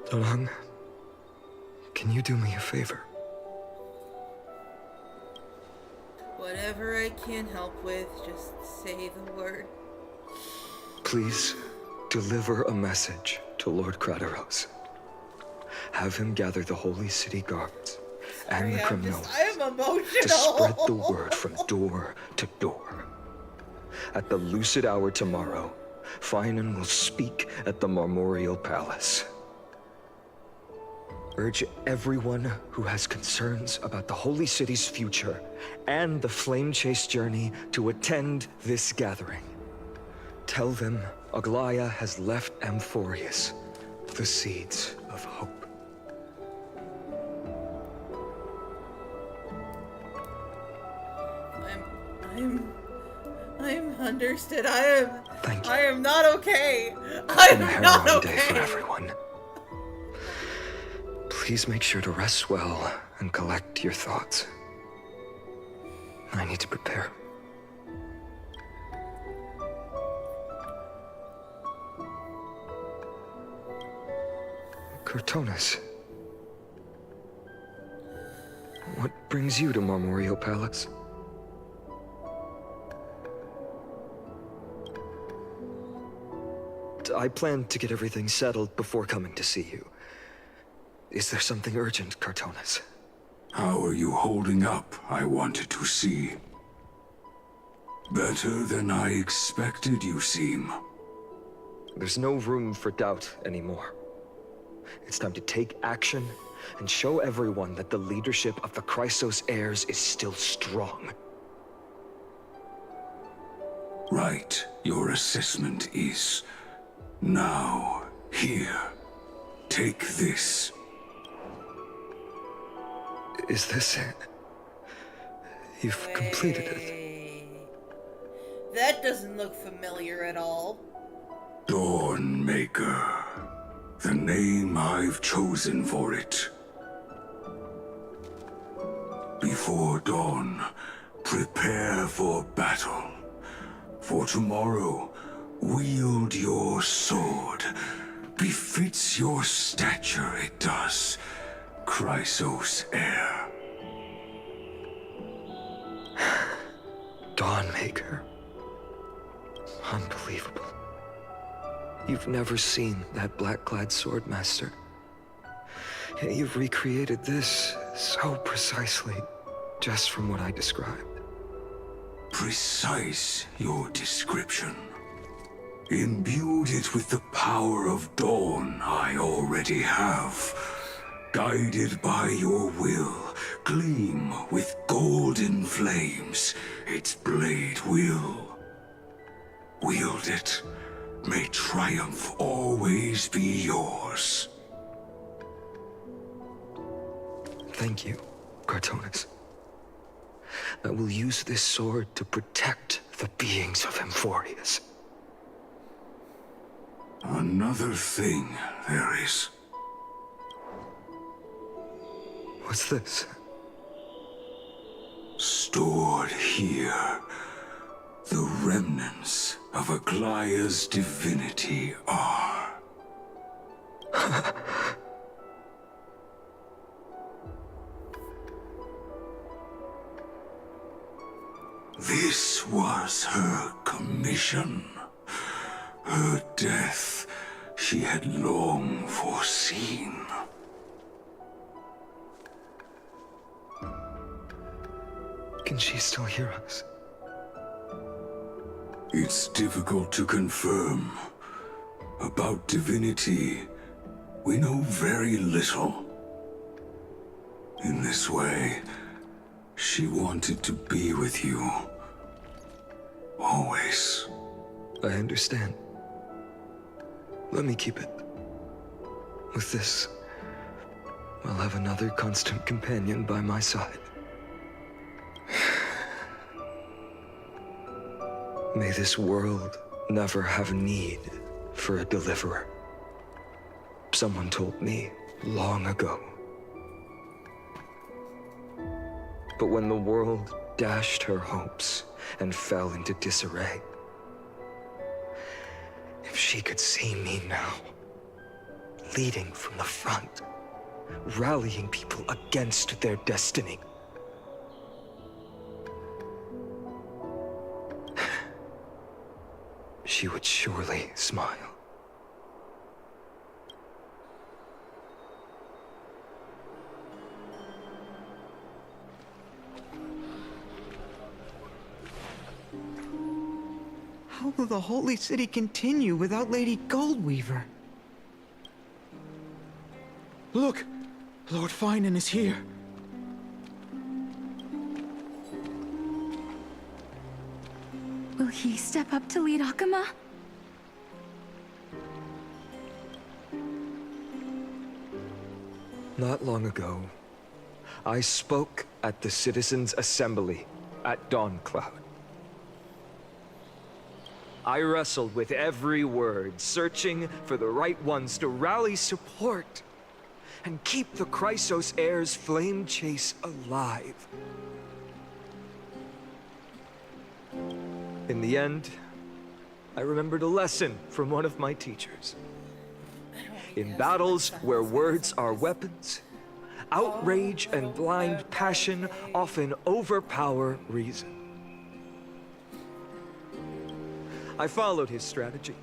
Donan, can you do me a favor? Whatever I can help with, just say the word. Please deliver a message to Lord Krateros. Have him gather the Holy City guards and the criminals I am emotional. to spread the word from door to door. At the lucid hour tomorrow, Finan will speak at the Marmorial Palace. Urge everyone who has concerns about the Holy City's future and the Flame Chase journey to attend this gathering. Tell them Aglaya has left Amphorius the seeds of hope. I'm understood. Thank you. I am not okay. I'm not harrowing day for okay. everyone. Please make sure to rest well and collect your thoughts. I need to prepare. Cortonis. What brings you to Marmorial Palace? I planned to get everything settled before coming to see you. Is there something urgent, Cortonis? How are you holding up, I wanted to see. Better than I expected, you seem. There's no room for doubt anymore. It's time to take action and show everyone that the leadership of the Chrysos heirs is still strong. Right, your assessment is... Now, here. Take this. Is this it? You've completed it. That doesn't look familiar at all. Dawnmaker. The name I've chosen for it. Before dawn, prepare for battle. For tomorrow, wield your sword. Befits your stature, it does. Chrysos heir. Dawnmaker. Unbelievable. You've never seen that black-clad swordmaster. Yet you've recreated this so precisely, just from what I described. Precise, your description. Imbued it with the power of dawn I already have. Guided by your will, gleam with golden flames, its blade will. Wield it, may triumph always be yours. Thank you, Cortonis. I will use this sword to protect the beings of Amphorius. Another thing there is. What's this? Stored here, the remnants of Aglaya's divinity are. This was her commission. Her death she had long foreseen. Can she still hear us? It's difficult to confirm. About divinity, we know very little. In this way, she wanted to be with you. Always. I understand. Let me keep it. With this, I'll have another constant companion by my side. May this world never have need for a deliverer. Someone told me long ago. But when the world dashed her hopes and fell into disarray, if she could see me now, leading from the front, rallying people against their destiny, she would surely smile. How will the Holy City continue without Lady Goldweaver? Look! Lord Finan is here. Will he step up to lead Akama? Not long ago, I spoke at the Citizens' Assembly at Dawncloud. I wrestled with every word, searching for the right ones to rally support and keep the Chrysos Heir's flame chase alive. In the end, I remembered a lesson from one of my teachers. In battles where words are weapons, outrage and blind passion often overpower reason. I followed his strategy.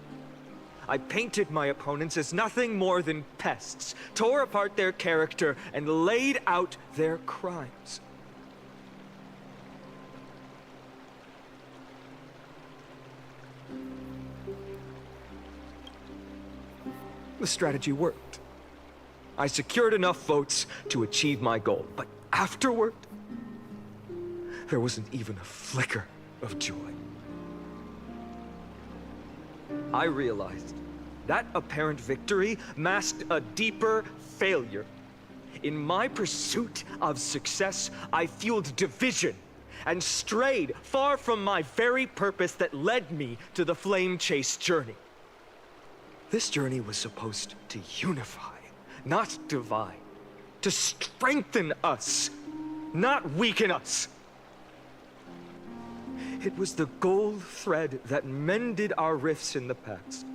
I painted my opponents as nothing more than pests, tore apart their character, and laid out their crimes. The strategy worked. I secured enough votes to achieve my goal, but afterward, there wasn't even a flicker of joy. I realized that apparent victory masked a deeper failure. In my pursuit of success, I fueled division and strayed far from my very purpose that led me to the flame chase journey. This journey was supposed to unify, not divide, to strengthen us, not weaken us. It was the gold thread that mended our rifts in the past.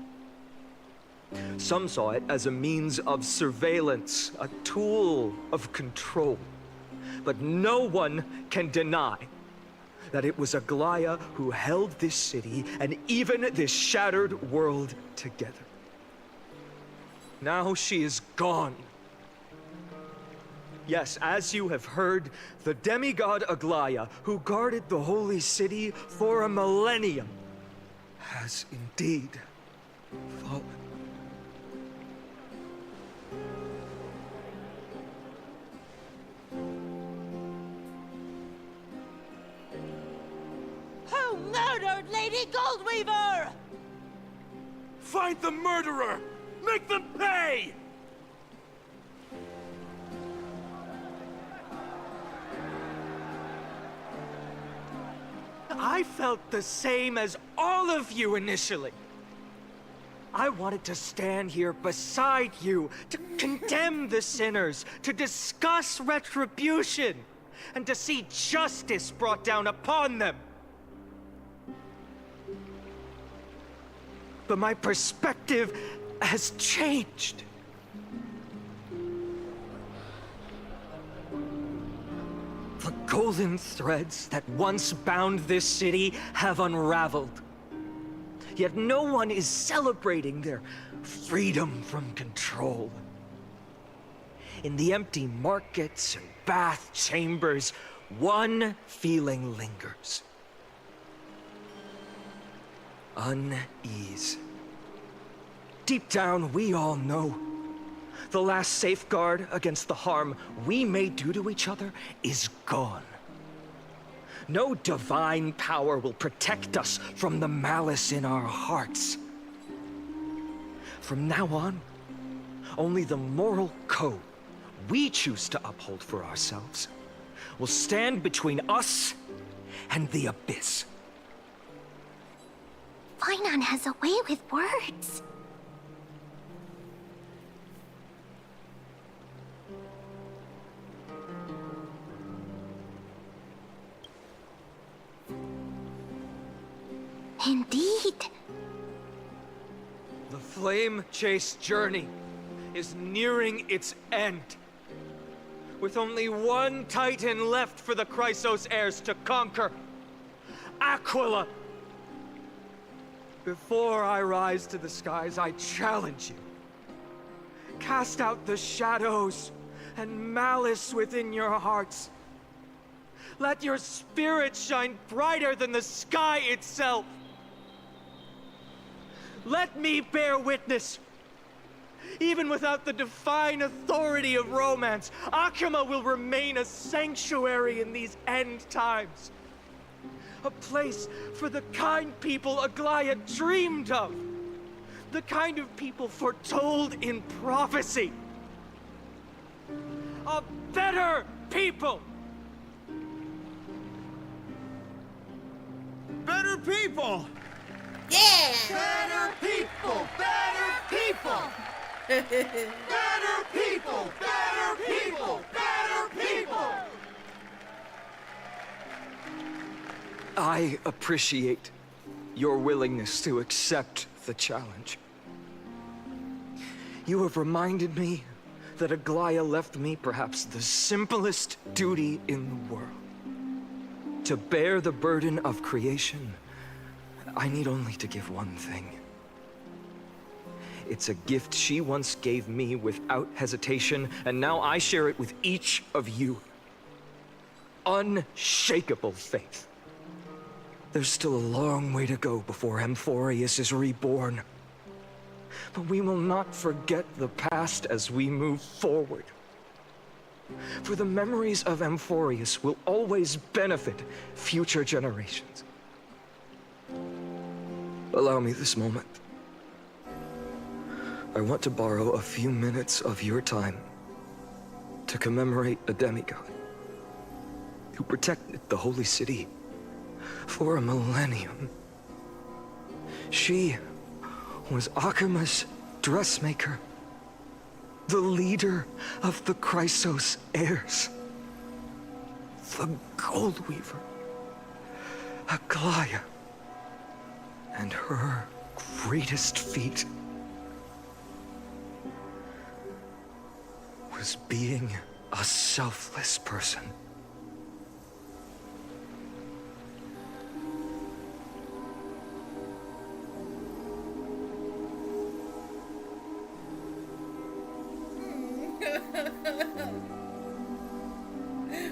Some saw it as a means of surveillance, a tool of control. But no one can deny that it was Aglaya who held this city and even this shattered world together. Now she is gone. Yes, as you have heard, the demigod Aglaya, who guarded the holy city for a millennium, has indeed fallen. Who murdered Lady Goldweaver? Find the murderer! Make them pay! I felt the same as all of you initially. I wanted to stand here beside you, to condemn the sinners, to discuss retribution, and to see justice brought down upon them. But my perspective has changed. The golden threads that once bound this city have unraveled. Yet no one is celebrating their freedom from control. In the empty markets and bath chambers, one feeling lingers. Unease. Deep down, we all know the last safeguard against the harm we may do to each other is gone. No divine power will protect us from the malice in our hearts. From now on, only the moral code we choose to uphold for ourselves will stand between us and the abyss. Finan has a way with words. Indeed. The flame chase journey is nearing its end. With only one Titan left for the Chrysos heirs to conquer. Aquila! Before I rise to the skies, I challenge you. Cast out the shadows and malice within your hearts. Let your spirit shine brighter than the sky itself. Let me bear witness. Even without the divine authority of romance, Akama will remain a sanctuary in these end times. A place for the kind people Aglaya dreamed of. The kind of people foretold in prophecy. A better people! Better people! Yeah! Better people! Better people! Better people! Better people! Better people! I appreciate your willingness to accept the challenge. You have reminded me that Aglaya left me perhaps the simplest duty in the world. To bear the burden of creation, I need only to give one thing. It's a gift she once gave me without hesitation, and now I share it with each of you. Unshakable faith. There's still a long way to go before Amphorius is reborn. But we will not forget the past as we move forward. For the memories of Amphorius will always benefit future generations. Allow me this moment. I want to borrow a few minutes of your time to commemorate a demigod who protected the holy city for a millennium. She was Akama's dressmaker, the leader of the Chrysos heirs, the Gold Weaver, Aglaya, and her greatest feat was being a selfless person.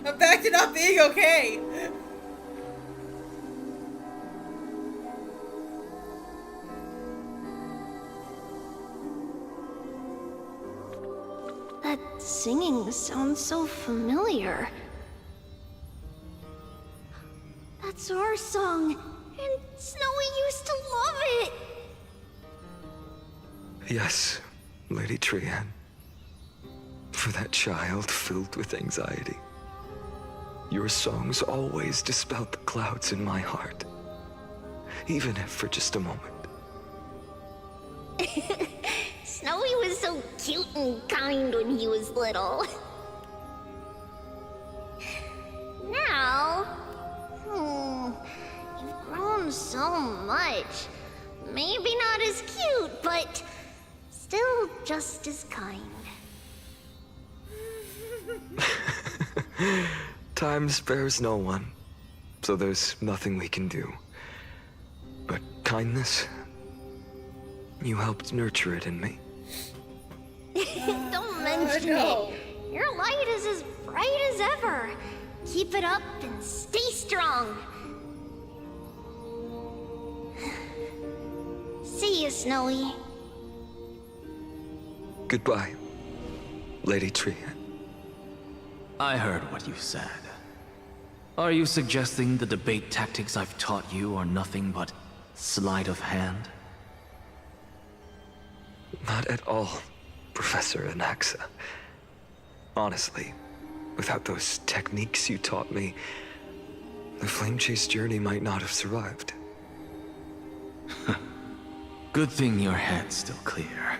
I'm back to not being okay. That singing sounds so familiar. That's our song, and Snowy used to love it. Yes, Lady Trian. For that child filled with anxiety. Your songs always dispelled the clouds in my heart. Even if for just a moment. Snowy was so cute and kind when he was little. Now, you've grown so much. Maybe not as cute, but still just as kind. Time spares no one, so there's nothing we can do. But kindness, you helped nurture it in me. Don't mention it. Your light is as bright as ever. Keep it up and stay strong. See you, Snowy. Goodbye, Lady Trian. I heard what you said. Are you suggesting the debate tactics I've taught you are nothing but sleight of hand? Not at all, Professor Anaxa. Honestly, without those techniques you taught me, the Flame Chase journey might not have survived. Good thing your head's still clear.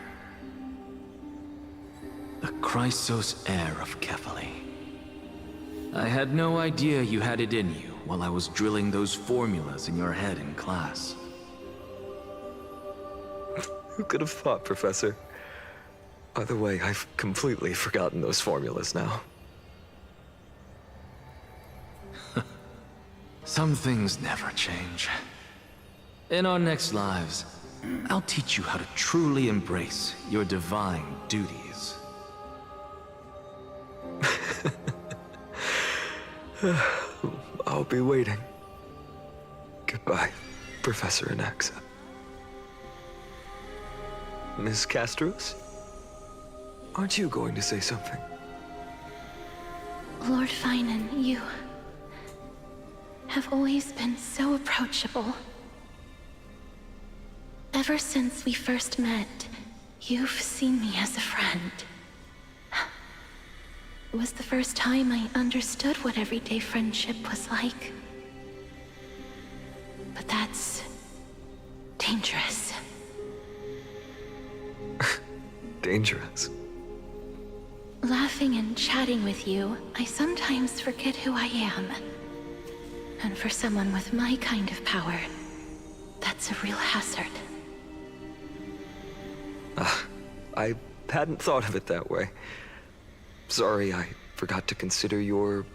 The Chrysos heir of Kefali. I had no idea you had it in you while I was drilling those formulas in your head in class. Who could have thought, Professor? By the way, I've completely forgotten those formulas now. Some things never change. In our next lives, I'll teach you how to truly embrace your divine duties. I'll be waiting. Goodbye, Professor Anaxa. Miss Castros? Aren't you going to say something? Lord Finan, you have always been so approachable. Ever since we first met, you've seen me as a friend. It was the first time I understood what everyday friendship was like. But that's dangerous. Dangerous? Laughing and chatting with you, I sometimes forget who I am. And for someone with my kind of power, that's a real hazard. I hadn't thought of it that way. Sorry, I forgot to consider your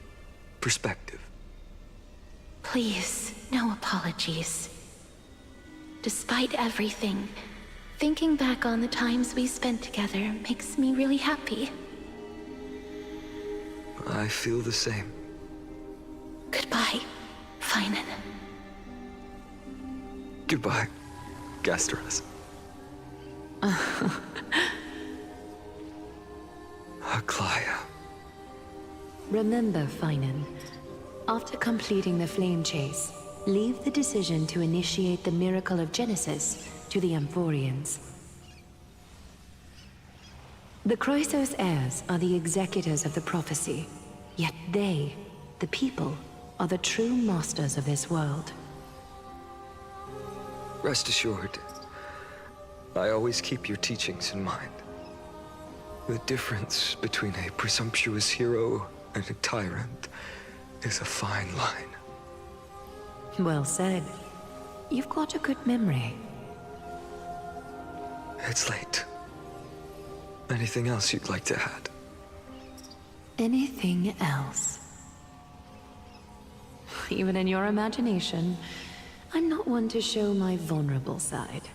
perspective. Please, no apologies. Despite everything, thinking back on the times we spent together makes me really happy. I feel the same. Goodbye, Finan. Goodbye, Gastras. Aglaya. Remember, Finan, after completing the flame chase, leave the decision to initiate the miracle of Genesis to the Amphorians. The Chrysos heirs are the executors of the prophecy, yet they, the people, are the true masters of this world. Rest assured, I always keep your teachings in mind. The difference between a presumptuous hero and a tyrant is a fine line. Well said. You've got a good memory. It's late. Anything else you'd like to add? Anything else? Even in your imagination, I'm not one to show my vulnerable side.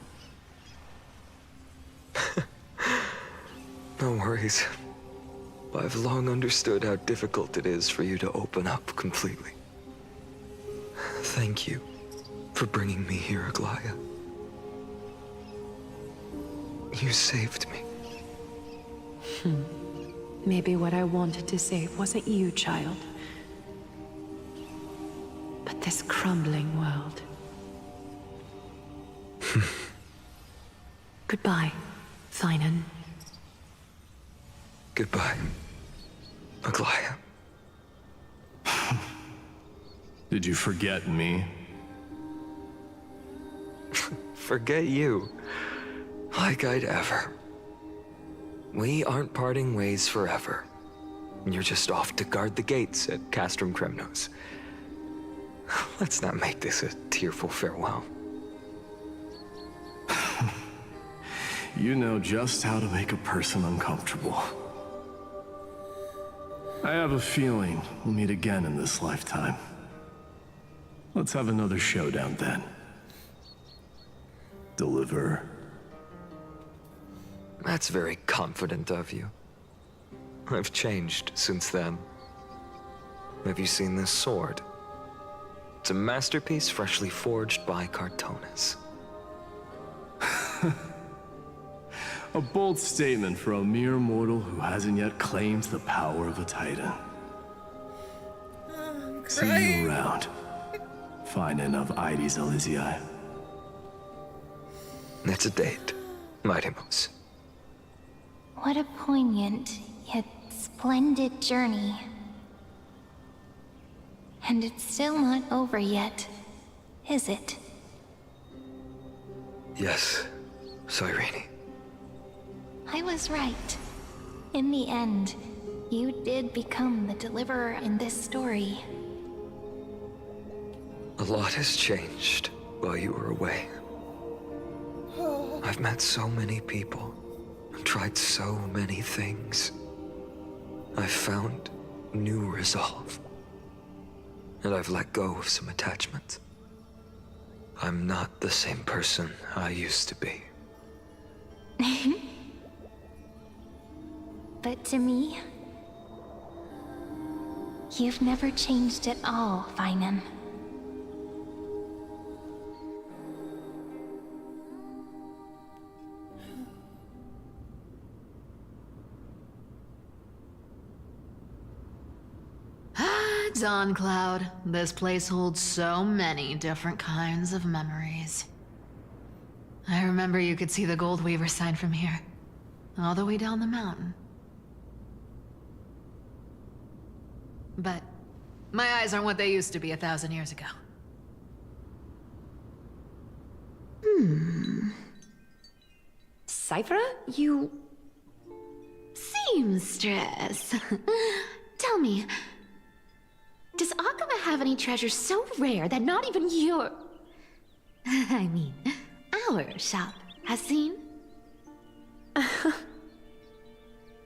No worries. I've long understood how difficult it is for you to open up completely. Thank you for bringing me here, Aglaya. You saved me. Maybe what I wanted to save wasn't you, child, but this crumbling world. Goodbye, Finan. Goodbye, Aglaya. Did you forget me? Forget you? Like I'd ever. We aren't parting ways forever. You're just off to guard the gates at Castrum Kremnos. Let's not make this a tearful farewell. You know just how to make a person uncomfortable. I have a feeling we'll meet again in this lifetime. Let's have another showdown then. Deliver. That's very confident of you. I've changed since then. Have you seen this sword? It's a masterpiece freshly forged by Cartonis. A bold statement for a mere mortal who hasn't yet claimed the power of a Titan. See you around. Finan of Ides Elysiae. It's a date, Mightymoose. What a poignant, yet splendid journey. And it's still not over yet, is it? Yes, Cyrene. I was right. In the end, you did become the deliverer in this story. A lot has changed while you were away. I've met so many people, and tried so many things. I've found new resolve. And I've let go of some attachments. I'm not the same person I used to be. But to me, you've never changed at all, Finan. Dawn Cloud, this place holds so many different kinds of memories. I remember you could see the Gold Weaver sign from here, all the way down the mountain. But my eyes aren't what they used to be 1,000 years ago. Cyphera, you... Seamstress. Tell me, does Akama have any treasures so rare that not even your... I mean, our shop has seen?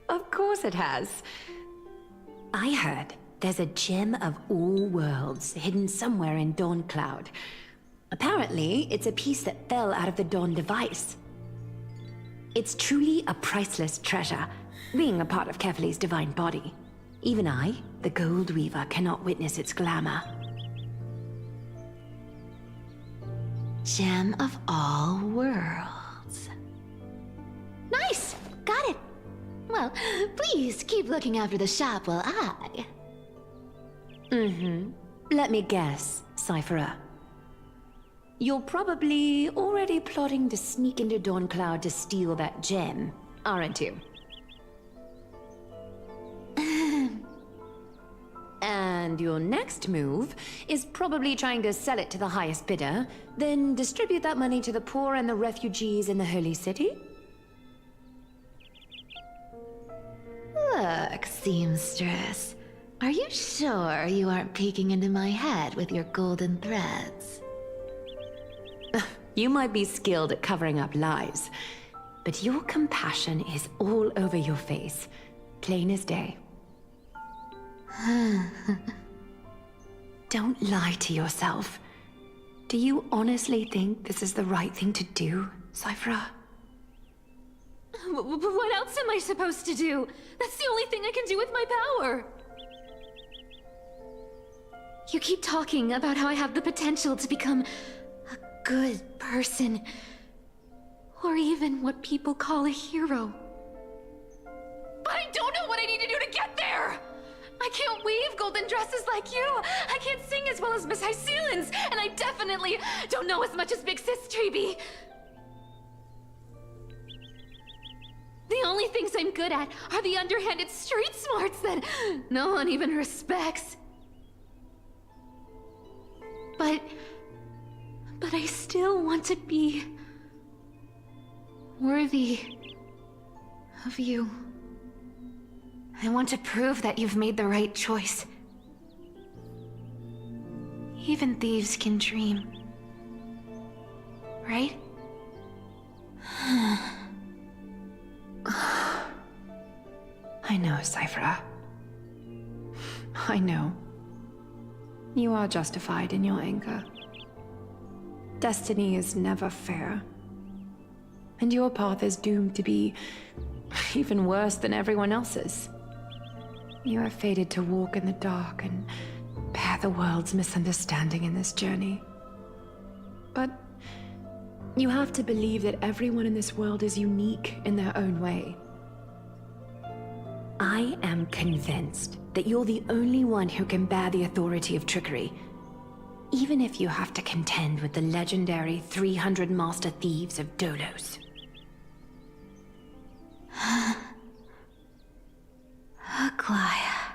Of course it has. I heard there's a gem of all worlds hidden somewhere in Dawn Cloud. Apparently, it's a piece that fell out of the Dawn device. It's truly a priceless treasure, being a part of Kefali's divine body. Even I, the Gold Weaver, cannot witness its glamour. Gem of all worlds. Nice! Got it! Well, please keep looking after the shop while I... Let me guess, Cyphera. You're probably already plotting to sneak into Dawn Cloud to steal that gem, aren't you? And your next move is probably trying to sell it to the highest bidder, then distribute that money to the poor and the refugees in the Holy City? Look, seamstress. Are you sure you aren't peeking into my head with your golden threads? You might be skilled at covering up lies, but your compassion is all over your face, plain as day. Don't lie to yourself. Do you honestly think this is the right thing to do, Cyphera? What else am I supposed to do? That's the only thing I can do with my power. You keep talking about how I have the potential to become a good person, or even what people call a hero. But I don't know what I need to do to get there! I can't weave golden dresses like you! I can't sing as well as Miss Hyceelens! And I definitely don't know as much as Big Sis Treeby! The only things I'm good at are the underhanded street smarts that no one even respects. But I still want to be worthy of you. I want to prove that you've made the right choice. Even thieves can dream. Right? I know, Cyphera. I know. You are justified in your anger. Destiny is never fair. And your path is doomed to be even worse than everyone else's. You are fated to walk in the dark and bear the world's misunderstanding in this journey. But you have to believe that everyone in this world is unique in their own way. I am convinced that you're the only one who can bear the authority of trickery, even if you have to contend with the legendary 300 master thieves of Dolos. Aglaya.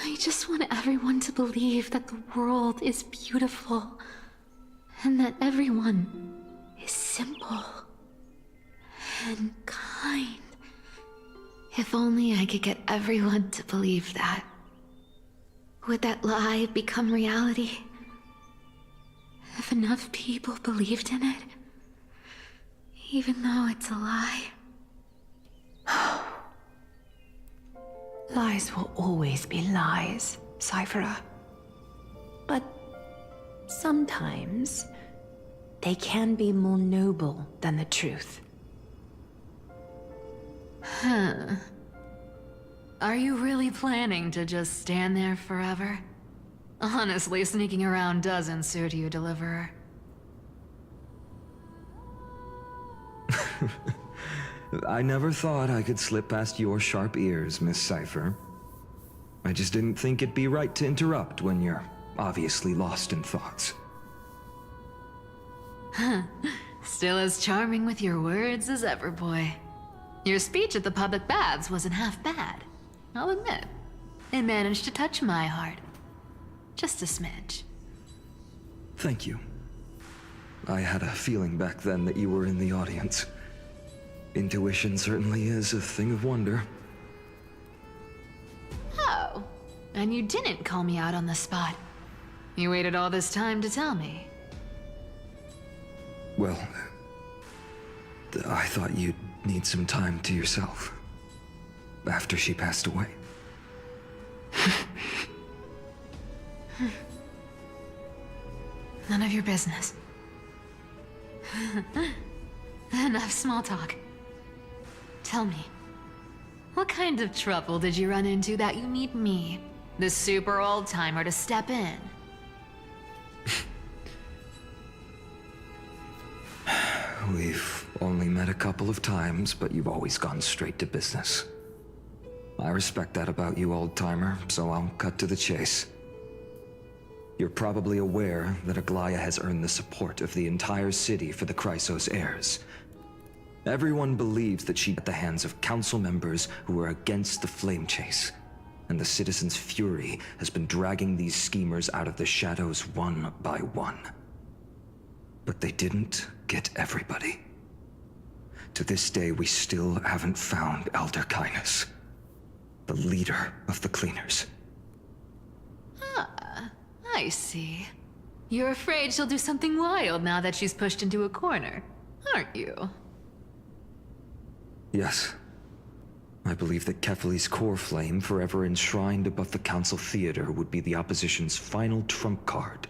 I just want everyone to believe that the world is beautiful, and that everyone is simple and kind. If only I could get everyone to believe that. Would that lie become reality? If enough people believed in it, even though it's a lie. Lies will always be lies, Cyphera. But sometimes they can be more noble than the truth. Huh. Are you really planning to just stand there forever? Honestly, sneaking around doesn't suit you, Deliverer. I never thought I could slip past your sharp ears, Miss Cypher. I just didn't think it'd be right to interrupt when you're obviously lost in thoughts. Huh. Still as charming with your words as ever, boy. Your speech at the public baths wasn't half bad. I'll admit. It managed to touch my heart. Just a smidge. Thank you. I had a feeling back then that you were in the audience. Intuition certainly is a thing of wonder. Oh, and you didn't call me out on the spot. You waited all this time to tell me. Well, I thought you'd need some time to yourself. After she passed away. None of your business. Enough small talk. Tell me, what kind of trouble did you run into that you need me, the super old-timer, to step in? We've only met a couple of times, but you've always gone straight to business. I respect that about you, old-timer, so I'll cut to the chase. You're probably aware that Aglaya has earned the support of the entire city for the Chrysos heirs. Everyone believes that she at the hands of council members who are against the flame chase, and the citizens' fury has been dragging these schemers out of the shadows one by one. But they didn't get everybody. To this day, we still haven't found Elder Kynus, the leader of the cleaners. Ah, I see. You're afraid she'll do something wild now that she's pushed into a corner, aren't you? Yes. I believe that Kefali's core flame, forever enshrined above the council theater, would be the opposition's final trump card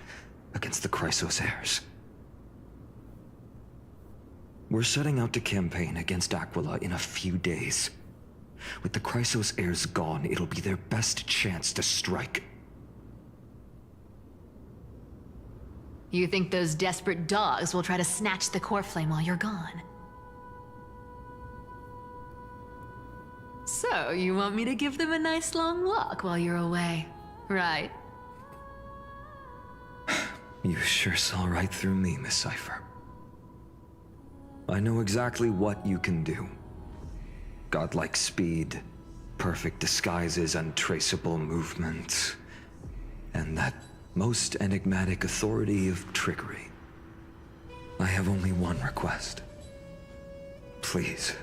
against the Chrysos heirs. We're setting out to campaign against Aquila in a few days. With the Chrysos heirs gone, it'll be their best chance to strike. You think those desperate dogs will try to snatch the core flame while you're gone? So, you want me to give them a nice long walk while you're away, right? You sure saw right through me, Miss Cypher. I know exactly what you can do. Godlike speed, perfect disguises, untraceable movement, and that most enigmatic authority of trickery. I have only one request. Please,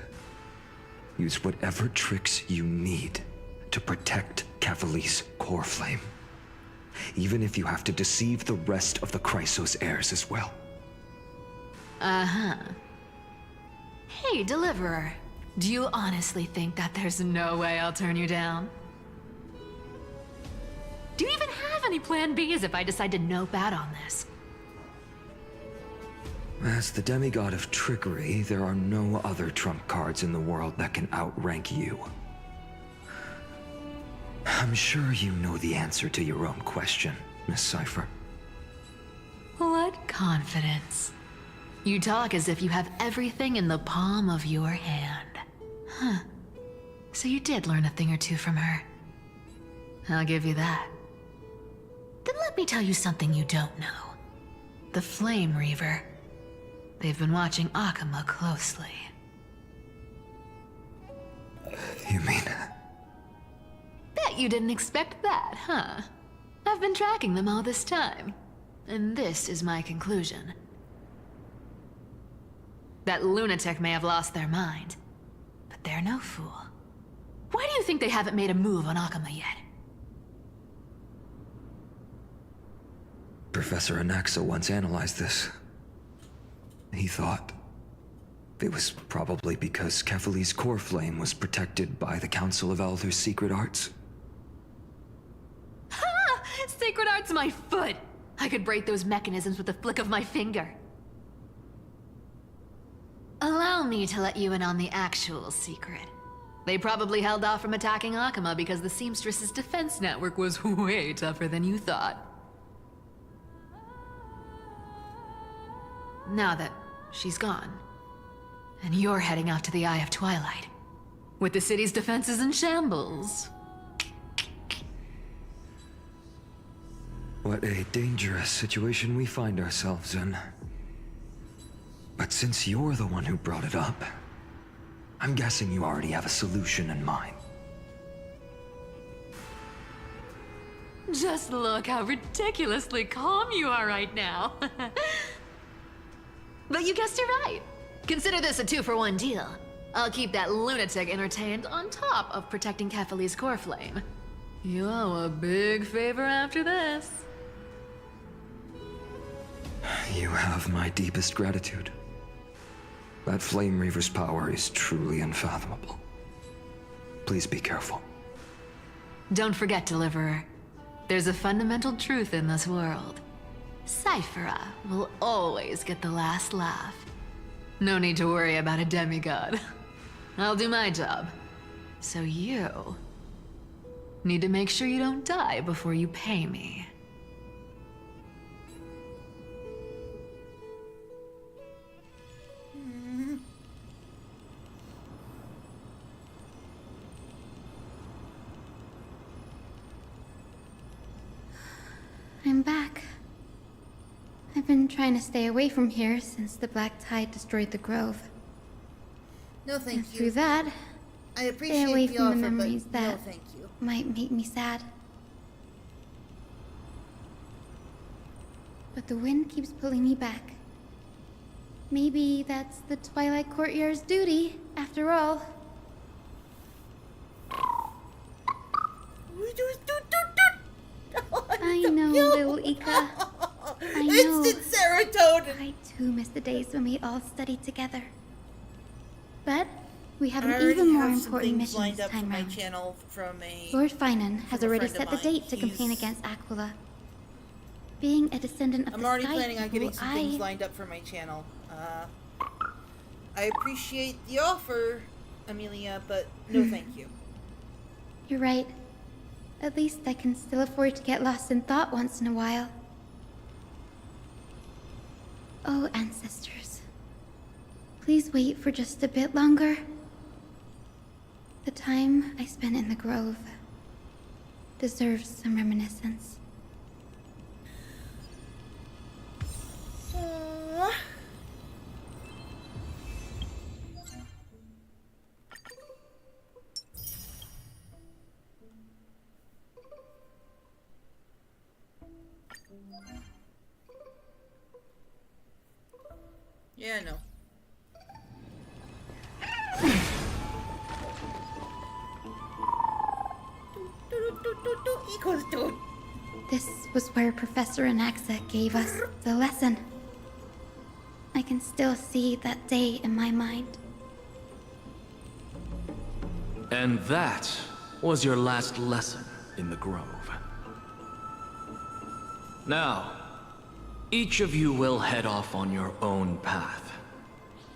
use whatever tricks you need to protect Kefali's core flame. Even if you have to deceive the rest of the Chrysos heirs as well. Uh-huh. Hey, Deliverer. Do you honestly think that there's no way I'll turn you down? Do you even have any plan Bs if I decide to nope out on this? As the demigod of trickery, there are no other trump cards in the world that can outrank you. I'm sure you know the answer to your own question, Miss Cypher. What confidence. You talk as if you have everything in the palm of your hand. Huh. So you did learn a thing or two from her. I'll give you that. Then let me tell you something you don't know. The Flame Reaver. They've been watching Akama closely. You mean... Bet you didn't expect that, huh? I've been tracking them all this time. And this is my conclusion. That lunatic may have lost their mind, but they're no fool. Why do you think they haven't made a move on Akama yet? Professor Anaxa once analyzed this. He thought it was probably because Kefali's core flame was protected by the Council of Elders' secret arts. Ha! Sacred art's my foot! I could break those mechanisms with a flick of my finger. Allow me to let you in on the actual secret. They probably held off from attacking Akama because the Seamstress's defense network was way tougher than you thought. Now that she's gone, and you're heading out to the Eye of Twilight, with the city's defenses in shambles. What a dangerous situation we find ourselves in. But since you're the one who brought it up, I'm guessing you already have a solution in mind. Just look how ridiculously calm you are right now. But you guessed it right. Consider this a 2-for-1 deal. I'll keep that lunatic entertained on top of protecting Kefali's core flame. You owe a big favor after this. You have my deepest gratitude. That Flame Reaver's power is truly unfathomable. Please be careful. Don't forget, Deliverer. There's a fundamental truth in this world. Cyphera will always get the last laugh. No need to worry about a demigod. I'll do my job. So you need to make sure you don't die before you pay me. I'm back. I've been trying to stay away from here since the Black Tide destroyed the Grove. No, thank And you. through that, I appreciate stay away the from offer, the memories but that no, thank you. might make me sad. But the wind keeps pulling me back. Maybe that's the Twilight Courtyard's duty, after all. I know, little Ika. I know. Instant serotonin. I too miss the days when we all studied together. But we have an I already even more have some important things mission lined this up for time my round. channel from a Lord Finan has from a already friend set of the mine. date to campaign He's- against Aquila. Being a descendant of I'm the already Sky planning on People, getting some things lined up for my channel. I appreciate the offer, Amelia, but no thank you. You're right. At least I can still afford to get lost in thought once in a while. Oh, ancestors. Please wait for just a bit longer. The time I spent in the Grove deserves some reminiscence. Yeah, I know. This was where Professor Anaxa gave us the lesson. I can still see that day in my mind. And that was your last lesson in the Grove. Now, each of you will head off on your own path.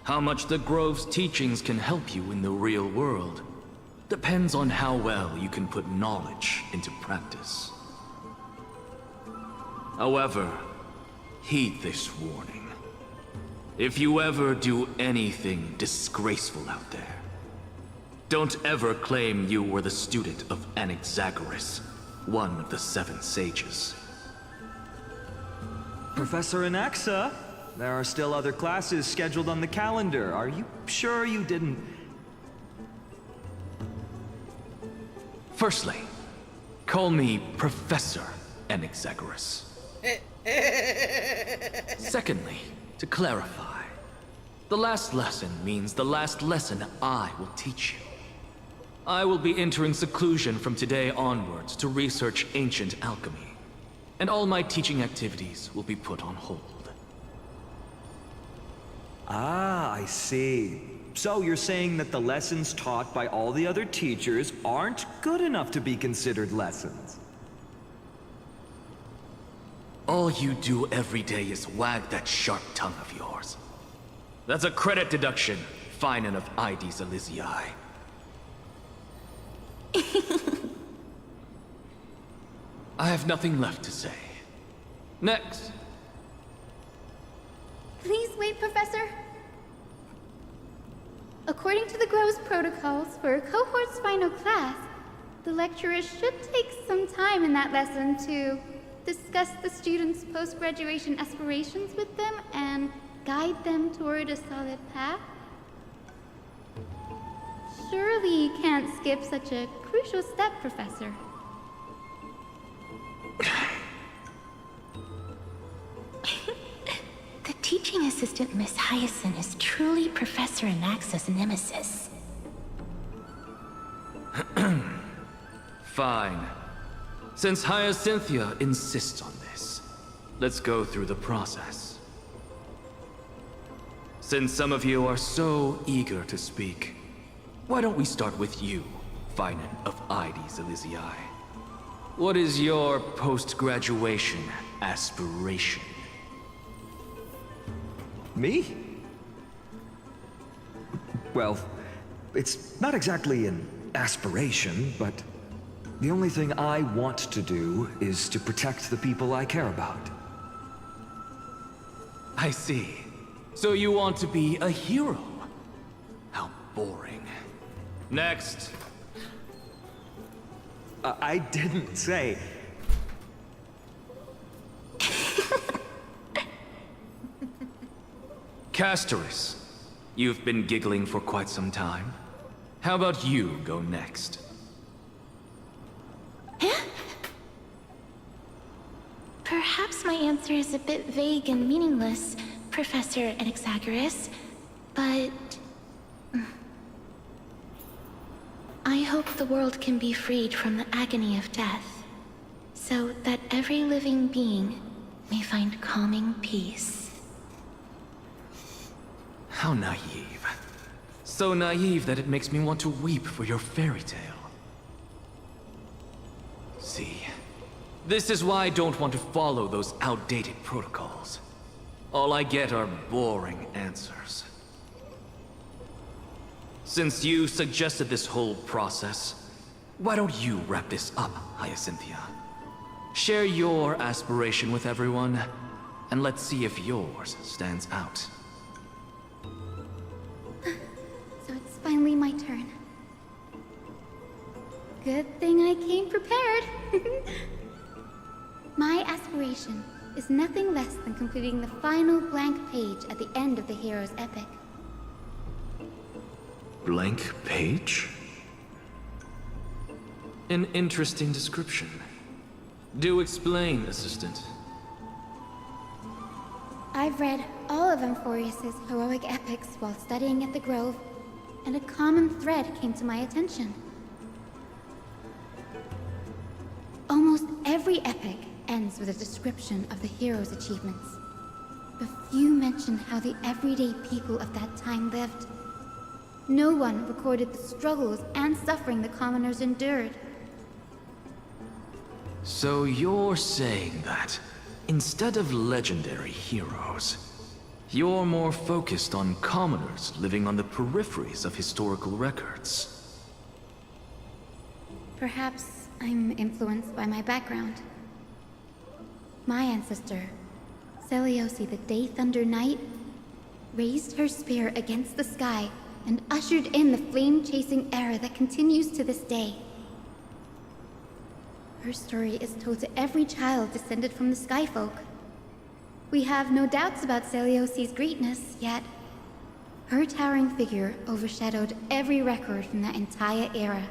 How much the Grove's teachings can help you in the real world depends on how well you can put knowledge into practice. However, heed this warning. If you ever do anything disgraceful out there, don't ever claim you were the student of Anaxagoras, one of the 7 sages. Professor Anaxa, there are still other classes scheduled on the calendar. Are you sure you didn't... Firstly, call me Professor Anaxagoras. Secondly, to clarify, the last lesson means the last lesson I will teach you. I will be entering seclusion from today onwards to research ancient alchemy, and all my teaching activities will be put on hold. Ah, I see. So you're saying that the lessons taught by all the other teachers aren't good enough to be considered lessons? All you do every day is wag that sharp tongue of yours. That's a credit deduction, fine enough IDs Elysiae. I have nothing left to say. Next. Please wait, Professor. According to the Grove's protocols for a cohort's final class, the lecturer should take some time in that lesson to discuss the students' post-graduation aspirations with them and guide them toward a solid path. Surely you can't skip such a crucial step, Professor. The teaching assistant, Miss Hyacinth, is truly Professor Anaxa's nemesis. Fine. Since Hyacinthia insists on this, let's go through the process. Since some of you are so eager to speak, why don't we start with you, Finan of IDs Elysiae? What is your post-graduation aspiration? Me? Well, it's not exactly an aspiration, but the only thing I want to do is to protect the people I care about. I see. So you want to be a hero? How boring. Next. I didn't say... Castorus, you've been giggling for quite some time. How about you go next? Perhaps my answer is a bit vague and meaningless, Professor Anaxagoras, but... I hope the world can be freed from the agony of death, so that every living being may find calming peace. How naive. So naive that it makes me want to weep for your fairy tale. See, this is why I don't want to follow those outdated protocols. All I get are boring answers. Since you suggested this whole process, why don't you wrap this up, Hyacinthia? Share your aspiration with everyone, and let's see if yours stands out. So it's finally my turn. Good thing I came prepared. My aspiration is nothing less than completing the final blank page at the end of the hero's epic. Blank page? An interesting description. Do explain, Assistant. I've read all of Amphorius's heroic epics while studying at the Grove, and a common thread came to my attention. Almost every epic ends with a description of the hero's achievements. But few mention how the everyday people of that time lived. No one recorded the struggles and suffering the commoners endured. So you're saying that, instead of legendary heroes, you're more focused on commoners living on the peripheries of historical records? Perhaps I'm influenced by my background. My ancestor, Seliosi the Day Thunder Knight, raised her spear against the sky and ushered in the flame-chasing era that continues to this day. Her story is told to every child descended from the Skyfolk. We have no doubts about Seliosi's greatness, yet her towering figure overshadowed every record from that entire era.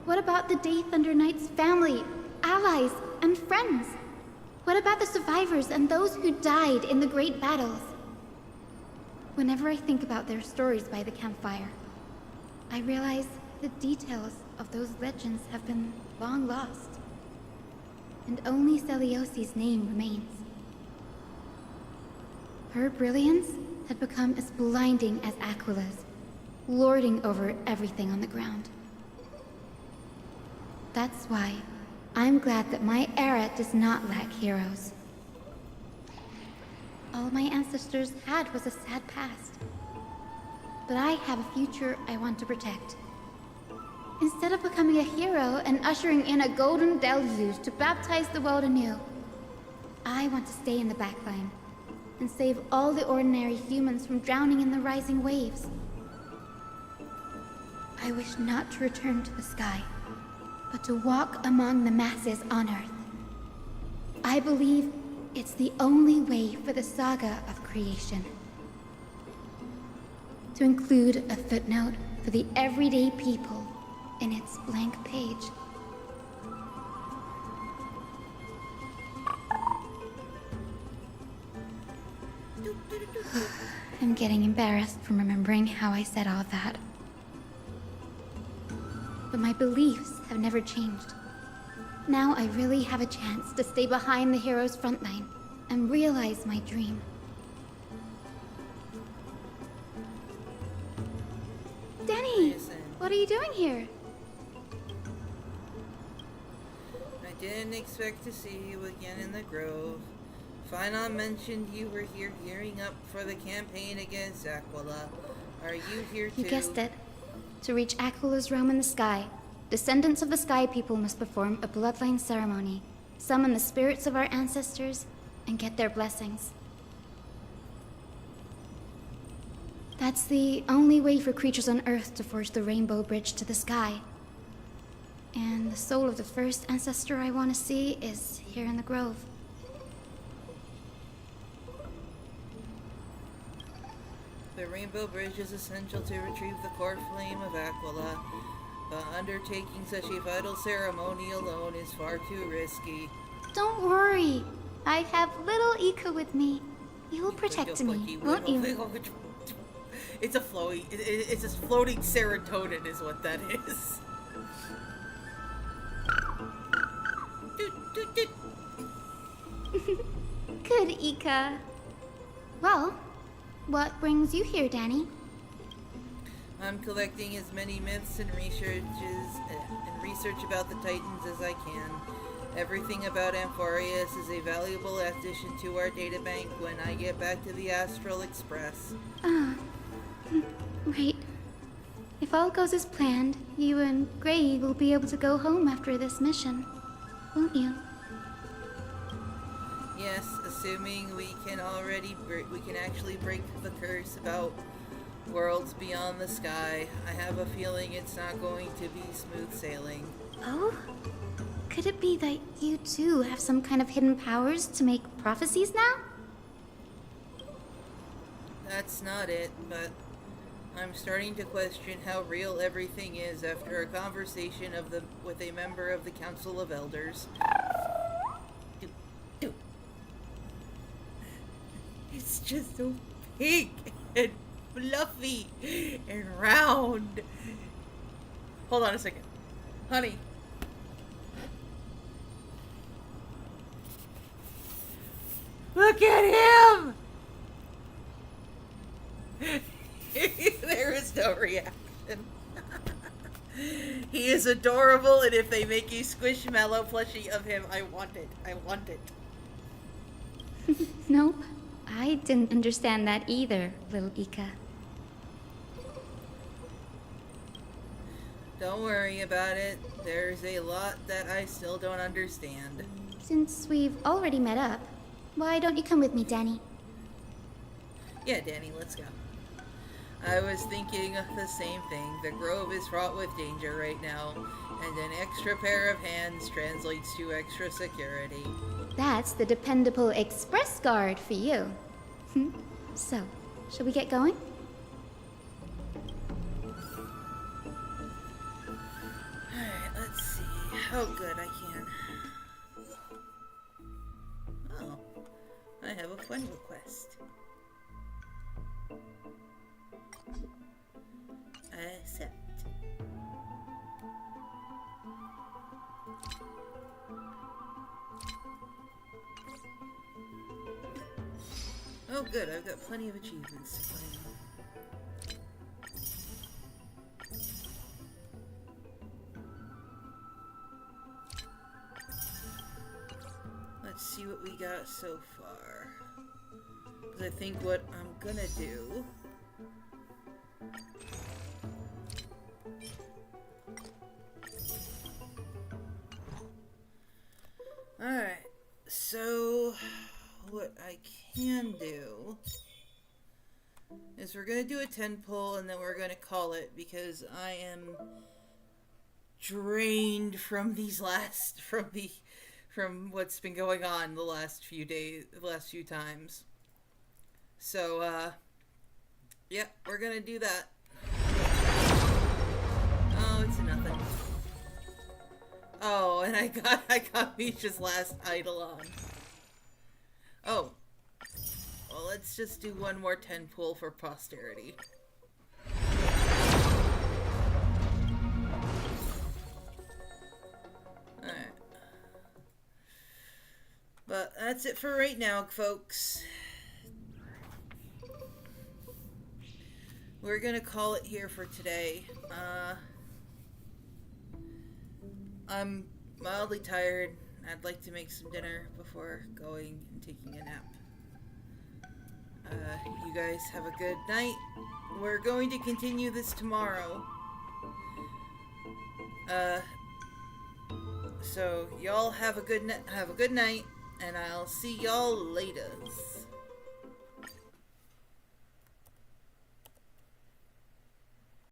What about the Day Thunder Knight's family, allies, and friends? What about the survivors and those who died in the great battles? Whenever I think about their stories by the campfire, I realize the details of those legends have been long lost, and only Seliosi's name remains. Her brilliance had become as blinding as Aquila's, lording over everything on the ground. That's why I'm glad that my era does not lack heroes. All my ancestors had was a sad past. But I have a future I want to protect. Instead of becoming a hero and ushering in a golden deluge to baptize the world anew, I want to stay in the backline and save all the ordinary humans from drowning in the rising waves. I wish not to return to the sky, but to walk among the masses on Earth. I believe it's the only way for the saga of creation. To include a footnote for the everyday people in its blank page. I'm getting embarrassed from remembering how I said all that. But my beliefs have never changed. Now I really have a chance to stay behind the hero's front line and realize my dream. Danny! What are you doing here? I didn't expect to see you again in the Grove. Finon mentioned you were here gearing up for the campaign against Aquila. Are you here too? You guessed it. To reach Aquila's realm in the sky, descendants of the Sky People must perform a bloodline ceremony, summon the spirits of our ancestors, and get their blessings. That's the only way for creatures on Earth to forge the rainbow bridge to the sky. And the soul of the first ancestor I want to see is here in the Grove. The Rainbow Bridge is essential to retrieve the core flame of Aquila, but undertaking such a vital ceremony alone is far too risky. Don't worry. I have little Ika with me. You will protect me, won't you? It's a floating. It's a floating serotonin, is what that is. Good, Ika. Well, what brings you here, Danny? I'm collecting as many myths and research about the Titans as I can. Everything about Amphorius is a valuable addition to our databank when I get back to the Astral Express. Right. If all goes as planned, you and Gray will be able to go home after this mission, won't you? Yes, assuming we can actually break the curse about worlds beyond the sky. I have a feeling it's not going to be smooth sailing. Oh? Could it be that you too have some kind of hidden powers to make prophecies now? That's not it, but I'm starting to question how real everything is after a conversation with a member of the Council of Elders. It's just so big and fluffy and round. Hold on a second. Honey. Look at him! There is no reaction. He is adorable, and if they make a squishmallow plushie of him, I want it. I want it. Nope. I didn't understand that either, little Ika. Don't worry about it. There's a lot that I still don't understand. Since we've already met up, why don't you come with me, Danny? Yeah, Danny, let's go. I was thinking of the same thing. The Grove is fraught with danger right now, and an extra pair of hands translates to extra security. That's the dependable express guard for you. So, shall we get going? Alright, let's see. Oh, good, I can. Oh, I have a fun request. Accept. Oh good, I've got plenty of achievements to claim. see what we got so far. Because I think what I'm gonna do... Alright, so what I can do is we're gonna do a 10 pull and then we're gonna call it because I am drained from these last from what's been going on the last few days, the last few times. So yeah, we're gonna do that. Oh, it's nothing. Oh, and I got Misha's last Eidolon. Oh. Well, let's just do one more 10 pull for posterity. Alright. But that's it for right now, folks. We're gonna call it here for today. I'm mildly tired. I'd like to make some dinner before going and taking a nap. You guys have a good night. We're going to continue this tomorrow. So y'all have a good night, and I'll see y'all later.